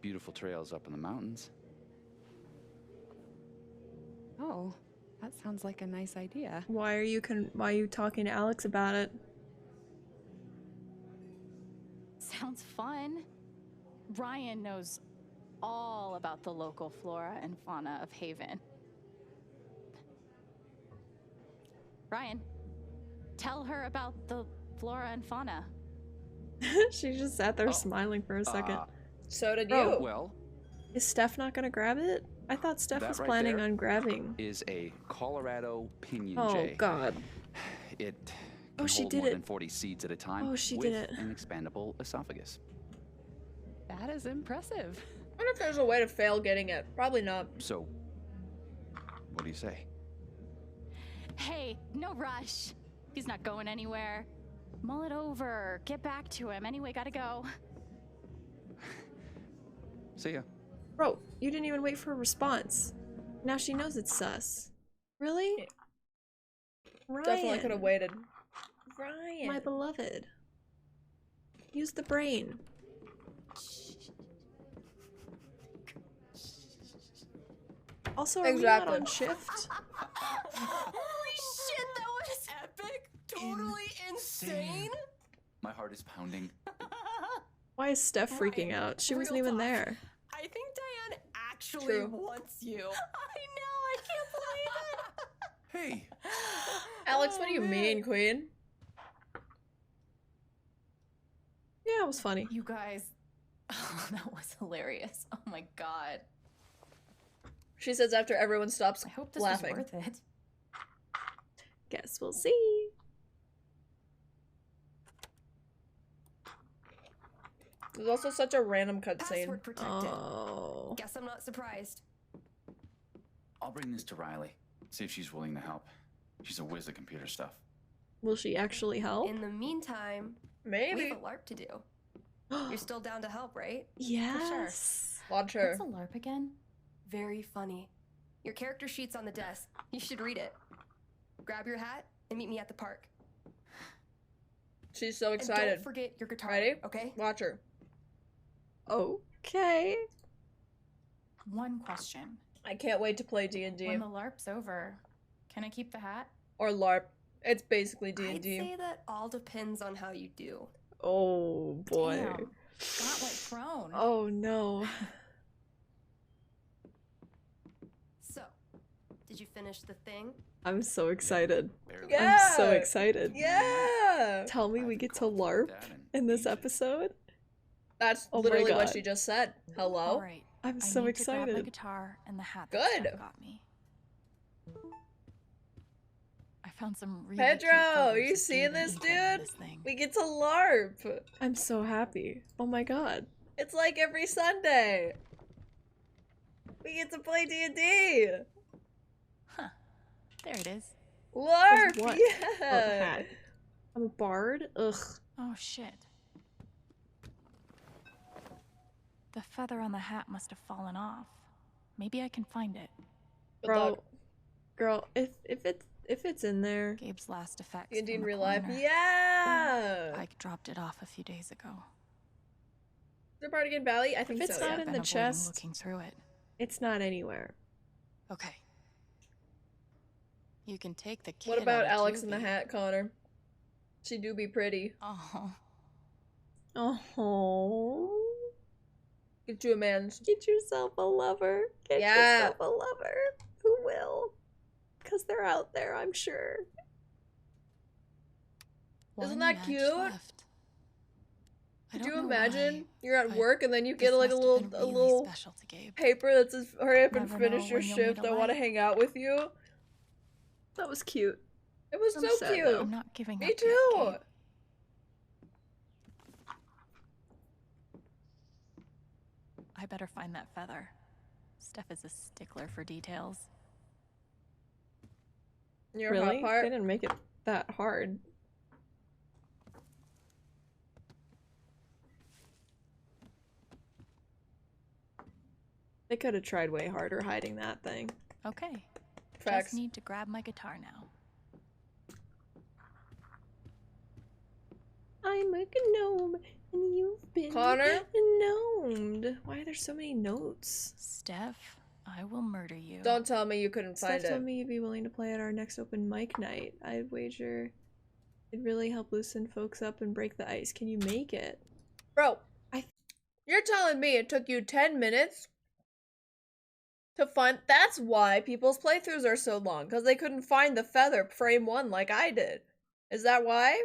beautiful trails up in the mountains. Oh, that sounds like a nice idea. Why are you talking to Alex about it? Sounds fun. Ryan knows all about the local flora and fauna of Haven. Ryan, tell her about the flora and fauna. She just sat there smiling for a second. So did Oh, you. Well, is Steph not gonna grab it? I thought Steph that was right planning there on grabbing. is a Colorado pinyon Oh jay. god. It Oh, can she hold did more it. than 40 seeds at a time Oh, she with did it. an expandable esophagus. That is impressive. I wonder if there's a way to fail getting it. Probably not. So, what do you say? Hey, no rush. He's not going anywhere. Mull it over. Get back to him. Anyway, gotta go. See ya. Bro, you didn't even wait for a response. Now she knows it's sus. Really? Ryan. Definitely could have waited. Ryan. My beloved. Use the brain. Also, are we not on shift? Holy shit, that was epic! Totally insane! My heart is pounding. Why is Steph freaking out? She wasn't even there. I think Diane actually True. wants you. I know, I can't believe it! Hey! Alex, what do you mean, Queen? Yeah, it was funny. You guys. Oh, that was hilarious. Oh my god. She says after everyone stops I hope this laughing. was worth it. Guess we'll see. There's also such a random cutscene. Password protected. Oh. Guess I'm not surprised. I'll bring this to Riley. See if she's willing to help. She's a whiz at computer stuff. Will she actually help? In the meantime, we Maybe. have a LARP to do. You're still down to help, right? Yes. Launch her. What's a LARP again? Very funny. Your character sheet's on the desk. You should read it. Grab your hat and meet me at the park. She's so And excited. don't forget your guitar. Ready? Okay? Watch her. Okay. One question. I can't wait to play D&D. When the LARP's over, can I keep the hat? Or LARP. It's basically I'd D&D. say that all depends on how you do. Oh boy. Damn. Gauntlet prone. Oh no. So, did you finish the thing? I'm so excited. Yeah. I'm so excited. Yeah. Tell me we get to LARP in this episode. That's Oh my literally what God. she just said. Hello? All right. I'm I so need to grab my excited. guitar and the hat that Good. Steph got me. I found some really Pedro, cute are photos you of seeing Gabe and this, Ethan on dude? this thing. We get to LARP. I'm so happy. Oh my god. It's like every Sunday. We get to play D&D. Huh. There it is. LARP, What? yeah. Oh, hat. I'm a bard? Ugh. Oh shit. The feather on the hat must have fallen off. Maybe I can find it. Girl, if it's in there. Gabe's last effects. D&D in from the real life, coroner. yeah. Ike dropped it off a few days ago. Is there Bardigan Valley? I think If it's so, not yeah. in Been the avoiding chest, looking through it. it's not anywhere. Okay. You can take the kid What about out of Alex in the Tubi. hat, Connor? She do be pretty. Oh. Oh. Get you a man. Get yourself a lover. Get Yeah. yourself a lover. Who will? Because they're out there, I'm sure. Isn't One that match cute? left. I Could don't you know imagine why, you're at but work and then you this get like a must have little been really little special to Gabe. paper that says hurry up and Never finish know your when you'll shift. meet a I want to light. hang out with you. That was cute. It was I'm so sad cute. now. I'm not giving Me up yet, too. Gabe. I better find that feather. Steph is a stickler for details. Your Really? hot part. They didn't make it that hard. They could have tried way harder hiding that thing. Okay. Facts. Just need to grab my guitar now. I'm a gnome, and you've been Connor? gnomed. Why are there so many notes? Steph, I will murder you. Don't tell me you couldn't find Steph told it. me you'd be willing to play at our next open mic night. I'd wager it'd really help loosen folks up and break the ice. Can you make it? Bro, you're telling me it took you 10 minutes to find. That's why people's playthroughs are so long, because they couldn't find the feather frame 1 like I did. Is that why?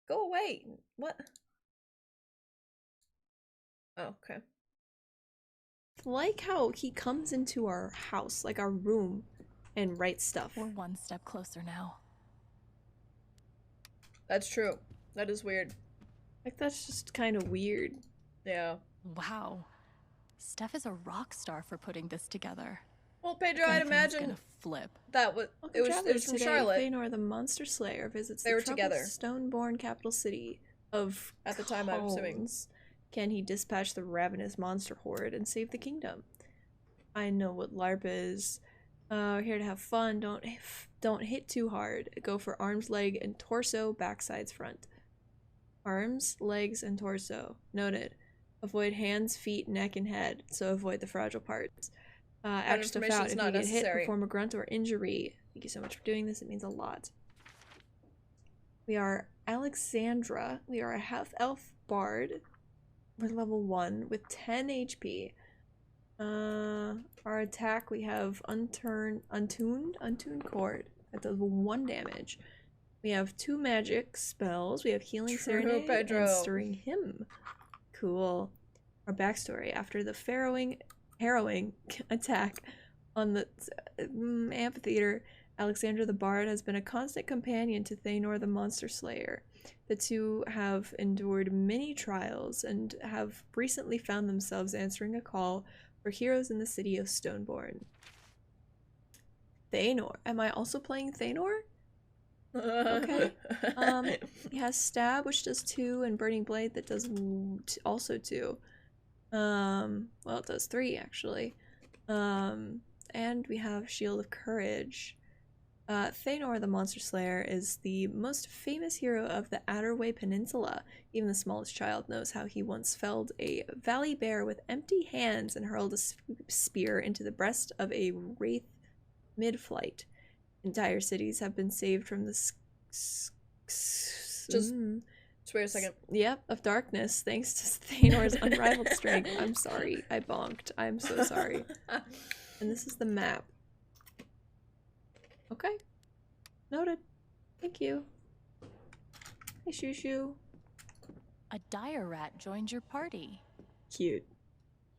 Go away. What? Oh, okay. Like how he comes into our house, like our room, and writes stuff. We're one step closer now. That's true. That is weird. Like, that's just kind of weird. Yeah. Wow. Steph is a rock star for putting this together. Well, Pedro, I'd Ethan's imagine gonna flip. that was it was from today. Charlotte. Thanor the Monster Slayer visits They the were troubled together. stone-born capital city of At the time, I'm assuming. Cones. Can he dispatch the ravenous monster horde and save the kingdom? I know what LARP is. We're here to have fun. Don't hit too hard. Go for arms, leg, and torso. Backsides, front. Arms, legs, and torso. Noted. Avoid hands, feet, neck, and head. So avoid the fragile parts. Act stuff information out is if not you get hit, necessary. perform a grunt or injury. Thank you so much for doing this. It means a lot. We are Alexandra. We are a half-elf bard. We're level 1 with 10 HP. Our attack, we have untuned chord. That does 1 damage. We have 2 magic spells. We have healing True, serenade Pedro. and stirring hymn. Cool. Our backstory: after the harrowing attack on the amphitheater, Alexandra the Bard has been a constant companion to Thanor the Monster Slayer. The two have endured many trials and have recently found themselves answering a call for heroes in the city of Stoneborn. Thanor. Am I also playing Thanor? Okay. He has Stab, which does 2, and Burning Blade that does also 2. Well, it does 3 actually. And we have Shield of Courage. Thanor the Monster Slayer is the most famous hero of the Adderway Peninsula. Even the smallest child knows how he once felled a valley bear with empty hands and hurled a spear into the breast of a wraith mid-flight. Entire cities have been saved from the Just wait a second. Yep, of darkness, thanks to Thanor's unrivaled strength. I'm sorry, I bonked. I'm so sorry. And this is the map. Okay. Noted. Thank you. Hey, Shoo Shoo. A dire rat joined your party. Cute.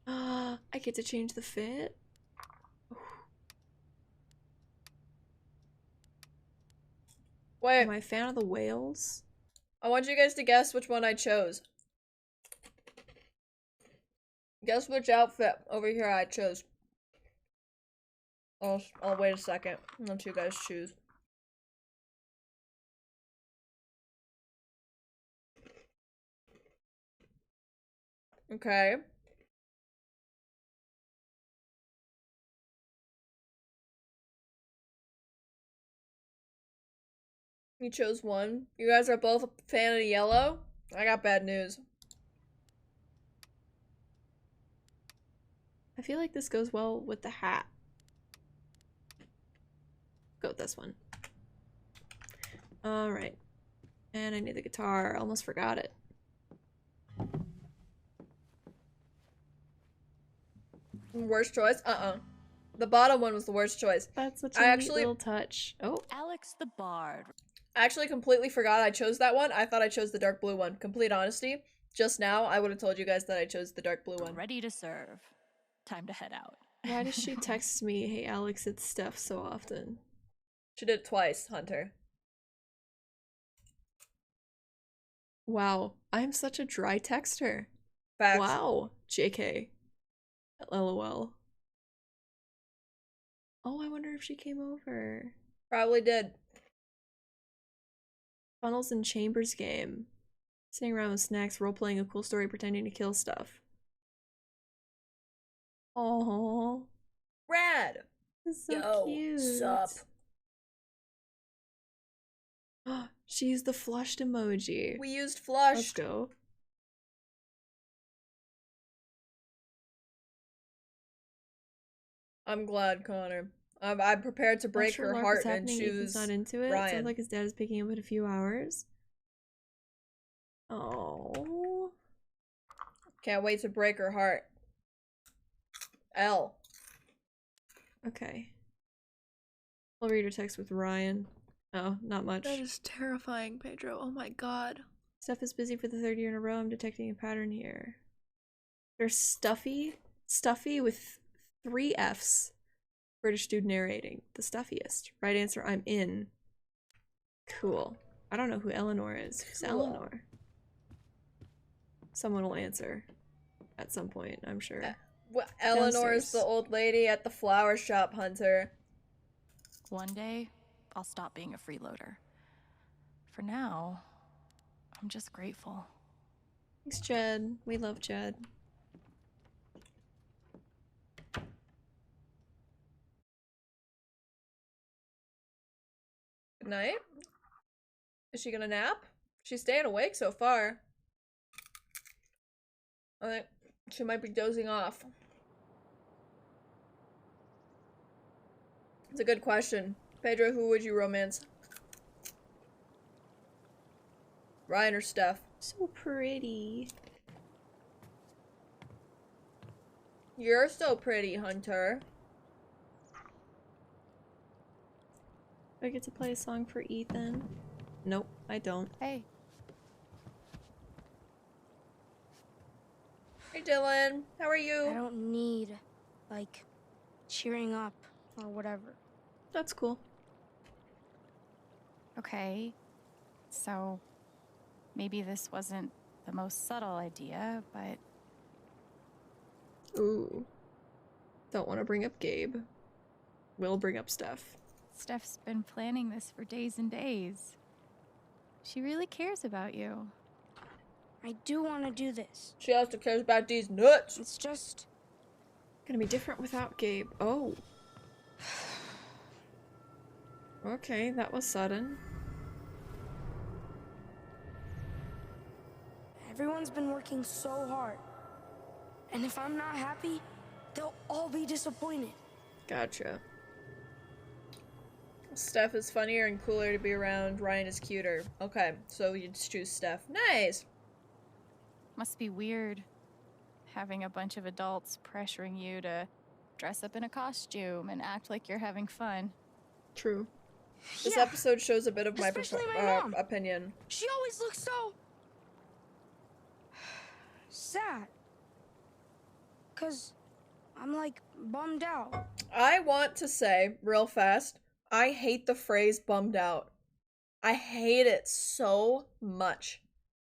I get to change the fit. Wait. Am I a fan of the whales? I want you guys to guess which one I chose. Guess which outfit over here I chose. I'll wait a second. I'll let you guys choose. Okay. You chose one. You guys are both a fan of yellow? I got bad news. I feel like this goes well with the hat. Go with this one. Alright. And I need the guitar. I almost forgot it. Worst choice? The bottom one was the worst choice. That's such a neat little touch. Oh. Alex the Bard. I actually completely forgot I chose that one. I thought I chose the dark blue one. Complete honesty. Just now, I would have told you guys that I chose the dark blue one. Ready to serve. Time to head out. Why does she text me, hey Alex, it's Steph, so often? She did it twice, Hunter. Wow, I'm such a dry texter. Facts. Wow, JK. LOL. Oh, I wonder if she came over. Probably did. Funnels and Chambers game. Sitting around with snacks, role-playing a cool story, pretending to kill stuff. Oh, rad. This is so Yo, cute. sup. She used the flushed emoji. We used flushed. Let's go. I'm glad, Connor. I'm prepared to break Sure her Lark heart is and happening, Ethan's choose not into it. Ryan. Sounds like his dad is picking up in a few hours. Oh. Can't wait to break her heart. L. Okay. I'll read her text with Ryan. Oh, not much. That is terrifying, Pedro. Oh my god. Steph is busy for the third year in a row. I'm detecting a pattern here. There's Stuffy. Stuffy with 3 Fs. British dude narrating. The stuffiest. Right answer, I'm in. Cool. I don't know who Eleanor is. Who's Eleanor? Someone will answer. At some point, I'm sure. Well, Eleanor's Downstairs. the old lady at the flower shop, Hunter. One day, I'll stop being a freeloader. For now, I'm just grateful. Thanks, Jed. We love Jed. Good night. Is she gonna nap? She's staying awake so far. I think she might be dozing off. It's a good question. Pedro, who would you romance? Ryan or Steph? So pretty. You're so pretty, Hunter. Do I get to play a song for Ethan? Nope, I don't. Hey. Hey, Dylan. How are you? I don't need, like, cheering up or whatever. That's cool. Okay. So, maybe this wasn't the most subtle idea, but Ooh. Don't want to bring up Gabe. Will bring up Steph. Steph's been planning this for days and days. She really cares about you. I do want to do this. She also cares about these nuts. It's just gonna be different without Gabe. Oh. Okay, that was sudden. everyone's been working so hard. And if I'm not happy, they'll all be disappointed. Gotcha. Steph is funnier and cooler to be around. Ryan is cuter. Okay, so you just choose Steph. Nice. Must be weird having a bunch of adults pressuring you to dress up in a costume and act like you're having fun. True. This episode shows a bit of my, Especially my mom. opinion. She always looks so sad. 'Cause I'm like bummed out. I want to say, real fast, I hate the phrase bummed out. I hate it so much.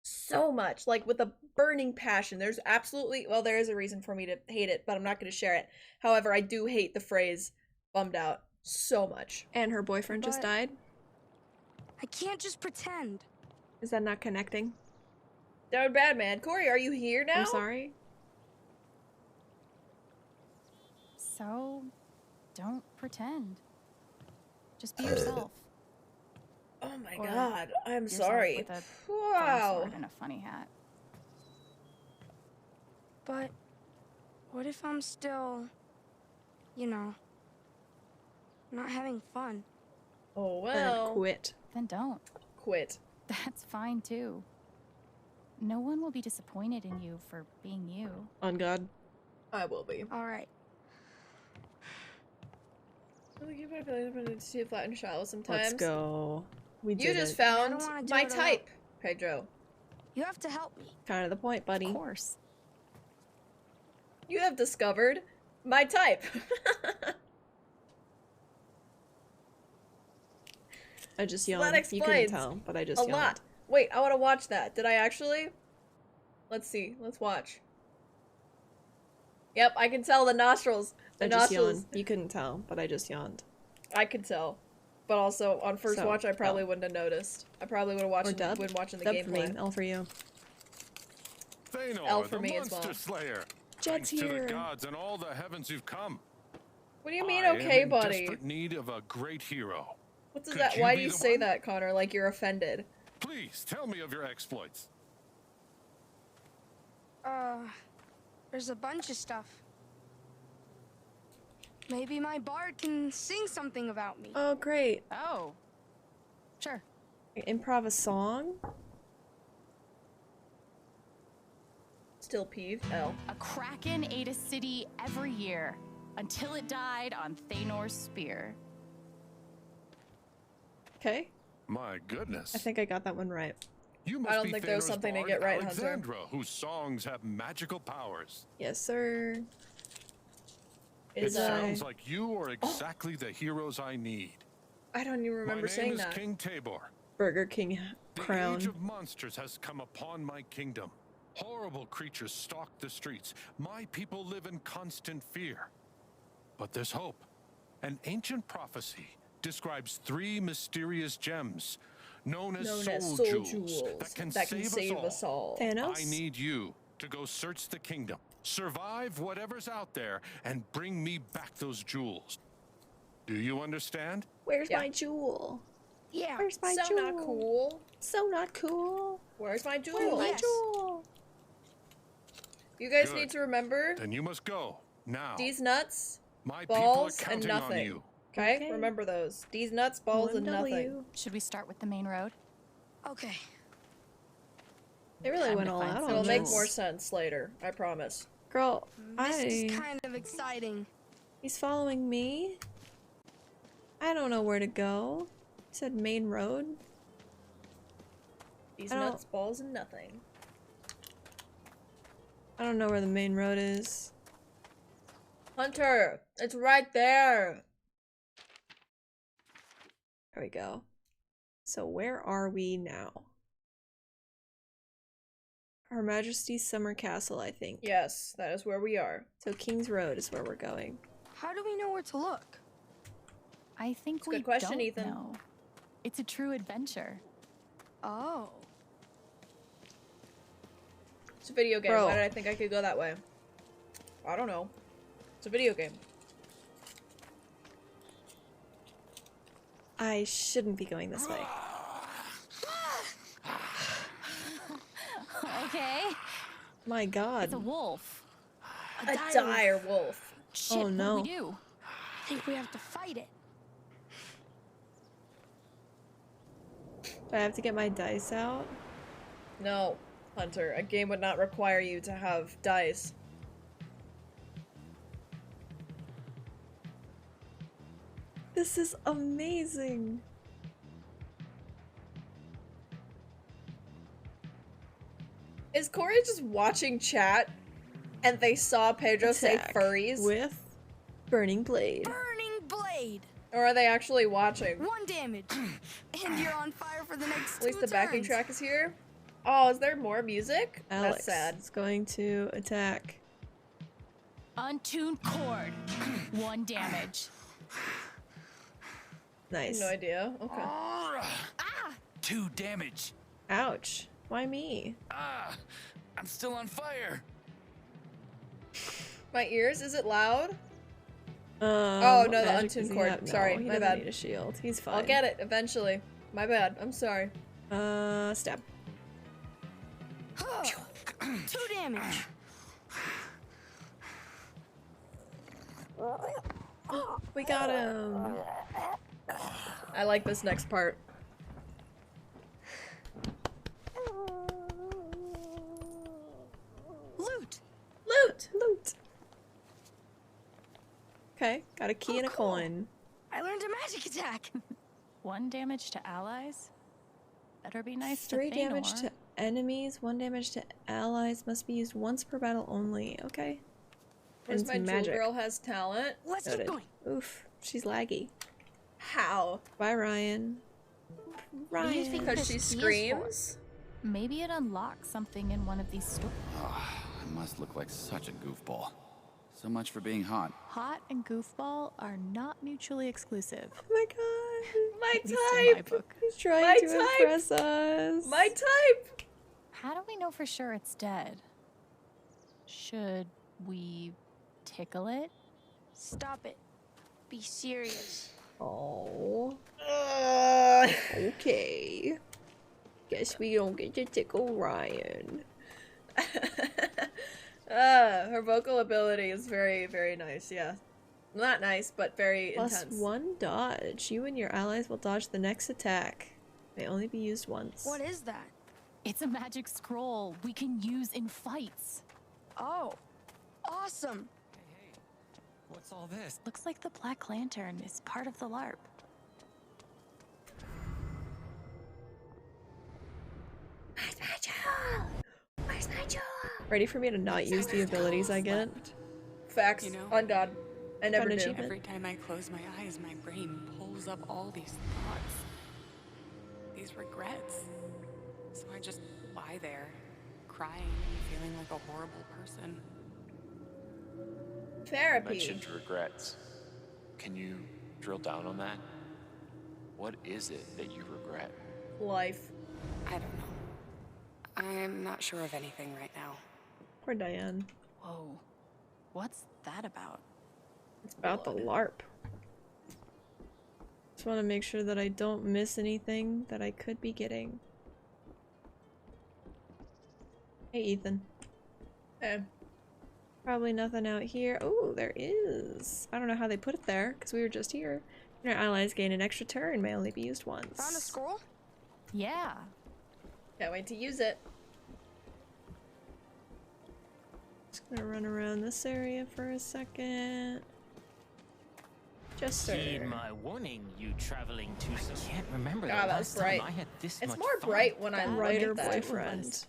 So much. Like, with a burning passion. There's absolutely, well, there is a reason for me to hate it, but I'm not going to share it. However, I do hate the phrase bummed out so much. And her boyfriend just But- died. I can't just pretend. Is that not connecting? That was bad, man. Corey, are you here now? I'm sorry. So, don't pretend. Just be yourself. Oh my Or god, I'm yourself sorry. With a Wow. sword and a funny hat. But what if I'm still, you know, not having fun? Oh well. Quit. Then don't. Quit. That's fine too. No one will be disappointed in you for being you. On God. I will be. All right. See flat and shallow sometimes. Let's go. We You did just it. found I don't wanna do my it alone. type, Pedro. You have to help me. Kind of the point, buddy. Of course. You have discovered my type. I just That yawned. You couldn't explains tell, but I just a yawned. lot. Wait, I want to watch that. Did I actually? Let's see. Let's watch. Yep, I can tell the nostrils. The I just nostrils. yawned. You couldn't tell, but I just yawned. I could tell. But also, on first So, watch, I probably L. wouldn't have noticed. I probably would have watched Or dub. when watching the Dub for me. gameplay. L for you. Thanor, L for the me as monster well. slayer. Jet's Thanks to here. the gods and all the heavens you've come. What do you mean, I okay, am in buddy? desperate need of a great hero. What does Could that? you Why be do you the say one? that, Connor? Like you're offended? Please tell me of your exploits. There's a bunch of stuff. Maybe my bard can sing something about me. Oh, great. Oh. Sure. Improv a song? Still peeved. L. A kraken ate a city every year until it died on Thanor's spear. Okay. My goodness. I think I got that one right. You I must don't be think there was Thanor's something to bard, get right, Hunter. Alexandra, whose songs have magical powers. Yes, sir. It Is sounds like you are exactly the heroes I need. I don't even remember My name saying is that. King Tabor. Burger King The crown. age of monsters has come upon my kingdom. Horrible creatures stalk the streets. My people live in constant fear. But there's hope. An ancient prophecy describes 3 mysterious gems known as soul jewels that can save us all. Thanos? I need you to go search the kingdom, survive whatever's out there, and bring me back those jewels. Do you understand? Where's my jewel? Yeah. Where's my So jewel? not cool. So not cool. Where's my jewel? Where's my Yes. jewel? You guys Good. need to remember Then you must go now. these nuts, My balls, people are and counting on nothing. you. Okay? Okay. Remember those. These nuts, balls, and nothing. W. Should we start with the main road? Okay. They really Time went to all find out some on It'll make this. more sense later. I promise. Girl, This is kind of exciting. He's following me. I don't know where to go. He said main road. These I don't- nuts, balls, and nothing. I don't know where the main road is. Hunter, it's right there. There we go. So where are we now? Her Majesty's Summer Castle, I think. Yes, that is where we are. So King's Road is where we're going. How do we know where to look? I think It's a we good question, don't Ethan. know. It's a true adventure. Oh. It's a video game. Bro. Why did I think I could go that way? I don't know. It's a video game. I shouldn't be going this way. Okay. My god. It's a wolf. A dire wolf. Shit, Oh, no. what do we do? I think we have to fight it. I have to get my dice out. No, Hunter. A game would not require you to have dice. This is amazing. Is Corey just watching chat and they saw Pedro say Attack furries? with Burning Blade. Burning Blade! Or are they actually watching? 1 damage. And you're on fire for the next At least 2 the backing turns. track is here. Oh, is there more music? Alex That's sad. is going to attack. Untuned cord. 1 damage. Nice. No idea. Okay. 2 damage. Ouch. Why me? I'm still on fire. My ears? Is it loud? Oh no, the untuned cord. Sorry, he my doesn't bad. Need a shield. He's fine. I'll get it eventually. My bad. I'm sorry. Stab. 2 damage. We got him. I like this next part. Loot. Loot. Loot. Okay, got a key and a coin. I learned a magic attack. 1 damage to allies? Better be nice 3 to damage Thanor. to enemies, 1 damage to allies. Must be used once per battle only. Okay. Where's And my some jewel magic. girl has talent? Let's Noted. keep going. Oof, she's laggy. How? Bye, Ryan. What do you think Because this she key is screams? for? Maybe it unlocks something in one of these stores. I must look like such a goofball. So much for being hot. Hot and goofball are not mutually exclusive. Oh my god. My At least in my type! book. He's trying My to type! impress us. My type! How do we know for sure it's dead? Should we tickle it? Stop it. Be serious. Oh. Okay. Guess we don't get to tickle Ryan. Her vocal ability is very, very nice, yeah. Not nice, but very Plus intense. 1 dodge. You and your allies will dodge the next attack. May only be used once. What is that? It's a magic scroll we can use in fights. Oh, awesome. What's all this? Looks like the Black Lantern is part of the LARP. Where's my jewel? Where's my jewel? Ready for me to not use the abilities I get? Facts. You know, On God. I never Got an do. achievement? Every time I close my eyes, my brain pulls up all these thoughts, these regrets. So I just lie there, crying and feeling like a horrible person. Therapy. Mentioned regrets. Can you drill down on that? What is it that you regret? Life. I don't know. I'm not sure of anything right now. Poor Diane. Whoa. What's that about? It's about the LARP. Just want to make sure that I don't miss anything that I could be getting. Hey, Ethan. Hey. Probably nothing out here. Oh, there is. I don't know how they put it there, because we were just here. Your allies gain an extra turn, may only be used once. Found a scroll? Yeah. Can't wait to use it. Just gonna run around this area for a second. Just Heed sir. my warning, you traveling to some... I can't remember God, the that last was bright. time I had this It's much more fun. bright when I look Writer at that. boyfriend.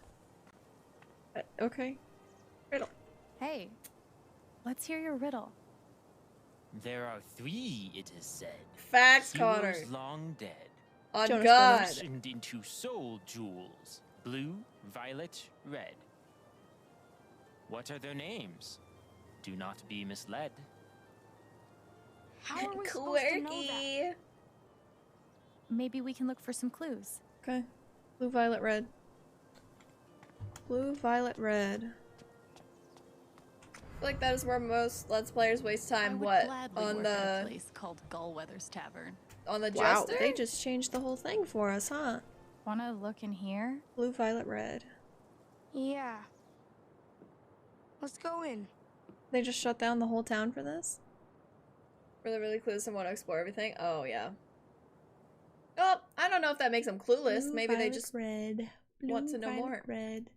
Okay. Riddle. Hey, let's hear your riddle. There are 3, it is said. Facts, Heroes Connor. long dead. On Jonas God. Fashioned into soul jewels. Blue, violet, red. What are their names? Do not be misled. How are we supposed to know that? Quirky. Maybe we can look for some clues. Okay. Blue, violet, red. Blue, violet, red. I feel like that is where most Let's Players waste I time. would What? gladly On work at a the place called Gullweather's Tavern. on the Wow, Jester? they just changed the whole thing for us, huh? Wanna look in here? Blue, violet, red. Yeah. Let's go in. They just shut down the whole town for this? Really, really clues and want to explore everything. Oh yeah. Oh, I don't know if that makes them clueless. Blue, Maybe they violet, just red. want to know violet, more. Red.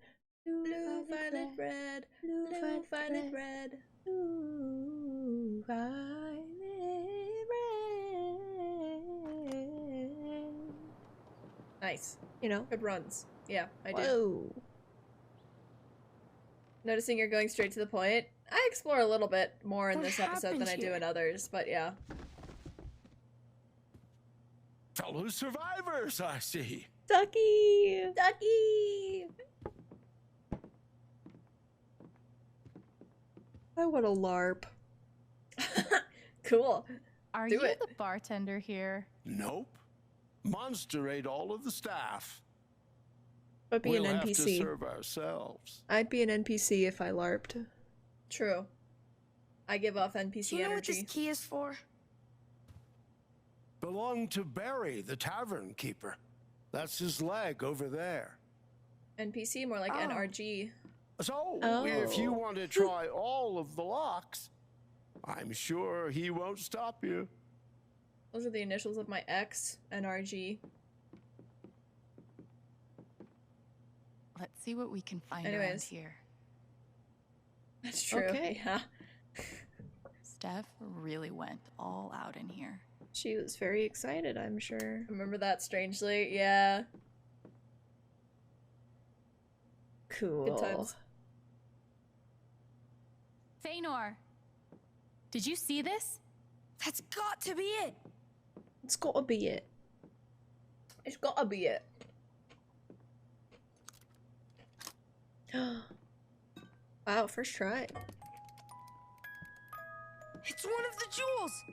Blue, violet, red. Blue, violet, red. Blue, violet, red. Nice. You know? Good runs. Yeah, I do. Whoa. Noticing you're going straight to the point. I explore a little bit more in What this episode than I happened do here? in others, but yeah. Fellow survivors, I see. Ducky! Ducky! I want a LARP. Cool. Are Do you it. the bartender here? Nope. Monster ate all of the staff. I'd be We'll an have to NPC. serve ourselves. I'd be an NPC if I LARPed. True. I give off NPC Do you know what energy. this key is for? Belonged to Barry, the tavern keeper. That's his leg over there. NPC, more like Oh. NRG. So, Oh. if you want to try all of the locks, I'm sure he won't stop you. Those are the initials of my ex, NRG. Let's see what we can find around Anyways. here. That's true. Okay. Yeah. Steph really went all out in here. She was very excited, I'm sure. Remember that strangely? Yeah. Cool. Good times. Feanor, did you see this? That's got to be it. It's gotta be it. It's gotta be it. Wow, first try. It's one of the jewels.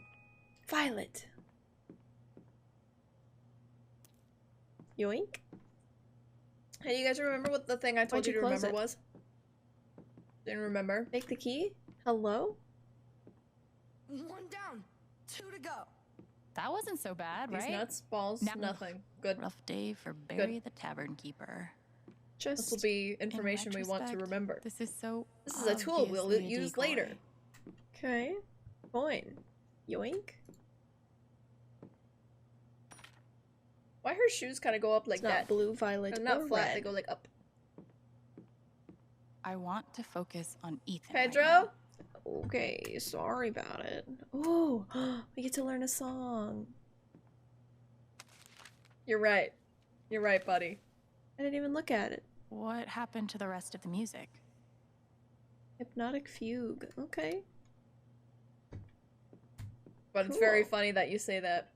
Violet. Yoink. Hey, you guys remember what the thing I told Why'd you you to close remember it? was? Didn't remember. Make the key? Hello? 1 down, 2 to go. That wasn't so bad, These right? nuts, balls, Now- nothing. Good. Rough day for Barry the tavern keeper. This will Just be information we want to retrospect, remember. This is so. This is a tool we'll obviously a use later. decoy. okay. Coin. Yoink. Why her shoes kind of go up like It's not that? blue, violet, They're not or flat. red. They go like up. I want to focus on Ethan. right Pedro. now. Okay, sorry about it. Oh, we get to learn a song. You're right. You're right, buddy. I didn't even look at it. What happened to the rest of the music? Hypnotic fugue. Okay. But it's very Cool. funny that you say that.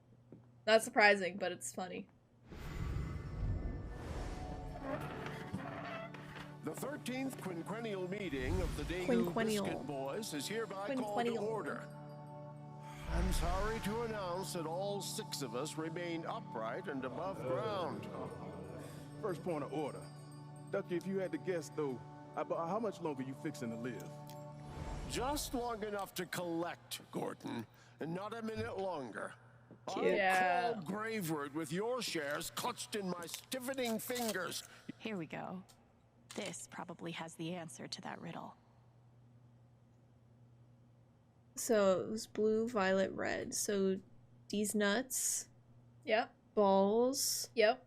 Not surprising, but it's funny. The 13th quinquennial meeting of the Daegu Quinquennial. Biscuit Boys is hereby called to Quinquennial. order. I'm sorry to announce that all 6 of us remain upright and above ground. First point of order. Ducky, if you had to guess, though, about how much longer you fixing to live? Just long enough to collect, Gordon, and not a minute longer. I'll Yeah. call Graveward with your shares clutched in my stiffening fingers. Here we go. This probably has the answer to that riddle. So it was blue, violet, red. So these nuts, Yep. balls, Yep.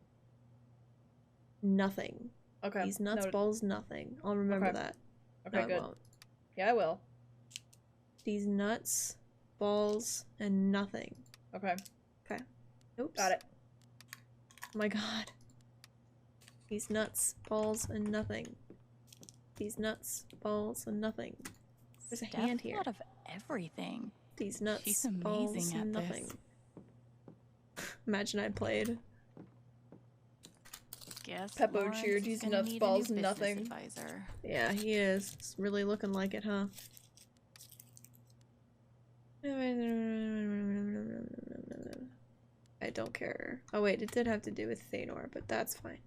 nothing. Okay. These nuts, noted. balls, nothing. I'll remember Okay. that. Okay, No, I good. won't. Yeah, I will. These nuts, balls, and nothing. Okay. Okay. Oops. Got it. Oh my god. These nuts, balls, and nothing. These nuts, balls, and nothing. There's a Steph hand here. thought of everything. These nuts, She's balls, amazing and at nothing. this. Imagine I played. Guess Peppo Lawrence cheered, is he's gonna nuts, need a balls, new business nothing. advisor. Yeah, he is. It's really looking like it, huh? I don't care. Oh wait, it did have to do with Thanor, but that's fine.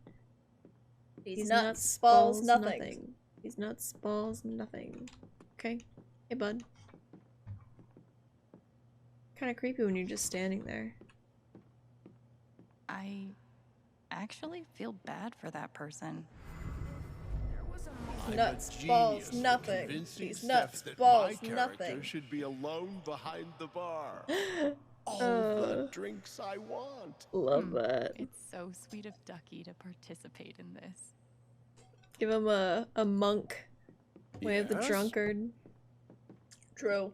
These nuts, balls, nothing. nothing. These nuts, balls, nothing. Okay. Hey, bud. Kind of creepy when you're just standing there. I actually feel bad for that person. I'm Nuts, a balls, genius for nothing. convincing These Steph nuts, that balls, my character nothing. should be alone behind the bar. all the drinks I want. Love that. It's so sweet of Ducky to participate in this. Give him a monk. Way of the Yes? drunkard. True.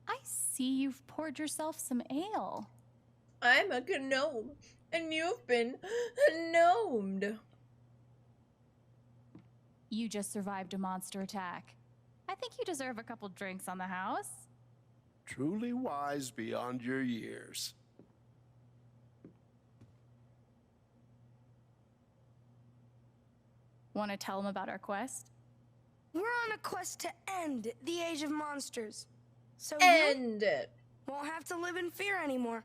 I see you've poured yourself some ale. I'm a gnome, and you've been gnomed. You just survived a monster attack. I think you deserve a couple drinks on the house. Truly wise beyond your years. Want to tell him about our quest? We're on a quest to end the Age of Monsters. So End it. won't have to live in fear anymore.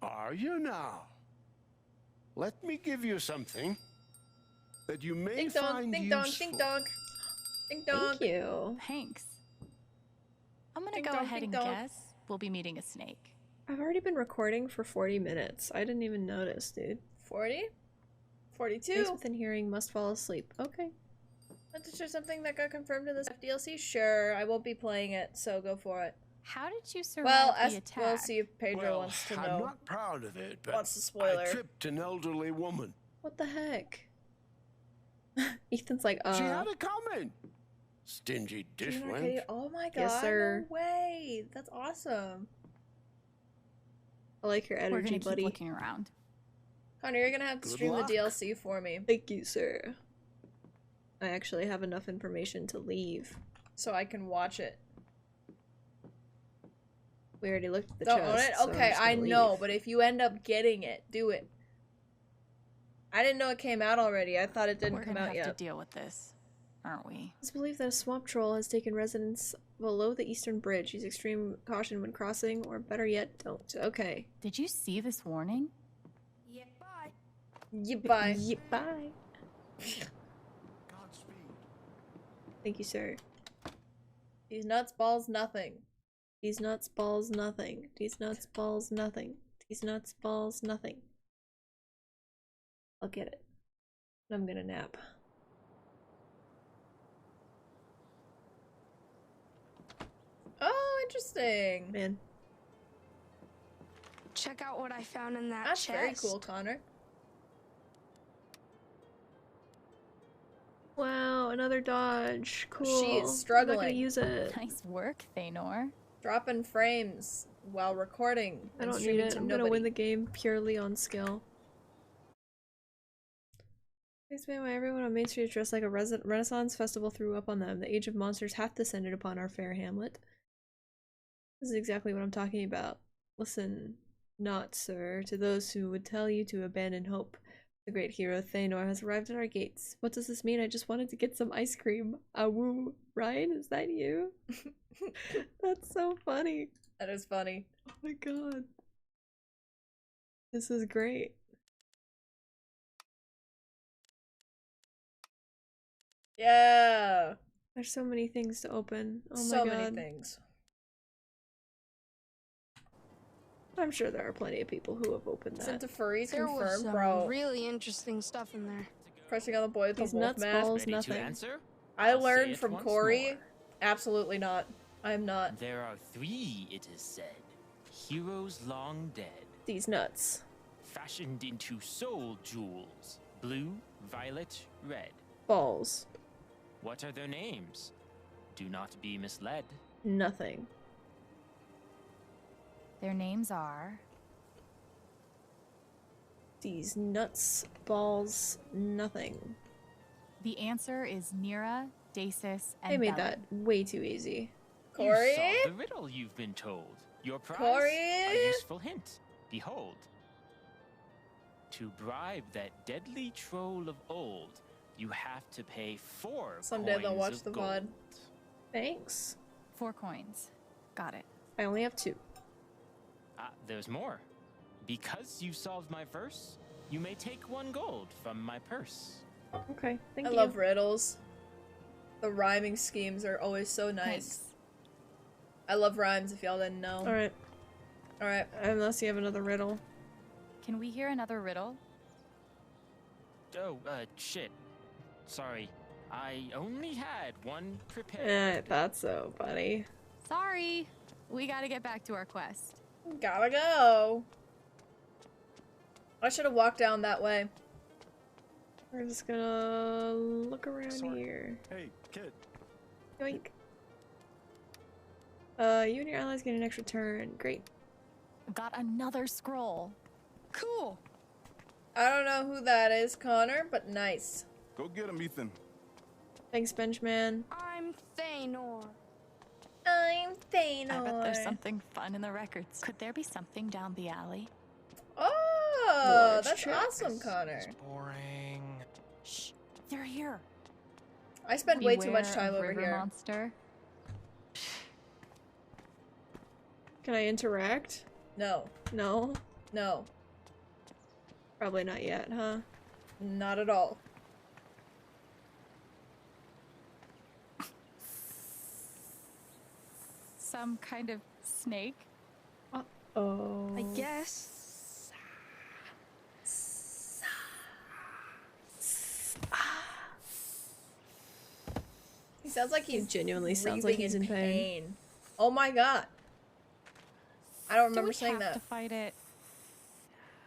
Are you now? Let me give you something that you may Ding dong, find ding dong, useful. ding dong. Ding dong. Thank you. Thanks. I'm gonna Ding go dong, ahead ding and dong. guess we'll be meeting a snake. I've already been recording for 40 minutes. I didn't even notice, dude. 40? 42? Things within hearing must fall asleep. Okay. Want to share something that got confirmed in this DLC? Sure, I won't be playing it, so go for it. How did you survive Well, the attack? we'll see if Pedro Well, wants to I'm know. not proud of it, but What's the spoiler? I tripped an elderly woman. What the heck? Ethan's like, She had it coming. Stingy You're not dishwench. kidding? Oh my god, Yes, sir. no way. That's awesome. I like your We're energy, gonna keep buddy. looking around. Connor, you're gonna have to Good stream luck. the DLC for me. Thank you, sir. I actually have enough information to leave. So I can watch it. We already looked at the Don't chest. own it? so I'm Okay, just I gonna know, leave. but if you end up getting it, do it. I didn't know it came out already. I thought it didn't We're come gonna out have yet. to deal with this, aren't we? It's believed that a swamp troll has taken residence below the eastern bridge. Use extreme caution when crossing, or better yet, don't. Okay. Did you see this warning? Yeah, bye. Yeah, bye. Yeah, bye. Thank you, sir. These nuts, balls, nothing. These nuts, balls, nothing. These nuts, balls, nothing. These nuts, balls, nothing. I'll get it. I'm gonna nap. Oh, interesting. Man. Check out what I found in that That's chest. very cool, Connor. Wow, another dodge. Cool. She is I'm not gonna struggling. use it. Nice work, Thanor. Dropping frames while recording. I and don't need streaming it. to I'm nobody. gonna win the game purely on skill. Thanks, man. Why everyone on Main Street is dressed like a Renaissance festival threw up on them. The age of monsters hath descended upon our fair hamlet. This is exactly what I'm talking about. Listen, not, sir, to those who would tell you to abandon hope. The great hero Thanor has arrived at our gates. What does this mean? I just wanted to get some ice cream. Awoo. Ryan, is that you? That's so funny. That is funny. Oh my god. This is great. Yeah. There's so many things to open. Oh my So god. many things. I'm sure there are plenty of people who have opened that. Sent to furries There was confirmed, some bro. really interesting stuff in there. Pressing on the boy with These the wolf nuts, mask. balls, Ready nothing. to answer? I I'll say learned it from once Corey. more. Absolutely not. I am not. There are 3, it is said. Heroes long dead. These nuts. Fashioned into soul jewels. Blue, violet, red. Balls. What are their names? Do not be misled. Nothing. Their names are These nuts, balls, nothing. the answer is Nira, Dasis, and They made Belen. that way too easy. Corey? You solved the riddle you've been told. Your prize? Corey? A useful hint. Behold. To bribe that deadly troll of old, you have to pay 4 Someday they'll coins watch of the gold. VOD. Thanks. 4 coins. Got it. I only have 2. There's more. Because you solved my verse, you may take 1 gold from my purse. Okay, thank I you. love riddles. The rhyming schemes are always so nice. Thanks. I love rhymes if y'all didn't know. Alright. Alright. Unless you have another riddle. Can we hear another riddle? Oh, shit. Sorry. I only had 1 prepared. That's so funny. Sorry. We gotta get back to our quest. Gotta go. I should have walked down that way. We're just gonna look around here. Hey, kid. Yoink. You and your allies get an extra turn. Great. Got another scroll. Cool. I don't know who that is, Connor, but nice. Go get him, Ethan. Thanks, Benchman. I'm Thanor. I'm Thanor. I bet there's something fun in the records. Could there be something down the alley? Oh, Large that's checks. awesome, Connor. Boring. Shh, they're here. I spend way too much Beware time of over river here. Monster. Can I interact? No. No? No. Probably not yet, huh? Not at all. Some kind of snake? Oh. I guess. He sounds like He he's genuinely sounds like breathing he's in pain. Oh my god. I don't remember Do we saying have that. to fight it?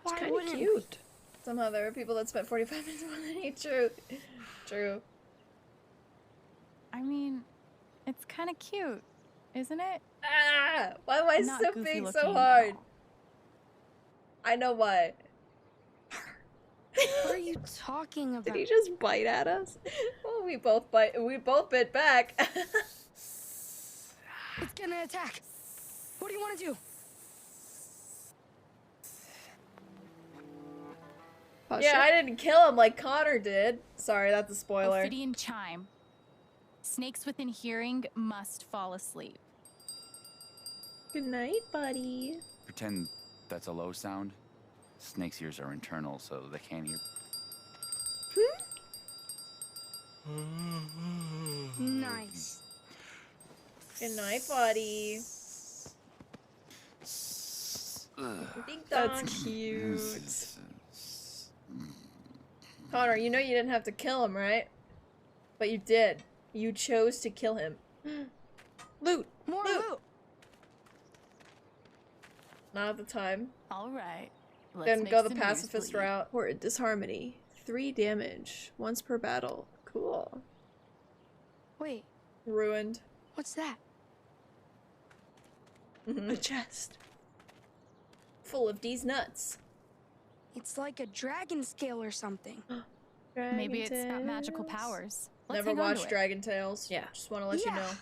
It's Why kind of wouldn't we? cute. Somehow there were people that spent 45 minutes more than you. True. True. I mean, it's kind of cute, isn't it? Ah! Why am I Not so goofy being looking so at hard? all. I know why. What are you talking about? Did he just bite at us? Well, we both bit back. It's gonna attack. What do you want to do? Yeah, I didn't kill him like Connor did. Sorry, that's a spoiler. Ophidian chime. Snakes within hearing must fall asleep. Good night, buddy. Pretend that's a low sound. Snake's ears are internal, so they can't hear. Nice. Good night, buddy. Ding dong. That's cute. Connor, you know you didn't have to kill him, right? But you did. You chose to kill him. Loot. More loot. Not at the time. All right. Then go the pacifist route. Or disharmony. 3 damage. Once per battle. Cool. Wait, Ruined. what's that? A chest. Full of these nuts. It's like a dragon scale or something. Maybe it's got magical Tales. powers. Let's Never hang on to watched it. Dragon Tales. Yeah. Just want to let Yeah.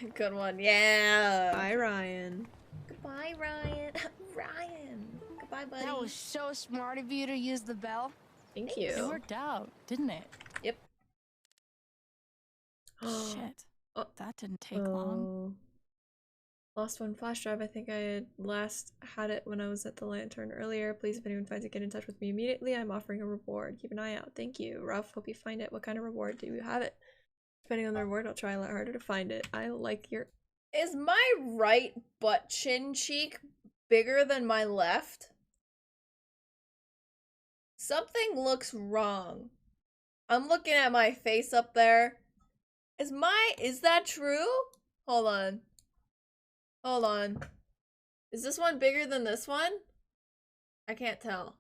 you know. Good one. Yeah. Bye, Ryan. Goodbye, Ryan. Ryan. Goodbye, buddy. That was so smart of you to use the bell. Thank It you. worked out, didn't it? Yep. Shit. Oh. That didn't take long. Lost one flash drive. I think I had last had it when I was at the Lantern earlier. Please, if anyone finds it, get in touch with me immediately. I'm offering a reward. Keep an eye out. Thank you. Ruff, hope you find it. What kind of reward do you have it? Depending on the reward, I'll try a lot harder to find it. I like your... Is my right butt chin cheek bigger than my left? Something looks wrong. I'm looking at my face up there. Is that true? Hold on. Hold on. Is this one bigger than this one? I can't tell.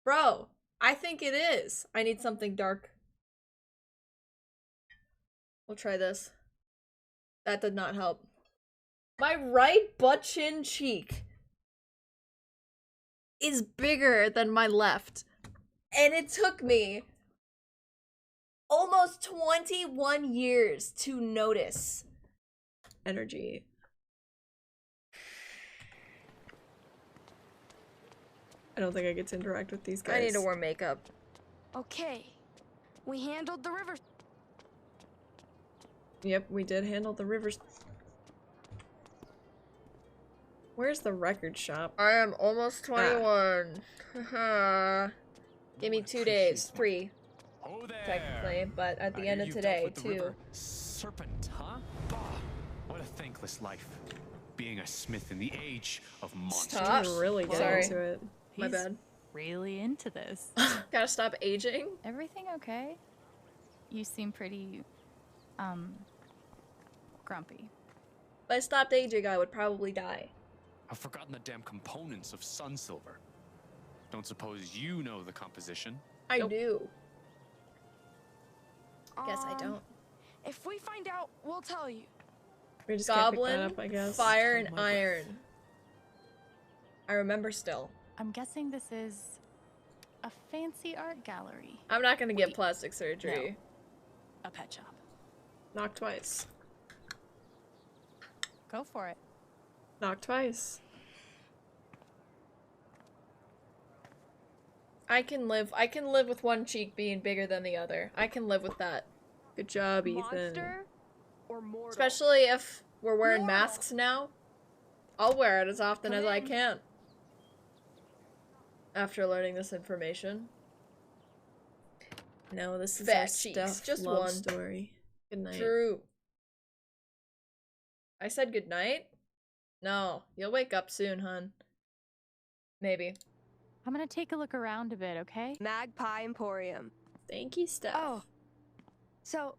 Bro, I think it is. I need something dark. We'll try this. That did not help. My right butt chin cheek is bigger than my left. And it took me almost 21 years to notice. Energy. I don't think I get to interact with these guys. I need to wear makeup. Okay, we handled the river. Yep, we did handle the rivers. Where's the record shop? I am almost 21. Give me 2 days. 3. Oh there. Technically, but at the I end hear of you've today, dealt with the 2. river serpent, huh? Bah, what a thankless life. Being a smith in the age of monsters. Stop. You're really getting Sorry. into it. My He's bad. really into this. Gotta stop aging. Everything okay? You seem pretty, grumpy. If I stopped aging, I would probably die. I've forgotten the damn components of sun silver. Don't suppose you know the composition? I do. Guess I don't. If we find out, we'll tell you. We just can't pick that Goblin, up, I guess. fire, and iron. I remember still. I'm guessing this is a fancy art gallery. I'm not gonna get plastic surgery. A pet shop. Knock twice. Go for it. Knock twice. I can live with one cheek being bigger than the other. I can live with that. Good job, Ethan. Monster or mortal? Especially if we're wearing masks now. I'll wear it as often as I can. After learning this information. No, this is Fat our cheeks, stuff just love one. story. Good night. True. I said good night? No, you'll wake up soon, hun. Maybe. I'm gonna take a look around a bit, okay? Magpie Emporium. Thank you, Steph. Oh. So,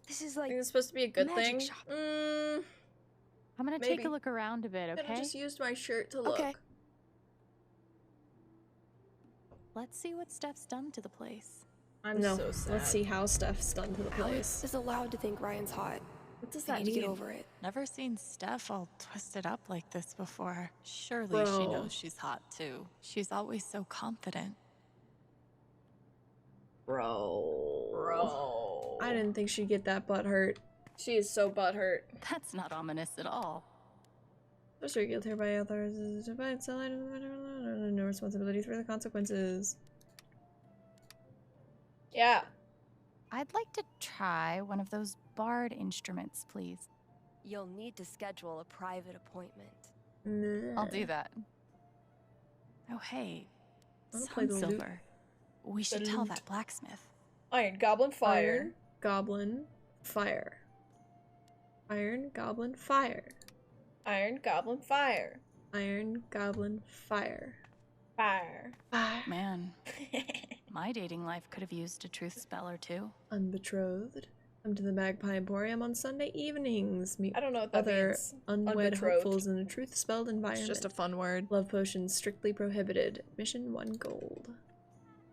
this is I like think it's supposed to be a good magic thing. shop. Mm, I'm gonna Maybe. take a look around a bit, I could've okay? just used my shirt to look. Okay. Let's see what Steph's done to the place. I'm no, so sad. let's see how Steph's done to the place. Alex is allowed to think Ryan's hot. What does I that need to mean? get over it. Never seen Steph all twisted up like this before. Surely she Bro. knows she's hot too. She's always so confident. Bro. I didn't think she'd get that butt hurt. She is so butthurt. That's not ominous at all. Those are guilty by others. No responsibility for the consequences. Yeah. I'd like to try one of those bard instruments, please. You'll need to schedule a private appointment. I'll do that. Oh, hey. Wanna play the Sun lute? silver. We should tell that blacksmith. Iron Goblin Fire. Iron, Goblin, Fire. Iron, Goblin, Fire. Iron Goblin Fire. Iron, Goblin, Fire. Fire. Fire. Man, my dating life could have used a truth spell or two. Unbetrothed. Come to the Magpie Emporium on Sunday evenings. Meet I don't know what that other means. unwed Unbetrothed. hopefuls in a truth-spelled environment. It's just a fun word. Love potions strictly prohibited. Mission 1 gold.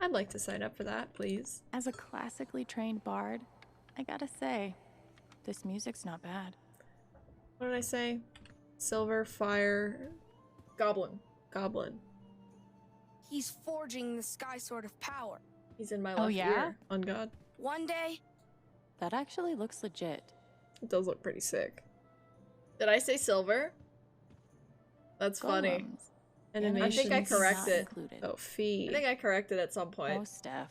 I'd like to sign up for that, please. As a classically trained bard, I gotta say, this music's not bad. What did I say? Silver, fire, Goblin. goblin. he's forging the Sky Sword of Power. He's in my Oh, left yeah? ear. On God. One day, That actually looks legit. It does look pretty sick. Did I say silver? That's funny. Golems. Animation. I think I correct it. Included. Oh, fee. I think I corrected at some point. Oh, Steph.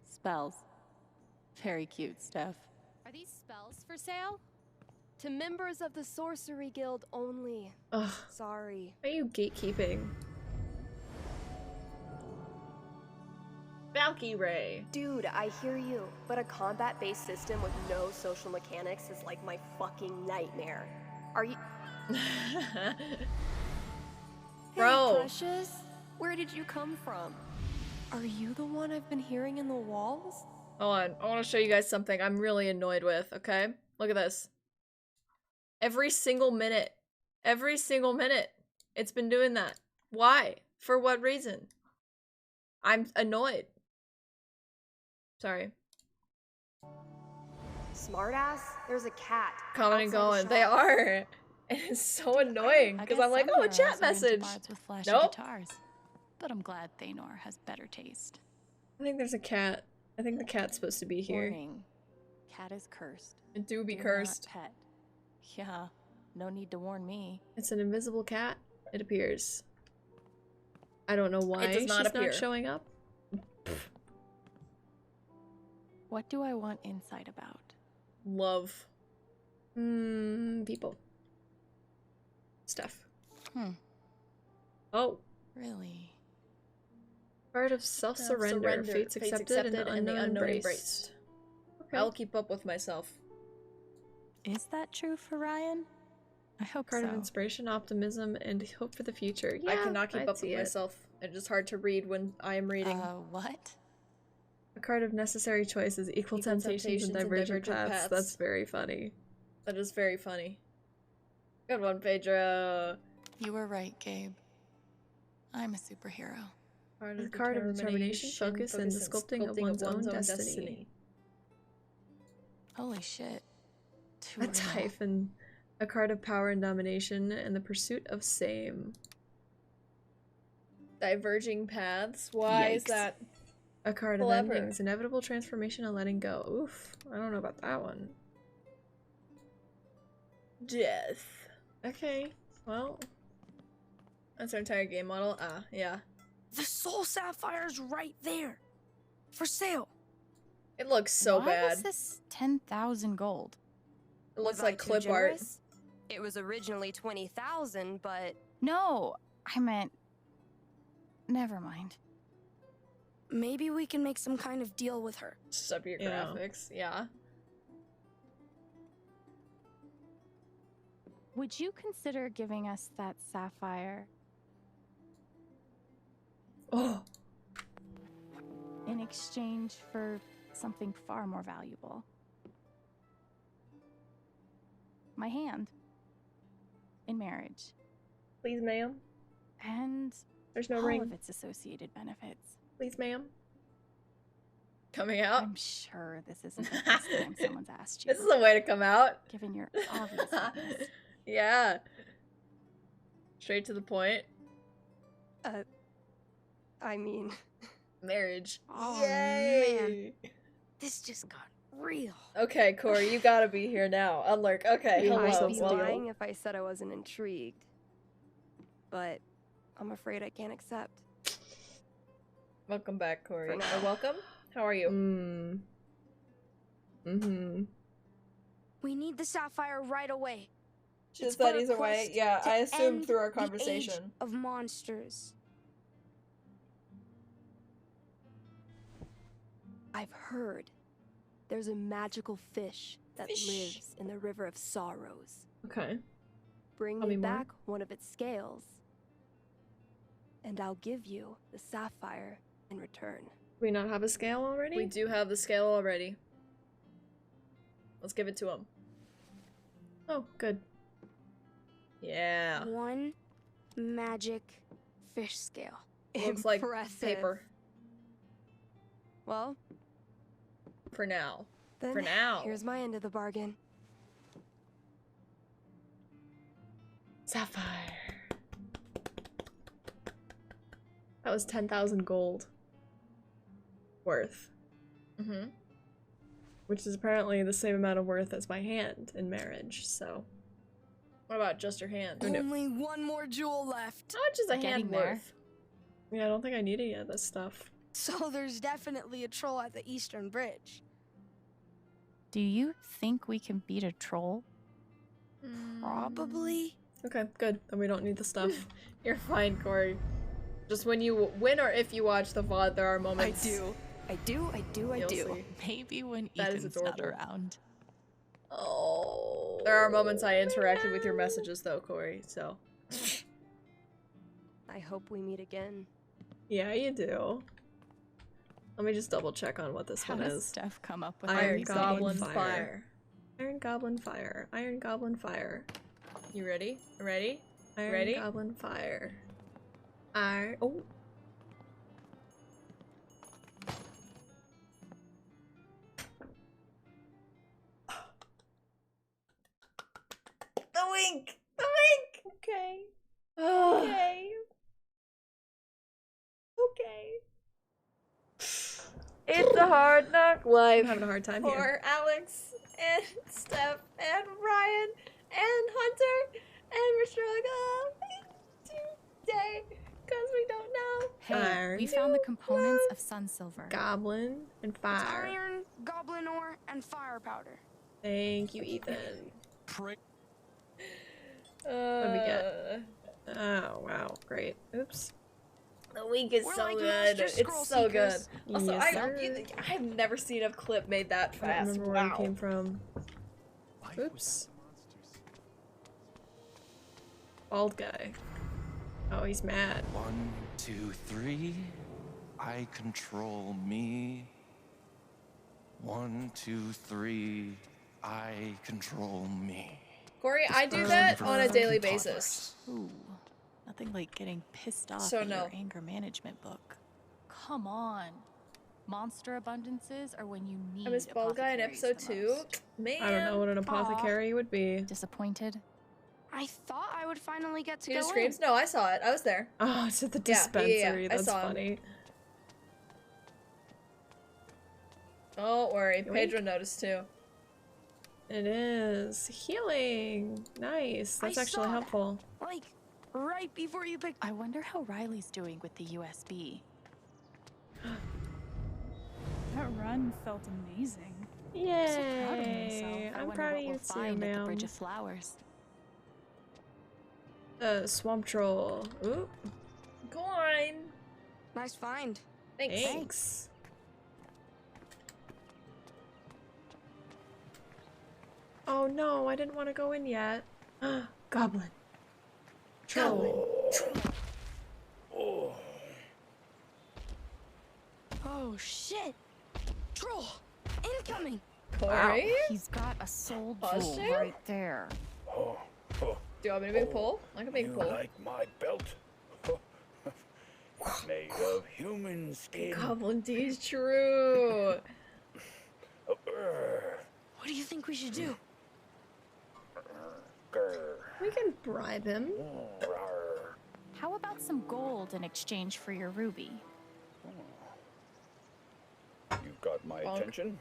Spells. Very cute, Steph. Are these spells for sale? To members of the Sorcery Guild only. Ugh. Sorry. Are you gatekeeping? Valkyrie. Dude, I hear you, but a combat-based system with no social mechanics is like my fucking nightmare. Are you— Bro. Hey, Precious? Where did you come from? Are you the one I've been hearing in the walls? Hold on. I want to show you guys something I'm really annoyed with, okay? Look at this. Every single minute. Every single minute. It's been doing that. Why? For what reason? I'm annoyed. Sorry. Smartass? There's a cat. Coming and outside going. the They shop. are. And it's so annoying because I'm like, oh, a chat message. Bards with flashy Nope. guitars. But I'm glad Thanor has better taste. I think there's a cat. I think the cat's supposed to be here. Warning. Cat is cursed. It do be Do not cursed. pet. Yeah, no need to warn me. It's an invisible cat, it appears. I don't know why does not she's appear. not showing up. What do I want insight about? Love. People. Stuff. Oh. Really? Part of self-surrender. Fates accepted and the unknown embraced. Okay. I'll keep up with myself. Is that true for Ryan? I hope Card so. of inspiration, optimism, and hope for the future. Yeah, I cannot keep I'd up see with it. myself. It's just hard to read when I am reading. What? A card of necessary choices, equal temptations and divergent paths. That's very funny. That is very funny. Good one, Pedro. You were right, Gabe. I'm a superhero. A card of determination, focus, and the sculpting of one's own destiny. Holy shit. Too A original. Typhon. A card of power and domination, and the pursuit of same. Diverging paths. Why is Yikes. that? A card of Clever. endings, inevitable transformation and letting go. Oof, I don't know about that one. Death. Okay, well, That's our entire game model. Ah, yeah. The Soul Sapphire's right there. For sale. It looks so Why bad. was this 10,000 gold? It looks Was like I too clip art. generous? It was originally 20,000, but No, I meant. Never mind. Maybe we can make some kind of deal with her. Just up your Yeah. graphics. Yeah. Would you consider giving us that sapphire oh, in exchange for something far more valuable? My hand. In marriage. please, ma'am. And There's no all ring. of its associated benefits. Please, ma'am. Coming out. I'm sure this isn't the first time someone's asked you. This is a way to come out. Given your obvious weakness. Yeah. Straight to the point. I mean, Marriage. Oh, Yay! man. This just got real. Okay, Corey, you gotta be here now. Unlurk. Okay, Hello, I'd hello. be Steal. lying if I said I wasn't intrigued. But I'm afraid I can't accept. Welcome back, Corey. For now. Or welcome. How are you? We need the sapphire right away. She It's said for a he's away. quest Yeah, to I assumed end through our the age conversation. of monsters. I've heard there's a magical fish that lives in the River of Sorrows. Okay. Bring Tell me me more. back one of its scales, and I'll give you the sapphire in return. Do we not have a scale already? We do have the scale already. Let's give it to him. Oh, good. Yeah. One magic fish scale. Looks like Impressive. paper. Well, For now. then For now. here's my end of the bargain. Sapphire. That was 10,000 gold. Worth. Mm-hmm. Which is apparently the same amount of worth as my hand in marriage, so. What about just your hand? Only one more jewel left. How much is a hand Getting there. worth? Yeah, I don't think I need any of this stuff. So there's definitely a troll at the Eastern Bridge. Do you think we can beat a troll? Probably. Okay, good. Then we don't need the stuff. You're fine, Corey. Just when you win or if you watch the VOD, there are I moments. do. You'll see. Maybe when That is Ethan's not adorable. around. Oh. There are moments I interacted with your messages though, Corey, so. I hope we meet again. Yeah, you do. Let me just double check on what this How one does is. Steph come up with Iron all these Goblin names? Fire. Iron Goblin Fire. Iron Goblin Fire. You ready? Ready? Iron Ready? Goblin Fire. Iron. Oh. The wink! The wink! Okay. Okay. Okay. It's a hard knock life. I'm having a hard time for here. Alex and Steph and Ryan and Hunter, and we're struggling today because we don't know. Hey, Iron. we found the components of Sun Silver. Goblin and It's fire. iron, goblin ore, and fire powder. Thank you, Ethan. What do we get? Oh, wow. Great. Oops. The week is We're so like good. master scroll It's so good. seekers. Also, Yes, sir. I've never seen a clip made that I don't fast. remember where Wow. it came from. Oops. Bald guy. Oh, he's mad. 1, 2, 3. I control me. 1, 2, 3. I control me. Corey, I do that on a daily basis. Ooh, nothing like getting pissed off So at no. your anger management book. Come on. Monster abundances are when you need I miss Bald Guy in episode 2. Man. I don't know what an apothecary would be. Disappointed? I thought I would finally get to He go just in. screams? No, I saw it. I was there. Oh, it's at the Yeah, dispensary. I That's saw him. funny. Don't worry. Yoink. Pedro noticed too. It is. Healing. Nice. That's I actually saw helpful. Like, right before you picked. I wonder how Riley's doing with the USB. That run felt amazing. Yay. So proud of myself. I I'm wonder proud what of you we'll too, find at the Bridge ma'am. of Flowers. Swamp troll. Ooh. Go on. Nice find. Thanks. Thanks. Oh no, I didn't want to go in yet. Goblin. Troll. Oh shit! Troll! Incoming! Corey? He's got a soul Pause jewel you? right there. Oh, oh, Do you want me to make a pull? I can make a you pull. like my belt? Made of human skin. Goblin D is true. What do you think we should do? We can bribe him. How about some gold in exchange for your ruby? You've got my Bonk. attention.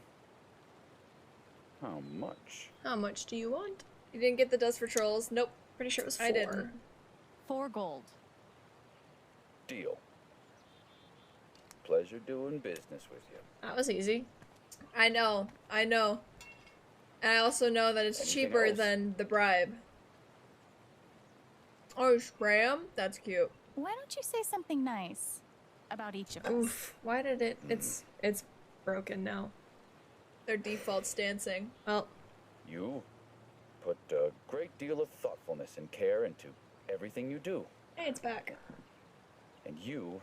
How much? How much do you want? You didn't get the dust for trolls? Nope. Pretty sure it was 4. I didn't. 4 gold. Deal. Pleasure doing business with you. That was easy. I know. I know. And I also know that it's Anything cheaper else? than the bribe. Oh, scram? That's cute. Why don't you say something nice about each of us? Oof. Why did it? It's broken now. Their default stancing. Well, You put a great deal of thoughtfulness and care into everything you do. Hey, it's back. And you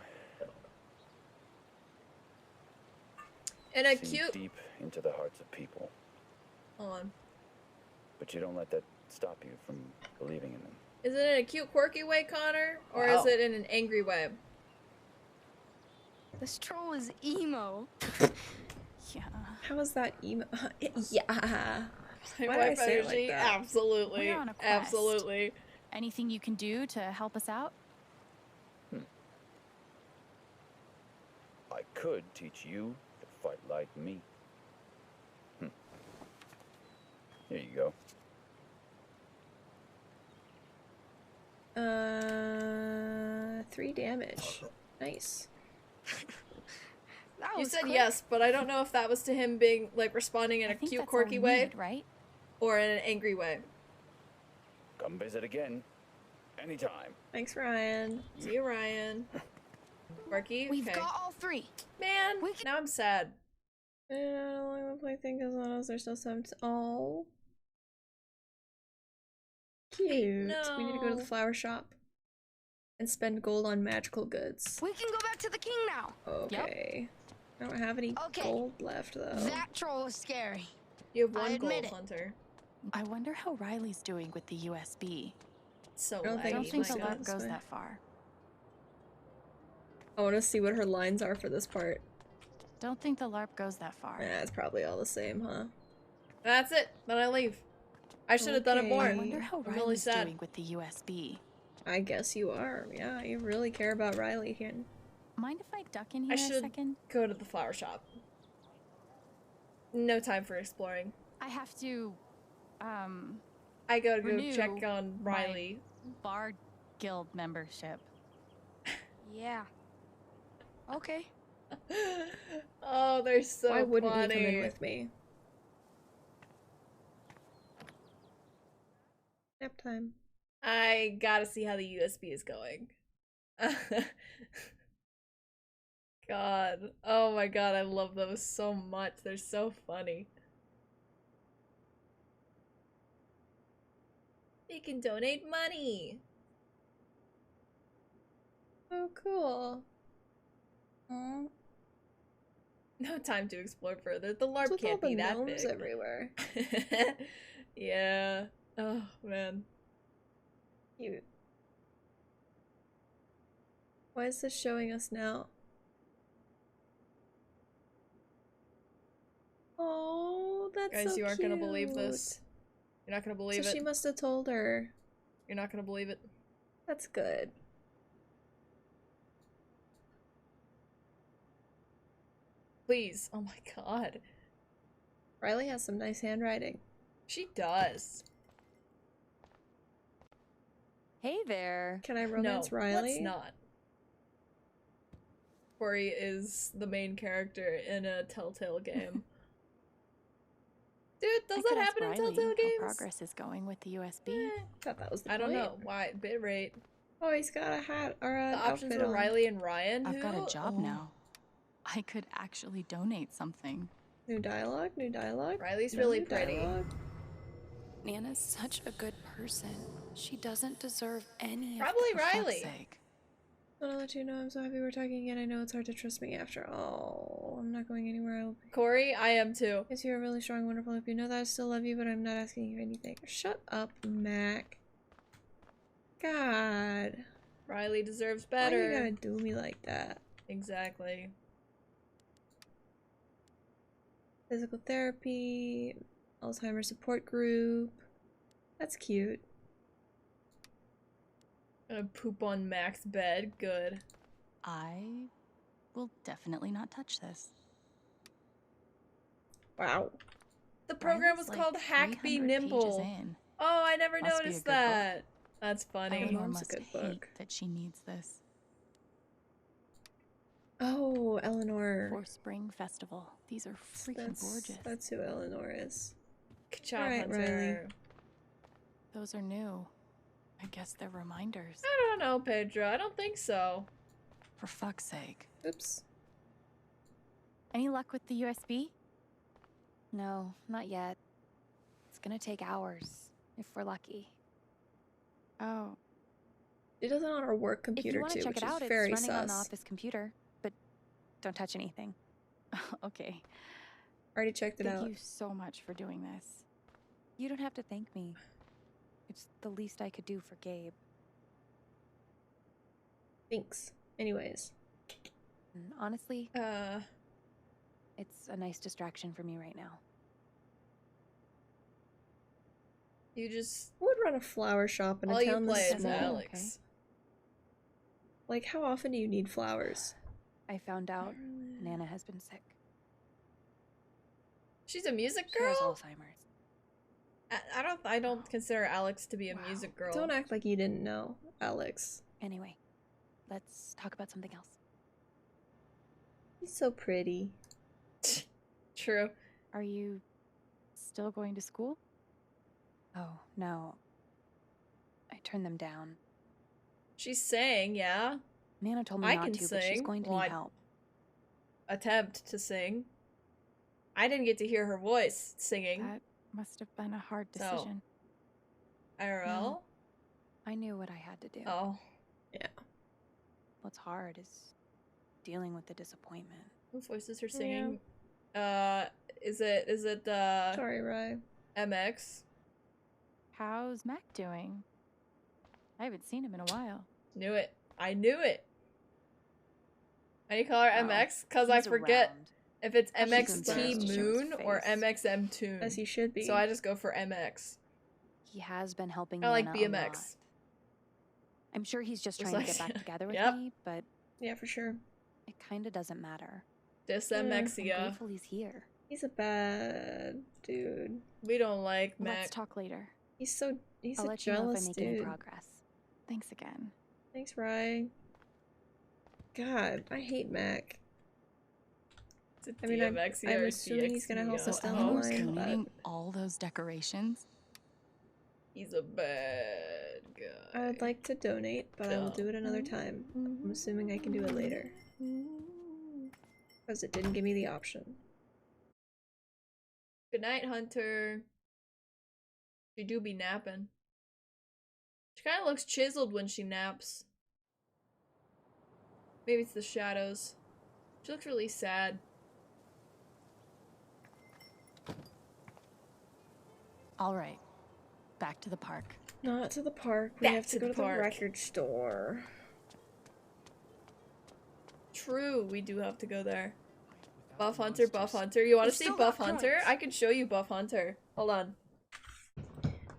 And a see cute. deep into the hearts of people. Hold on. But you don't let that stop you from believing in them. Is it in a cute, quirky way, Connor? Or is Wow. it in an angry way? This troll is emo. Yeah. how is that emo? Yeah. My Why did I wife say it like energy? that? Absolutely. We're on a quest. Absolutely. Anything you can do to help us out? I could teach you to fight like me. Here you go. 3 damage. Nice. That You was said quick. yes, but I don't know if that was to him being like responding in I a think cute, that's all quirky we way need, right? or in an angry way. Come visit again. Anytime. Thanks, Ryan. See you, Ryan. Quirky? We've Okay. got all 3. Man, now I'm sad. I don't like the plaything because those are still some. Oh. Cute. We need to go to the No. flower shop and spend gold on magical goods. We can go back to the king now. Okay. I don't have any Okay. gold left though. That troll is scary. You have I one admit gold, it. Hunter. I wonder how Riley's doing with the USB. So I don't I think don't it's think the like LARP this goes way. that far. I want to see what her lines are for this part. Don't think the LARP goes that far. Yeah, it's probably all the same, huh? That's it. Then I leave. I should have done it more. I wonder how I'm really Riley's sad. doing with the USB. I guess you are. Yeah, you really care about Riley here. Mind if I duck in here I a should second? go to the flower shop. No time for exploring. I have to, I gotta go renew check on my Riley. Bard Guild membership. Yeah. Okay. Oh, they're so Why wouldn't funny. you come in with me? Nap time. I gotta see how the USB is going. God. Oh my god, I love those so much. They're so funny. You can donate money. Oh, cool. Aw. No time to explore further. The LARP With all can't the be that gnomes big. everywhere. Yeah. Oh man. Cute. Why is this showing us now? Oh, that's Guys, so you aren't cute. gonna believe this. You're not gonna believe So it. she must have told her. You're not gonna believe it. That's good. Please. Oh my god. Riley has some nice handwriting. She does. Hey there. Can I romance Riley? Let's not. Corey is the main character in a Telltale game. Dude, does that happen in Telltale games? How progress is going with the USB. Thought that was the I don't point. know. Why? Bitrate. Oh, he's got a hat or an The options outfit were on. Riley and Ryan. I've got who- a job oh. now. I could actually donate something. New dialogue, new dialogue. Riley's No really new pretty. dialogue. Nana's such a good person. She doesn't deserve any Probably of that. Riley. I want to let you know I'm so happy we're talking again. I know it's hard to trust me after all. I'm not going anywhere. I'll be... Corey, I am too. Yes, you're really strong, wonderful. If you know that, I still love you, but I'm not asking you anything. Shut up, Mac. God. Riley deserves Why better. you gotta do me like that? Exactly. Physical therapy, Alzheimer's support group. That's cute. Gonna poop on Mac's bed. Good. I will definitely not touch this. Wow. The program was Riley's called like Hack Be 300 Nimble. pages in. Oh, I never Must be a noticed good book. that. That's funny. Eleanor Mom's a must good hate book. that she needs this. Oh, Eleanor. For Spring Festival. These are freaking gorgeous. That's who Eleanor is. Good job, Alright, Hunter. Riley. Those are new. I guess they're reminders. I don't know, Pedro. I don't think so. For fuck's sake. Oops. Any luck with the USB? No, not yet. It's gonna take hours, if we're lucky. Oh. She does it on her work If computer you want too, to check which it is out, it's very running on the sus. office computer, but don't touch anything. Okay. Already checked it Thank out. you so much for doing this. You don't have to thank me. It's the least I could do for Gabe. Thanks. Anyways. And honestly, Uh, it's a nice distraction for me right now. you just Who would run a flower shop in a all you town play this is small? Alex. Like, how often do you need flowers? I found out Nana has been sick. She's a music She has girl. Alzheimer's. I don't consider Alex to be a music girl. Don't act like you didn't know, Alex. Anyway, let's talk about something else. He's so pretty. True. Are you still going to school? Oh, no. I turned them down. She's sang, yeah. Nana told me I not can to, but she's sing. going to Well, need I'd help. attempt to sing. I didn't get to hear her voice singing. That must have been a hard So- decision. IRL? No. I knew what I had to do. Oh. Yeah. What's hard is dealing with the disappointment. Who voices her singing? Is it Sorry, Rye. MX? How's Mac doing? I haven't seen him in a while. Knew it. I knew it. I need to call her Oh, MX because I he's forget around. if it's She's MXT embarrassed to show his Moon or face. MXM Tune. As he should be. So I just go for MX. He has been helping I like Nana a lot. BMX. I'm sure he's just Just trying to like- get back together with Yep. me, but Yeah, for sure. it kind of doesn't matter. This Yeah, I'm MXia. grateful he's here. He's a bad dude. We don't like Mac. Let's talk later. He's I'll a let you know if jealous I make any dude. progress. Thanks again. Thanks, Rye. God, I hate Mac. Is it I mean, I'm DMXia or assuming he's gonna help DXia? us down the Eleanor's line, donating but all those decorations? He's a bad guy. I would like to donate, but I will do it another time. I'm assuming I can do it later. Because it didn't give me the option. Good night, Hunter. She do be napping. She kind of looks chiseled when she naps. Maybe it's the shadows. She looks really sad. All right. Back to the park. Not to the park. We Back have to to go the to the park. record store. True, we do have to go there. Buff Hunter, Buff Hunter. You want to We've see still Buff got Hunter? points. I can show you Buff Hunter. Hold on.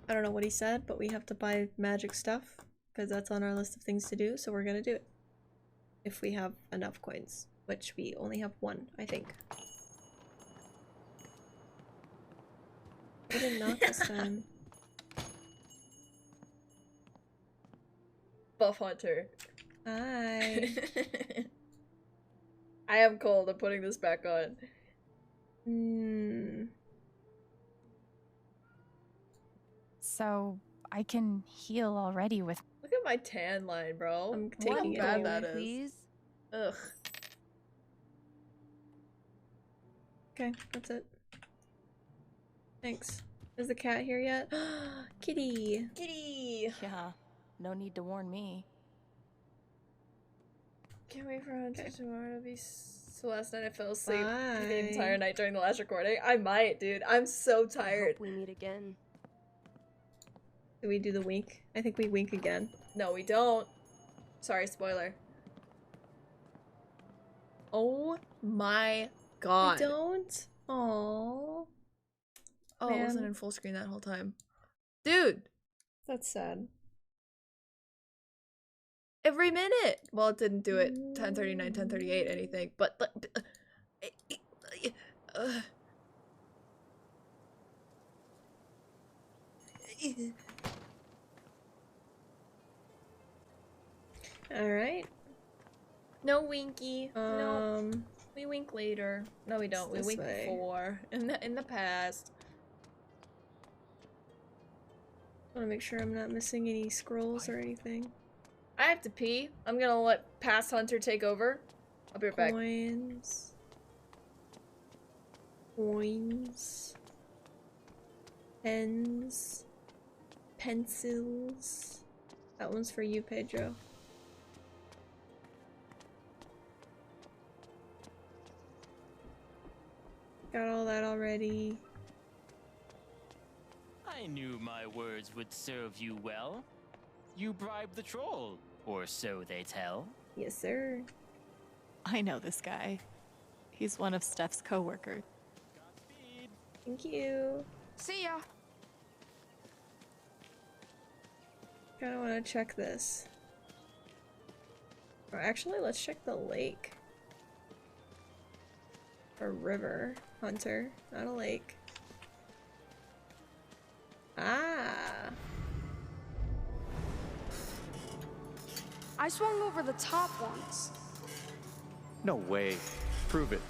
I don't know what he said, but we have to buy magic stuff because that's on our list of things to do, so we're gonna do it. If we have enough coins, which we only have one, I think. We did not this time. Buff Hunter. Hi. I am cold. I'm putting this back on. So I can heal already with. Look at my tan line, bro. I'm Look how taking it bad away, that is. please. Ugh. Okay, that's it. Thanks. Is the cat here yet? Kitty! Kitty! Yeah, no need to warn me. Can't wait for Hunter tomorrow to be. So last night I fell asleep Bye. the entire night during the last recording. I might, dude. I'm so tired. We meet again. Do we do the wink? I think we wink again. No, we don't. Sorry, spoiler. Oh my god. We don't? Aww. Oh, it wasn't Man. in full screen that whole time. Dude! That's sad. Every minute! Well, it didn't do it 10:39, 10:38, anything, but... Alright. No winky. No. We wink later. No, we don't. We this wink way. before. In the past. I want to make sure I'm not missing any scrolls or anything. I have to pee. I'm gonna let Past Hunter take over. I'll be right back. Coins. Coins. Pens. Pencils. That one's for you, Pedro. Got all that already. I knew my words would serve you well. You bribed the troll, or so they tell. Yes, sir. I know this guy. He's one of Steph's coworkers. Thank you. See ya. Kinda wanna check this. Or actually, let's check the lake. Or river. Hunter, not a lake. Ah. I swung over the top once. No way. Prove it.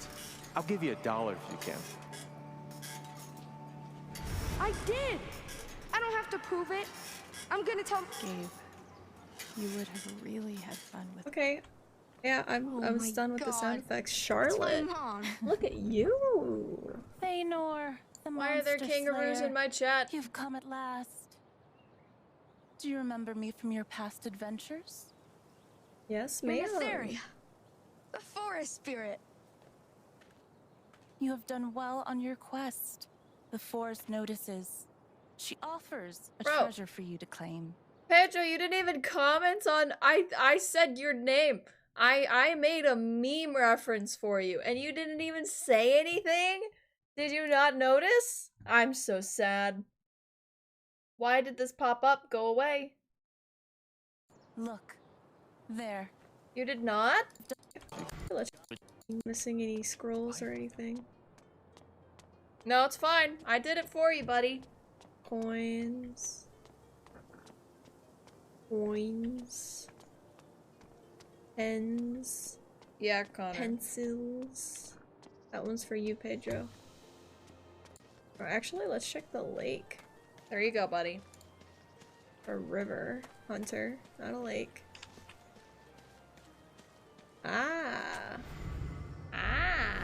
I'll give you $1 if you can. I did! I don't have to prove it. I'm gonna tell. Gabe, you would have really had fun with. Okay. Yeah, I'm Oh my stunned with the sound God. effects. That's Charlotte, my mom. look at you. Feanor, the Why are there monster kangaroos slayer. in my chat? You've come at last. Do you remember me from your past adventures? Yes, ma'am. Mysteria, the forest spirit. You have done well on your quest. The forest notices. She offers a Bro. treasure for you to claim. Pedro, you didn't even comment on. I said your name. I made a meme reference for you, and you didn't even say anything? Did you not notice? I'm so sad. Why did this pop up? Go away. Look, there. You did not? Missing any scrolls or anything? No, it's fine. I did it for you, buddy. Coins. Coins. Pens. Yeah, Connor. Pencils. That one's for you, Pedro. Or actually, let's check the lake. There you go, buddy. Or river. Hunter, not a lake. Ah. Ah.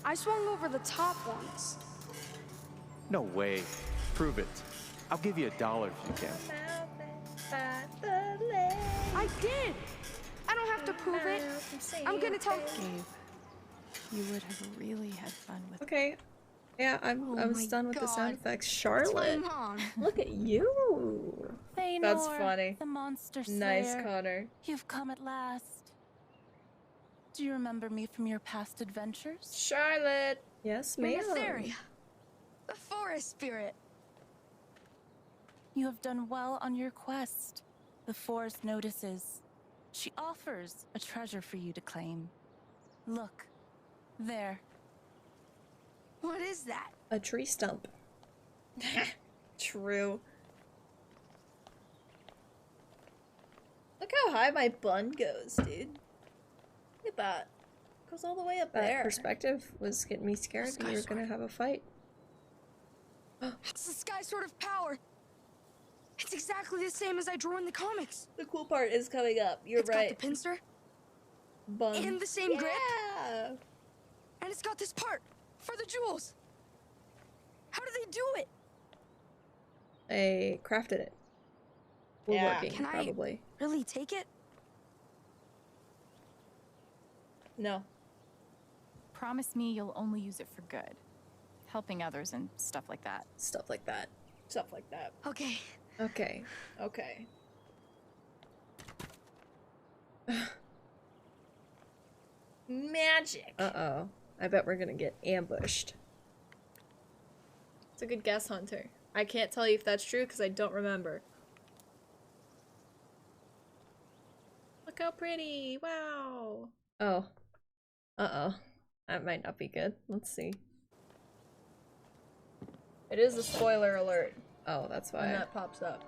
I swung over the top once. No way. Prove it. I'll give you $1 if you can. I did! I don't have to prove it. I'm gonna tell. Gabe, you would have really had fun with. Okay. Yeah, I was done with the sound effects. Charlotte, Mom. look at you. Feanor, That's funny. The monster slayer. Nice, Connor. You've come at last. Do you remember me from your past adventures? Charlotte. Yes, You're ma'am. Netheria, the forest spirit. You have done well on your quest. The forest notices. She offers a treasure for you to claim. Look, there. What is that? A tree stump. True. Look how high my bun goes, dude. Look at that. It goes all the way up That there. perspective was getting me scared that you were gonna have a fight. It's the sky sword of power. It's exactly the same as I drew in the comics. The cool part is coming up. You're It's right. got the pincer Bun. and the same grip. Yeah. And it's got this part for the jewels. How do they do it? I crafted it. Yeah. Woodworking, Can I probably. really take it? No. Promise me you'll only use it for good. Helping others and stuff like that. Stuff like that. Stuff like that. Okay. Okay. Okay. Magic. Uh-oh. I bet we're gonna get ambushed. It's a good guess, Hunter. I can't tell you if that's true because I don't remember. Look how pretty. Wow. Oh. Uh-oh. That might not be good. Let's see. It is a spoiler alert Oh, that's when why. that pops up.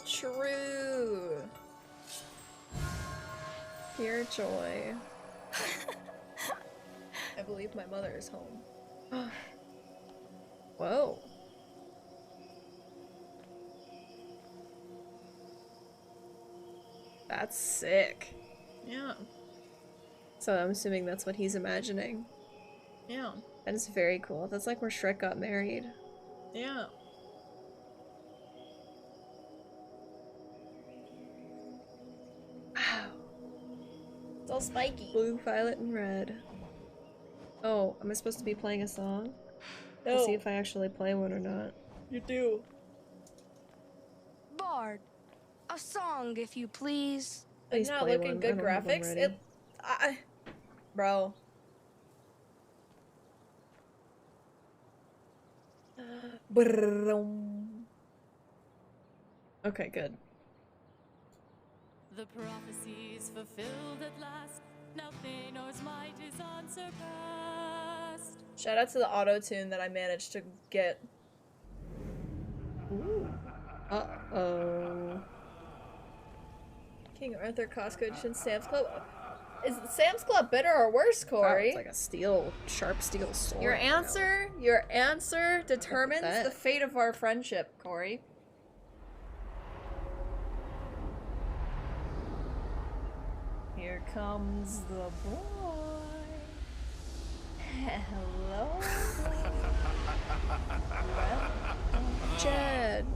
True. Pure joy. I believe my mother is home. Whoa. That's sick. Yeah. So I'm assuming that's what he's imagining. Yeah. That is very cool. That's like where Shrek got married. Yeah. Wow. It's all spiky. Blue, violet, and red. Oh, am I supposed to be playing a song? No. Let's see if I actually play one or not. You do. Bard, a song, if you please. Please Not play looking one. good I don't have one graphics. ready. Bro. Okay, good. The prophecies fulfilled at last. Now Feanor's might is unsurpassed. Shout out to the auto tune that I managed to get. Ooh. Uh-oh. King Arthur, Costco edition, Sam's Club. Is Sam's Club better or worse, Corey? Wow, it's like a sharp steel sword. Your answer determines that. the fate of our friendship, Corey. Here comes the boy. Hello. Jed.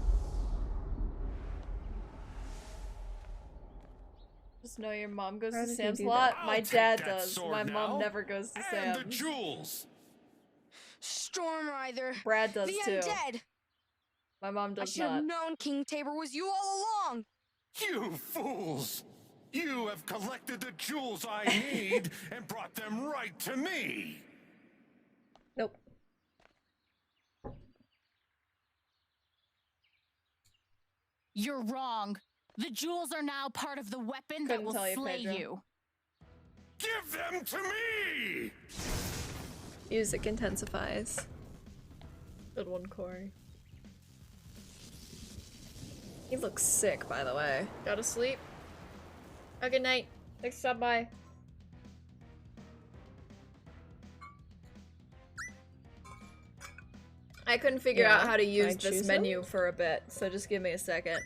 Just know your mom goes How to did you Sam's a do lot. that? My I'll take dad that does. sword My mom now. never goes to And the Sam's. jewels. Storm Rider. Brad does the too. undead. My mom I does should have not. known King Tabor was you all along. You fools! You have collected the jewels I need and brought them right to me! Nope. You're wrong. The jewels are now part of the weapon that Couldn't will tell you, slay Pedro. you. Give them to me! Music intensifies. Good one, Corey. He looks sick, by the way. Gotta sleep. Have a good night. Thanks for stopping by. I couldn't figure Yeah, out how to can I use this choose menu for a bit, so just give me a second.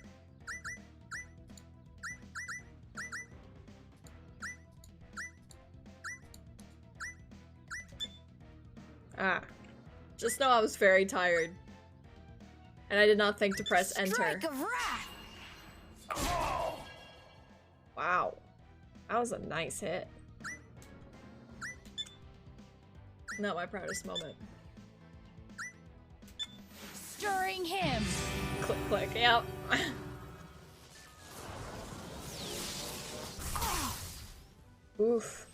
Ah. Just know I was very tired. And I did not think to press enter. Strike of wrath. Wow. That was a nice hit. Not my proudest moment. Stirring him. Click, click, yep. Oof.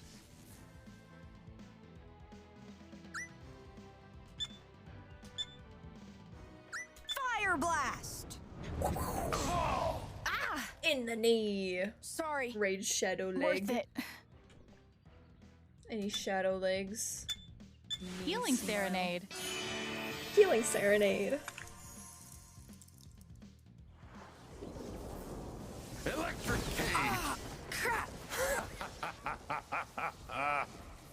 Fire blast! Ah! In the knee. Sorry. Rage shadow leg. Worth it. Any shadow legs? Healing serenade. Healing serenade. Electric Ah, crap!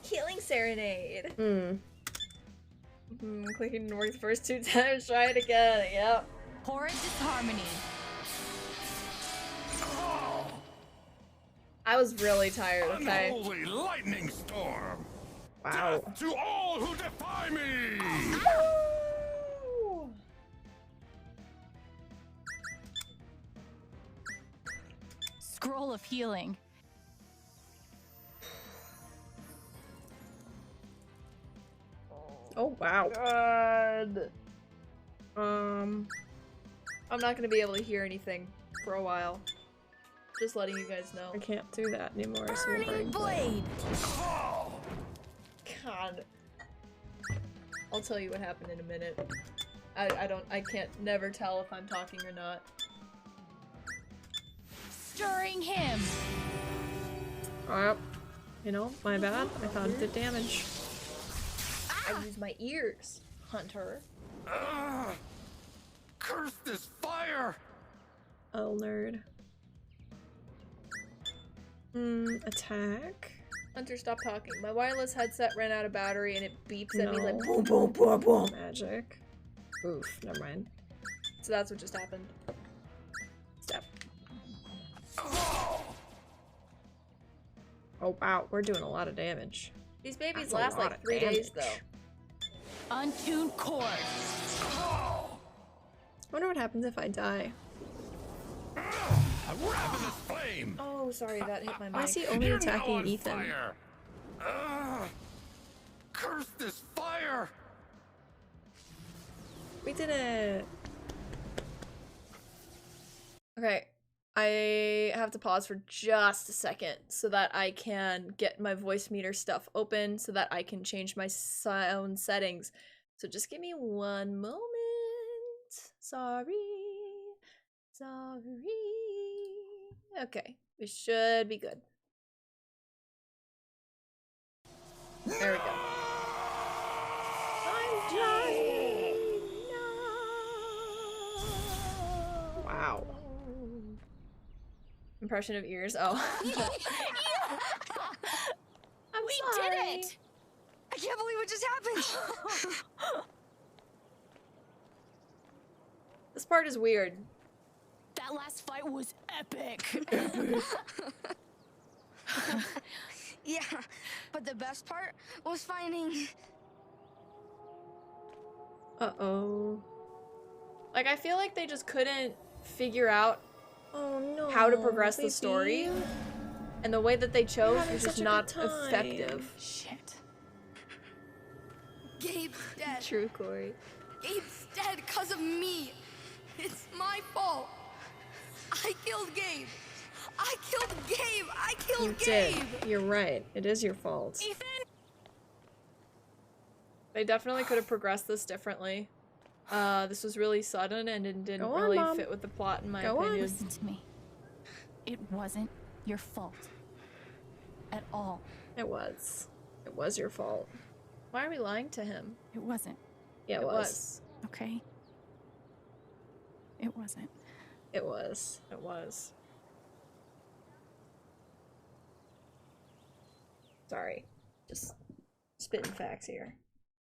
Healing serenade. Hmm. Clicking north first 2 times. Try it again. Yep. Horrid disharmony. I was really tired. Okay. Unholy lightning storm! Wow. Death to all who defy me! Scroll of healing. Oh wow. God. I'm not gonna be able to hear anything for a while. Just letting you guys know. I can't do that anymore. So we're Burning burning blade! God. I'll tell you what happened in a minute. I can't never tell if I'm talking or not. Stirring him. You know, my bad. I thought it did damage. I use my ears, Hunter. Curse this fire! Oh, nerd. Attack. Hunter, stop talking. My wireless headset ran out of battery and it beeps at me like No. boom, boom, boom, boom. Magic. Oof, never mind. So that's what just happened. Step. Oh wow, we're doing a lot of damage. These babies That's a last lot like of 3 days damage. though. Untuned cord. I wonder what happens if I die. A ravenous flame! Oh, sorry, that hit my mic. Why is he only You're now attacking on Ethan? fire. Curse this fire! We did it! Okay, I have to pause for just a second so that I can get my voice meter stuff open so that I can change my sound settings. So just give me one moment. Sorry. Okay, we should be good. There we go. I'm dying. Wow. Impression of ears. Oh. We did it! I can't believe what just happened! This part is weird. That last fight was epic. Yeah, but the best part was finding... Uh-oh. Like, I feel like they just couldn't figure out Oh no. how to progress the baby. story. And the way that they chose having was just such a not good time. effective. Shit. Gabe's dead. True, Corey. Gabe's dead because of me. It's my fault. I killed Gabe. I killed Gabe. I killed You Gabe. did. You're right. It is your fault. Ethan. They definitely could have progressed this differently. This was really sudden and it didn't Go on, really Mom. fit with the plot in my Go on. opinion. Listen to me. It wasn't your fault. At all. It was. It was your fault. Why are we lying to him? It wasn't. Yeah, it was. Okay? It wasn't. It was. It was. Sorry. Just spitting facts here.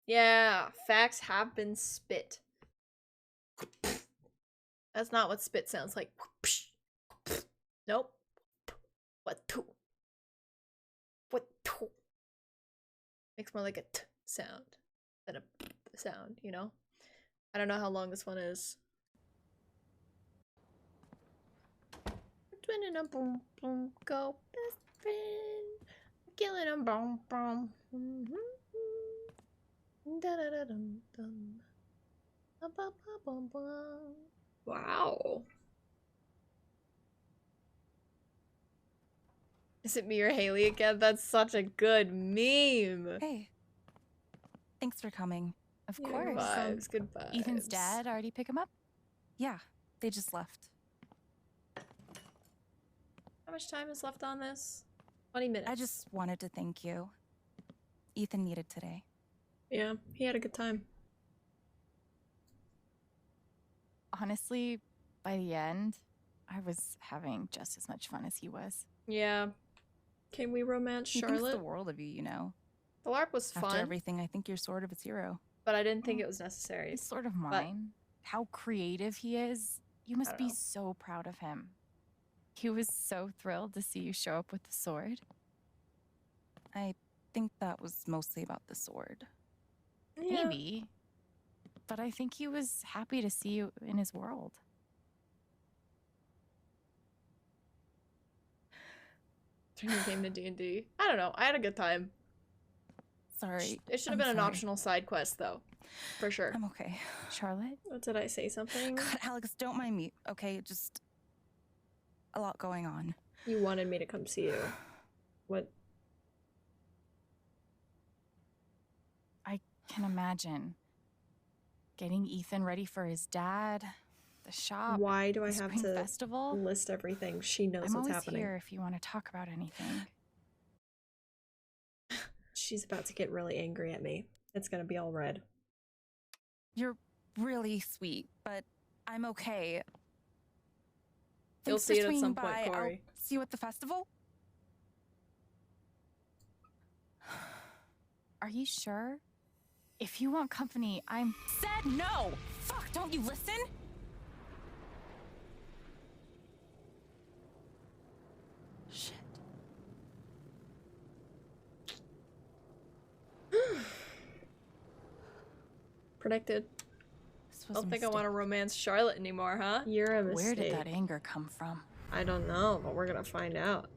Yeah, facts have been spit. That's not what spit sounds like. Nope. What to? What to? Makes more like a t sound than a p sound, you know? I don't know how long this one is. Spinning a boom boom, go best friend. Killing a boom boom. Da da da dum dum. Ba ba ba bum bum. Wow. Is it me or Haley again? That's such a good meme. Hey. Thanks for coming. Of Yeah, course. vibes, good vibes. Ethan's dad already pick him up? Yeah, they just left. How much time is left on this? 20 minutes. I just wanted to thank you. Ethan needed today. Yeah, he had a good time. Honestly, by the end, I was having just as much fun as he was. Yeah. Can we romance He thinks Charlotte? the world of you, you know. The LARP was fun. After everything, I think you're sort of his hero. But I didn't think it was necessary. He's sort of But- mine. How creative he is. You must don't be know. so proud of him. He was so thrilled to see you show up with the sword. I think that was mostly about the sword. Yeah. Maybe. But I think he was happy to see you in his world. Turn your game to D&D. I don't know. I had a good time. Sorry. It should have I'm been an sorry. optional side quest, though. For sure. I'm okay. Charlotte? What did I say? Something? God, Alex, don't mind me, okay? Just a lot going on. You wanted me to come see you. What? I can imagine getting Ethan ready for his dad, the shop. Why do I the have spring to festival? list everything? She knows I'm what's always happening. here if you want to talk about anything. She's about to get really angry at me. It's gonna be all red. You're really sweet, but I'm okay. You'll Thanks for see it at swinging some point, by. I'll Corey. see you at the festival. Are you sure? If you want company, I'm said no. Fuck, don't you listen? Shit. Predicted. This I was a don't think I mistake. want to romance Charlotte anymore, huh? You're a mistake. Where did that anger come from? I don't know, but we're gonna find out.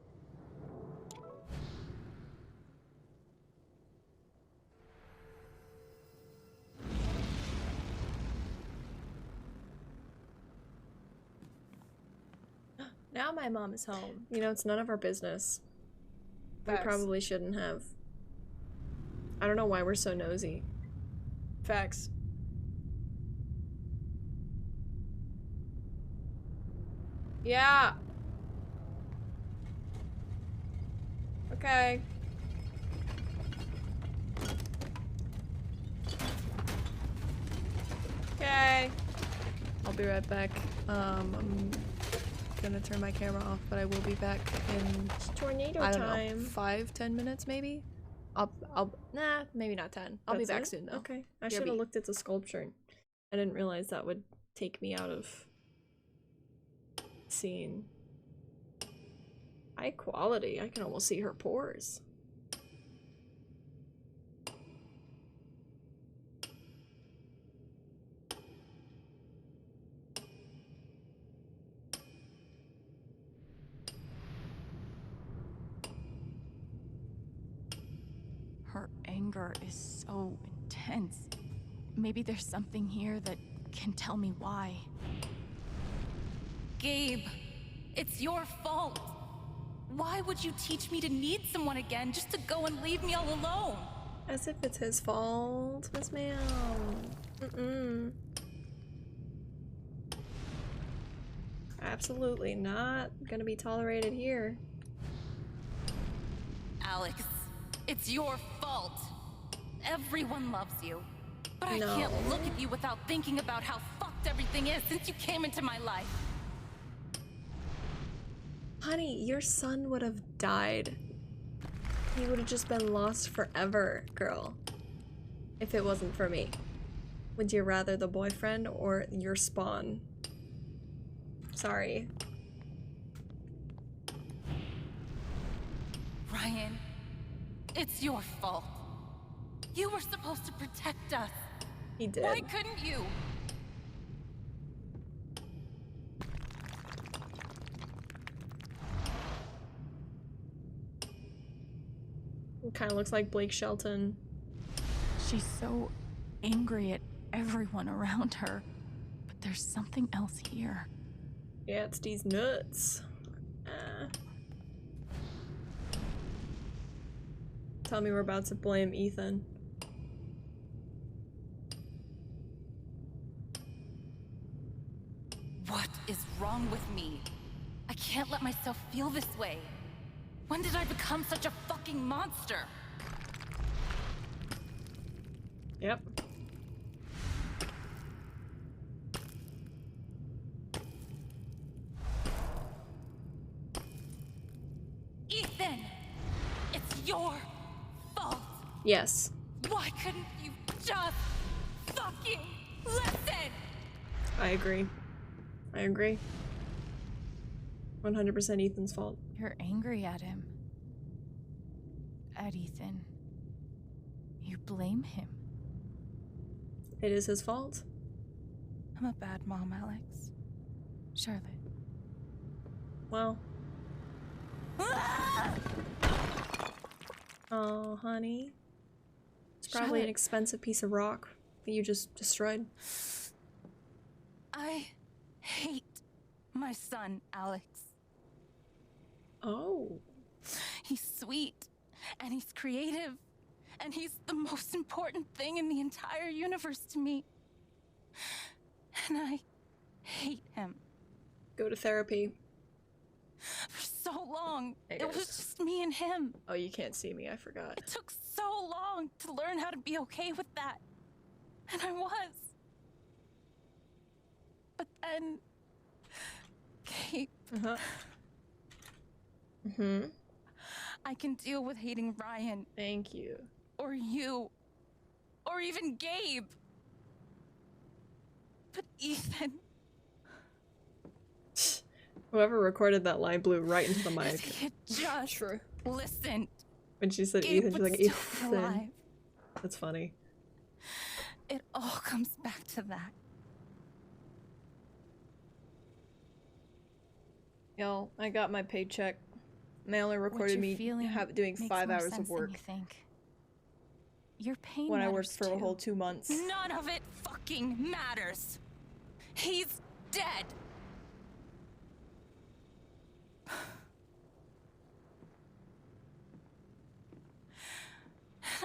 Now my mom is home. You know, it's none of our business. We Facts. probably shouldn't have. I don't know why we're so nosy. Facts. Yeah. Okay. Okay. I'll be right back. I'm gonna turn my camera off, but I will be back in tornado I don't time. know, 5-10 minutes maybe. Nah, maybe not 10. I'll be That's back it? soon though. Okay. I BRB. should have looked at the sculpture. I didn't realize that would take me out of scene. High quality. I can almost see her pores. Her anger is so intense. Maybe there's something here that can tell me why. Gabe, it's your fault. Why would you teach me to need someone again just to go and leave me all alone? As if it's his fault, Miss Ma'am. Absolutely not gonna be tolerated here. Alex, it's your fault. Everyone loves you. But I No. can't look at you without thinking about how fucked everything is since you came into my life. Honey, your son would have died. He would have just been lost forever, girl. If it wasn't for me. Would you rather the boyfriend or your spawn? Sorry. Ryan, it's your fault. You were supposed to protect us. He did. Why couldn't you? Kind of looks like Blake Shelton. She's so angry at everyone around her. But there's something else here. Yeah, it's these nuts. Tell me we're about to blame Ethan. What is wrong with me? I can't let myself feel this way. When did I become such a fucking monster? Yep. Ethan! It's your fault! Yes. Why couldn't you just fucking listen? I agree. I agree. 100% Ethan's fault. You're angry at him. At Ethan. You blame him. It is his fault. I'm a bad mom, Alex. Charlotte. Well. Oh, honey. It's probably an Charlotte. expensive piece of rock that you just destroyed. I hate my son, Alex. Oh. He's sweet, and he's creative, and he's the most important thing in the entire universe to me. And I hate him. Go to therapy. For so long, Hey, it was guys. just me and him. Oh, you can't see me, I forgot. It took so long to learn how to be okay with that. And I was. But then... Kate... I can deal with hating Ryan. Thank you. Or you. Or even Gabe. But Ethan... Whoever recorded that line blew right into the mic. If he had just listened. When she said Gabe Ethan, she's would like, still be alive. Ethan. That's funny. It all comes back to that. Yo, I got my paycheck. And they only recorded you're me feeling doing makes 5 more hours sense of than work you think. Your pain when I matters worked for a too. whole 2 months. None of it fucking matters. He's dead.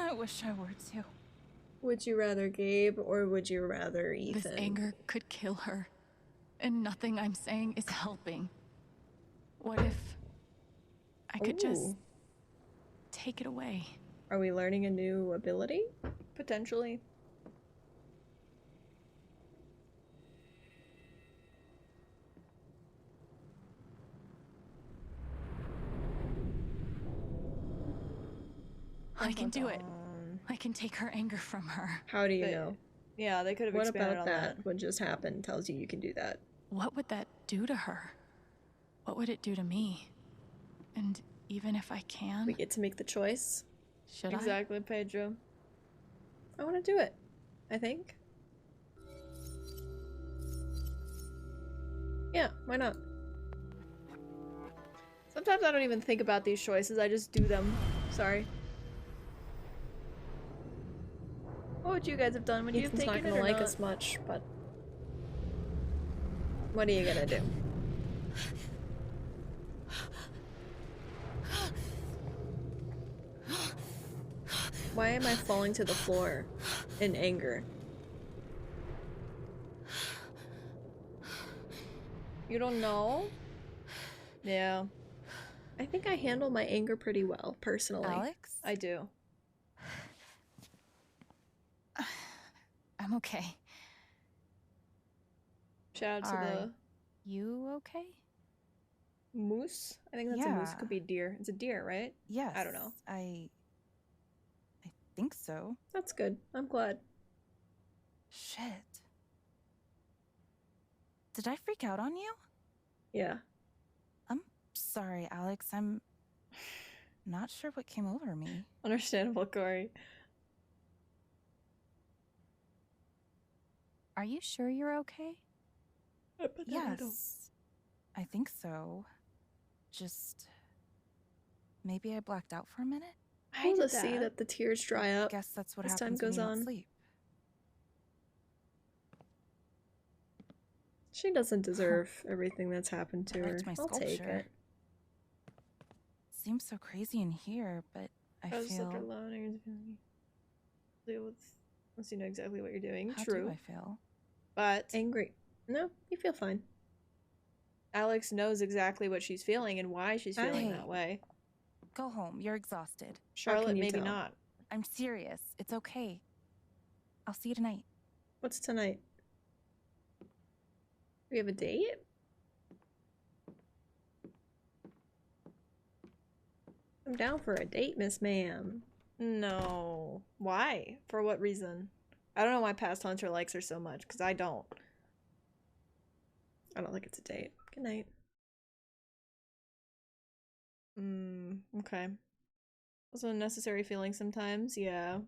I wish I were too. Would you rather Gabe or would you rather Ethan? This anger could kill her, and nothing I'm saying is helping. What if I could just Ooh. take it away? Are we learning a new ability? Potentially. I can do it. I can take her anger from her. How do you know? Yeah, they could have What expanded about on that? What just happened tells you you can do that. What would that do to her? What would it do to me? And even if I can, We get to make the choice. should Exactly, Pedro. I want to do it. I think. Yeah, why not? Sometimes I don't even think about these choices, I just do them. Sorry. What would you guys have done? Would you have Ethan's not taken it gonna or like not? us much, but what are you gonna do? Why am I falling to the floor in anger? You don't know? Yeah. I think I handle my anger pretty well, personally. Alex? I do. I'm okay. Shout out to Are you okay? the moose. I think that's a moose. Yeah. Could be a deer. It's a deer, right? Yes. I don't know. I think so. That's good. I'm glad. Shit. Did I freak out on you? Yeah. I'm sorry, Alex. I'm not sure what came over me. Understandable, Corey. Are you sure you're okay? Yes. I think so. Just maybe I blacked out for a minute. Cool to see that the tears dry up. Guess that's what as time happens when goes you don't on. sleep. She doesn't deserve everything that's happened to I her. liked my I'll take sculpture. it. Seems so crazy in here, but I Just feel. after loud areas of deal with once you know exactly what you're doing. How True. do I feel? But Angry. No, you feel fine. Alex knows exactly what she's feeling and why she's feeling Hey. that way. Go home. You're exhausted. Charlotte, you maybe tell? not. I'm serious. It's okay. I'll see you tonight. What's tonight? We have a date? I'm down for a date, Miss Ma'am. No. Why? For what reason? I don't know why past Hunter likes her so much, because I don't. I don't think it's a date. Good night. Okay. Also a necessary feeling sometimes, yeah.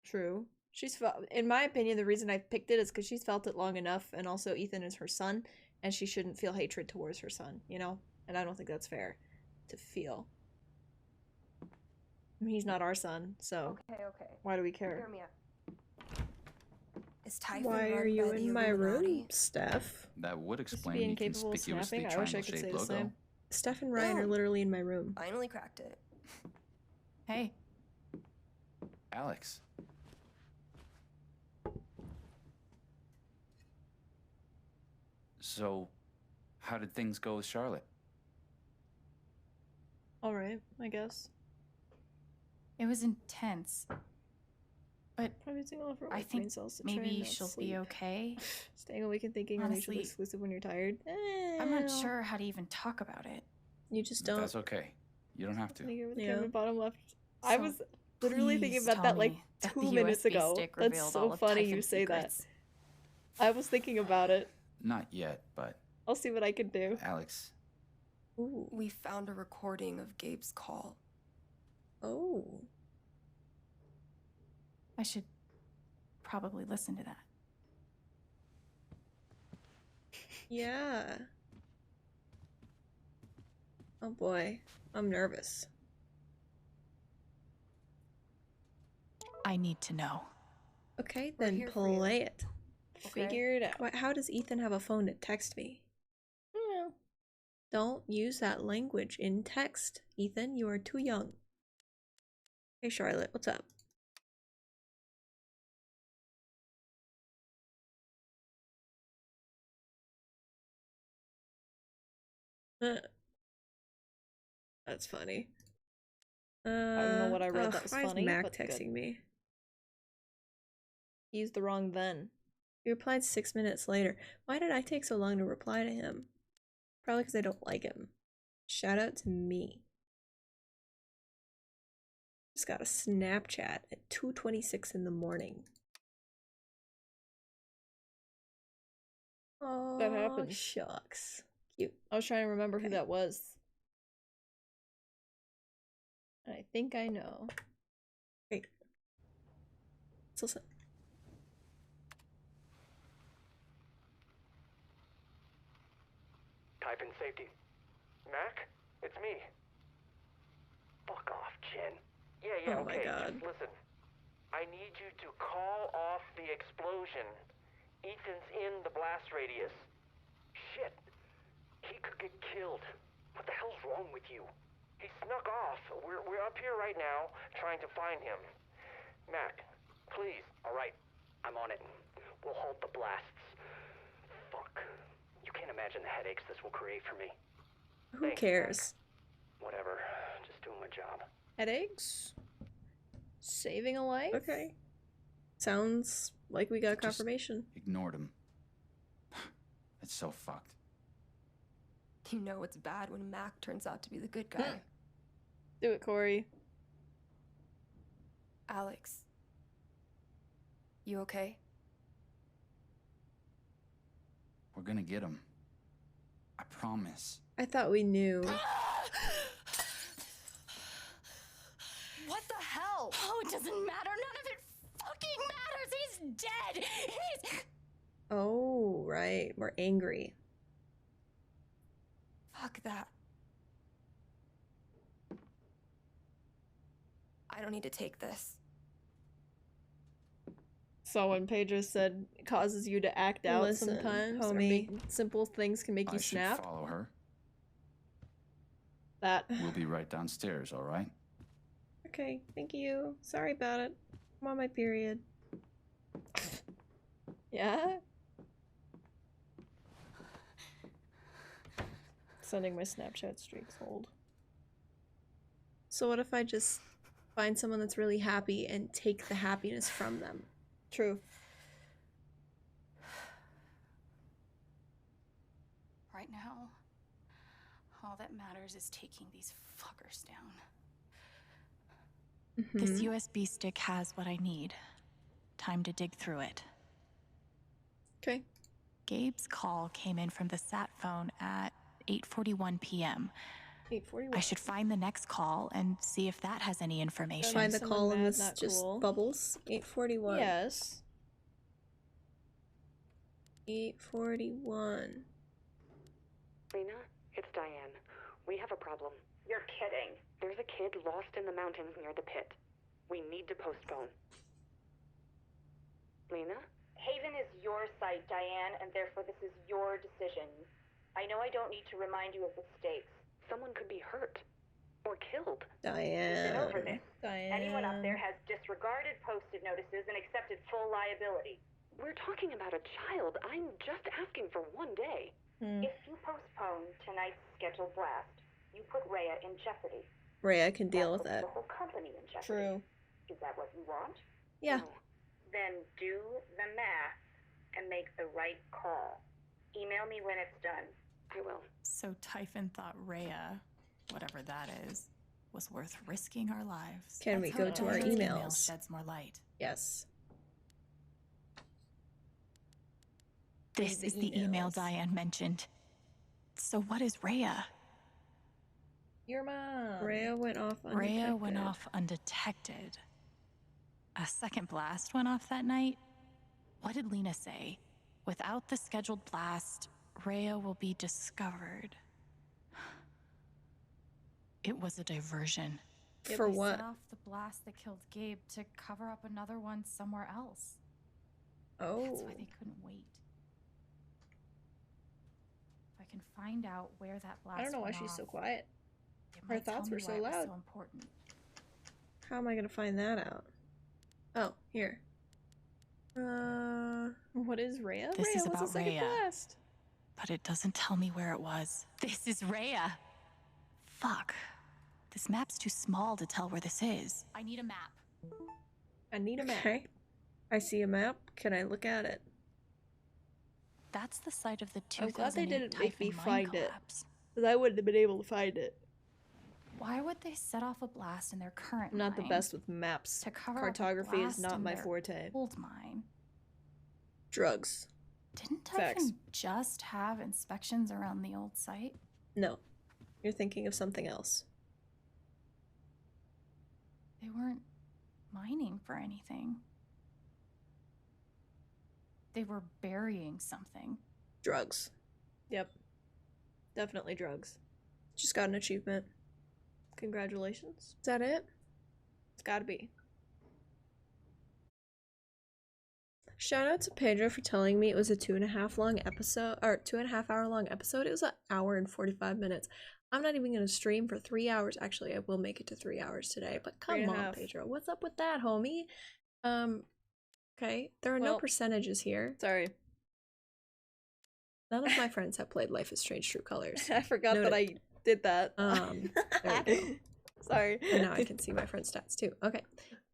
True. She's felt, in my opinion, the reason I picked it is because she's felt it long enough, and also Ethan is her son, and she shouldn't feel hatred towards her son, you know? And I don't think that's fair to feel. I mean, he's not our son, so Okay. why do we care? Hear me out. Is Typhon Why run are you by the in my Illuminati? room, Steph? That would Just to explain be the incapable of conspicuously snapping? I wish I could say triangle-shaped the logo. same. Steph and Ryan are Boom. literally in my room. Finally cracked it. Hey. Alex. So, how did things go with Charlotte? Alright, I guess. It was intense. But Probably using all of her I white brain think cells to try maybe and not she'll sleep. be okay. Staying awake and thinking are mutually Honestly, exclusive when you're tired. I'm not Well, sure how to even talk about it. You just don't. That's okay. You don't have to. Thinking of the Yeah. camera bottom left. I So was literally thinking please about tell that like me that 2 the minutes USB ago. stick That's revealed so all of funny you Typhon's say secrets. that. I was thinking about it. Not yet, but I'll see what I can do. Alex, Ooh. We found a recording of Gabe's call. Oh. I should probably listen to that. Yeah. Oh boy. I'm nervous. I need to know. Okay, We're then here for you. play it. Okay? Figure it out. How does Ethan have a phone to text me? Don't use that language in text, Ethan. You are too young. Hey, Charlotte, what's up? That's funny. I don't know what I read that was why funny, is Mac but good. texting me? He used the wrong then. He replied 6 minutes later. Why did I take so long to reply to him? Probably because I don't like him. Shout out to me. Just got a Snapchat at 2:26 in the morning. Oh, That happened. shucks. Cute. I was trying to remember who Okay. that was. I think I know. Great. Let's listen. Type in safety. Mac? It's me. Fuck off, Jen. Yeah, Oh my okay. God. Just listen. I need you to call off the explosion. Ethan's in the blast radius. Shit. He could get killed. What the hell's wrong with you? He snuck off. We're up here right now trying to find him. Mac, please. All right. I'm on it. We'll halt the blasts. Fuck. You can't imagine the headaches this will create for me. Who Thanks, cares? Whatever. Just doing my job. Headaches? Saving a life? Okay. Sounds like we got Just- confirmation. ignored him. It's so fucked. You know it's bad when Mac turns out to be the good guy. Do it, Corey. Alex. You okay? We're gonna get him. I promise. I thought we knew. What the hell? Oh, it doesn't matter. None of it fucking matters. He's dead. He's. Oh, right. We're angry. Fuck that. I don't need to take this. So when Pedro said it causes you to act out Listen, sometimes, or homie. simple things can make I you should snap. follow her. That. We'll be right downstairs, all right? Okay, thank you. Sorry about it. I'm on my period. Yeah? Sending my Snapchat streaks hold. So what if I just find someone that's really happy and take the happiness from them? True. Right now, all that matters is taking these fuckers down. This USB stick has what I need. Time to dig through it. Okay. Gabe's call came in from the sat phone at 8:41 p.m. 8:41. I should find the next call and see if that has any information. Find the Someone call and mad, this not just cool. bubbles. 8:41. Yes. 8:41. Lena, it's Diane. We have a problem. You're kidding. There's a kid lost in the mountains near the pit. We need to postpone. Lena? Haven is your site, Diane, and therefore this is your decision. I know I don't need to remind you of the stakes. Someone could be hurt. Or killed. We've been over Diane. this. Anyone up there has disregarded posted notices and accepted full liability. We're talking about a child. I'm just asking for one day. If you postpone tonight's scheduled blast, you put Rhea in jeopardy. Rhea can deal with Puts that. the whole company in jeopardy. True. Is that what you want? Yeah. Then do the math and make the right call. Email me when it's done. I will. So Typhon thought Rhea, whatever that is, was worth risking our lives. Can we go to our Typhon's email emails? sheds more light. Yes. This is the email Diane mentioned. So what is Rhea? Your mom. Rhea went off undetected. Rhea went off undetected. A second blast went off that night? What did Lena say? Without the scheduled blast, Rhea will be discovered. It was a diversion. For They what? set off the blast that killed Gabe to cover up another one somewhere else. Oh. That's why they couldn't wait. If I can find out where that blast I don't know why went she's so off, quiet. it Her might tell thoughts me were so why it was loud. so important. How am I gonna find that out? Oh, here. What is Rhea? This Rhea is was a about second Rhea. blast. But it doesn't tell me where it was. This is Rhea. Fuck. This map's too small to tell where this is. I need a map. I need a map. Okay. I see a map. Can I look at it? That's the site of the I'm glad they 2008 didn't make me Typhon mine find it. collapse. Because I wouldn't have been able to find it. Why would they set off a blast in their current I'm not the mine best with maps. to cover up a Cartography is blast not in my their forte. old mine? Drugs. Didn't Facts. Typhon just have inspections around the old site? No. You're thinking of something else. They weren't mining for anything. They were burying something. Drugs. Yep. Definitely drugs. Just got an achievement. Congratulations. Is that it? It's gotta be. Shout out to Pedro for telling me it was a 2.5 long episode, or 2.5 hour long episode. It was an hour and 45 minutes. I'm not even gonna stream for 3 hours. Actually, I will make it to 3 hours today, but come 3.5. on, Pedro. What's up with that, homie? Okay. There are no Well, percentages here. Sorry. None of my friends have played Life is Strange True Colors. I forgot that I did that. There we go. Sorry. And now I can see my friend's stats too. Okay.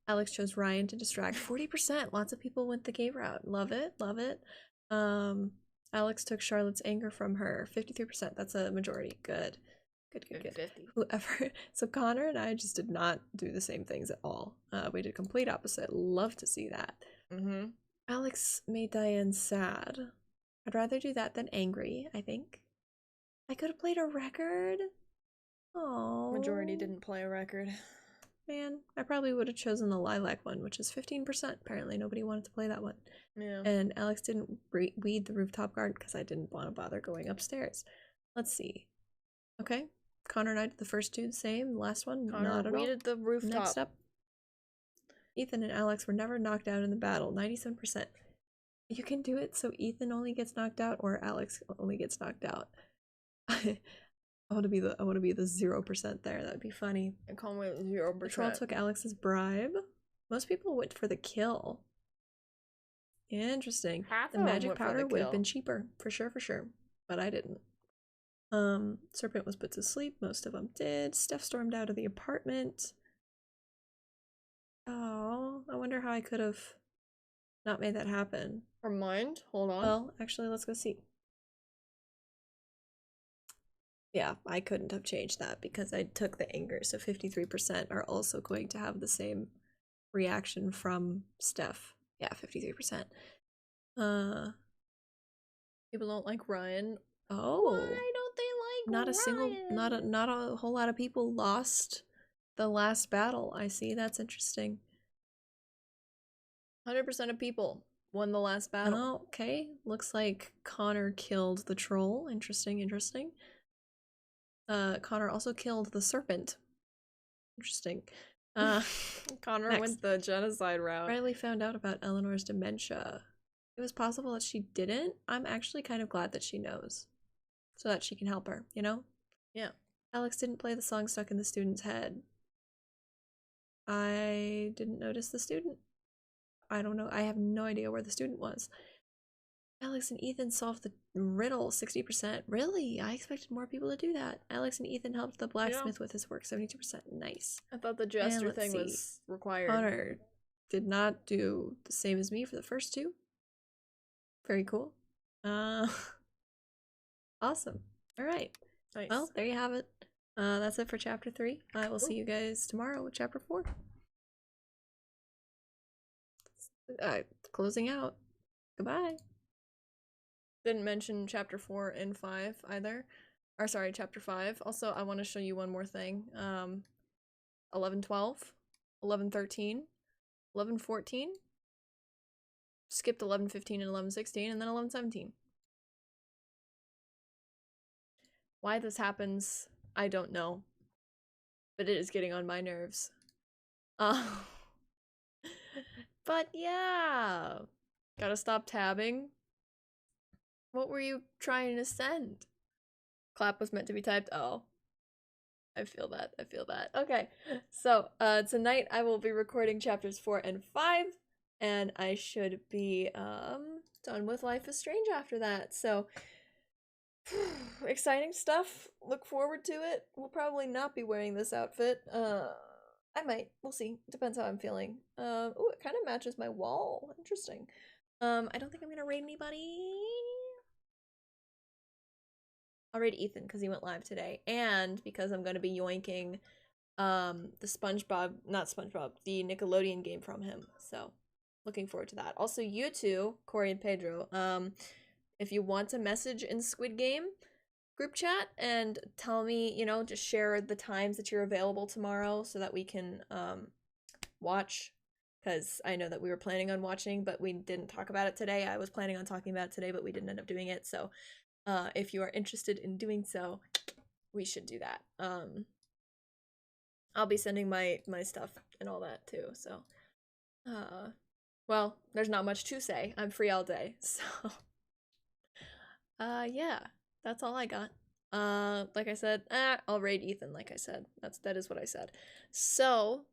Alex chose Ryan to distract. 40%. Lots of people went the gay route. Love it. Love it. Alex took Charlotte's anger from her. 53%. That's a majority. Good. Good. 50. Whoever. So Connor and I just did not do the same things at all. We did complete opposite. Love to see that. Mm-hmm. Alex made Diane sad. I'd rather do that than angry, I think. I could have played a record. Oh. Majority didn't play a record. Man, I probably would have chosen the lilac one, which is 15%. Apparently, nobody wanted to play that one. Yeah. And Alex didn't weed the rooftop garden because I didn't want to bother going upstairs. Let's see. Okay. Connor and I did the first two the same. The last one, Connor not at all. weeded the rooftop. Next up, Ethan and Alex were never knocked out in the battle. 97%. You can do it so Ethan only gets knocked out or Alex only gets knocked out. I want to be the 0% there. That would be funny. I call me 0%. The troll took Alex's bribe. Most people went for the kill. Interesting. Half The of them magic went for the powder would have kill. been cheaper, for sure, but I didn't. Serpent was put to sleep. Most of them did. Steph stormed out of the apartment. Oh, I wonder how I could have not made that happen. Remind? Hold on. Well, actually, let's go see. Yeah, I couldn't have changed that because I took the anger, so 53% are also going to have the same reaction from Steph. Yeah, 53%. People don't like Ryan. Oh. Why don't they like Not a single, Ryan? not a whole lot of people lost the last battle. I see, that's interesting. 100% of people won the last battle. Oh, okay. Looks like Connor killed the troll. Interesting. Connor also killed the serpent. Interesting. Connor next. went the genocide route. Riley found out about Eleanor's dementia. It was possible that she didn't. I'm actually kind of glad that she knows. So that she can help her, you know? Yeah. Alex didn't play the song stuck in the student's head. I didn't notice the student. I don't know. I have no idea where the student was. Alex and Ethan solved the riddle, 60%. Really? I expected more people to do that. Alex and Ethan helped the blacksmith with his work, 72%. Nice. I thought the jester let's thing see. was required. Connor did not do the same as me for the first two. Very cool. Awesome. All right. Nice. Well, there you have it. That's it for chapter 3. I will see you guys tomorrow with chapter 4. Closing out. Goodbye. Didn't mention chapter 4 and 5 either. Or sorry, chapter 5. Also, I want to show you one more thing. 11:12, 11:13, 11:14. Skipped 11:15 and 11:16, and then 11:17. Why this happens, I don't know. But it is getting on my nerves. But yeah. Gotta stop tabbing. What were you trying to send? Clap was meant to be typed. Oh. I feel that. Okay. So, tonight I will be recording chapters 4 and 5. And I should be, done with Life is Strange after that. So, exciting stuff. Look forward to it. We'll probably not be wearing this outfit. I might. We'll see. Depends how I'm feeling. Ooh, it kind of matches my wall. Interesting. I don't think I'm gonna raid anybody. I'll raid Ethan because he went live today, and because I'm gonna be yoinking the the Nickelodeon game from him. So, looking forward to that. Also, you two, Corey and Pedro, if you want to message in Squid Game group chat and tell me, you know, just share the times that you're available tomorrow so that we can watch, because I know that we were planning on watching, but we didn't talk about it today. I was planning on talking about it today, but we didn't end up doing it. So if you are interested in doing so, we should do that. I'll be sending my stuff and all that too. So well, there's not much to say. I'm free all day. So yeah, that's all I got. Like I said, I'll raid Ethan, like I said. That is what I said. So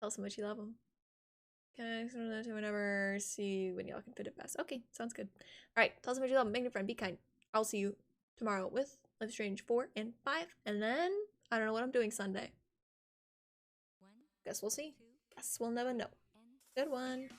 tell us how much you love him. Okay, so whenever, see when y'all can fit it best. Okay, sounds good. Alright, tell us how much you love him. Make a friend, be kind. I'll see you tomorrow with Life is Strange 4 and 5, and then I don't know what I'm doing Sunday. Guess we'll see. Guess we'll never know. Good one.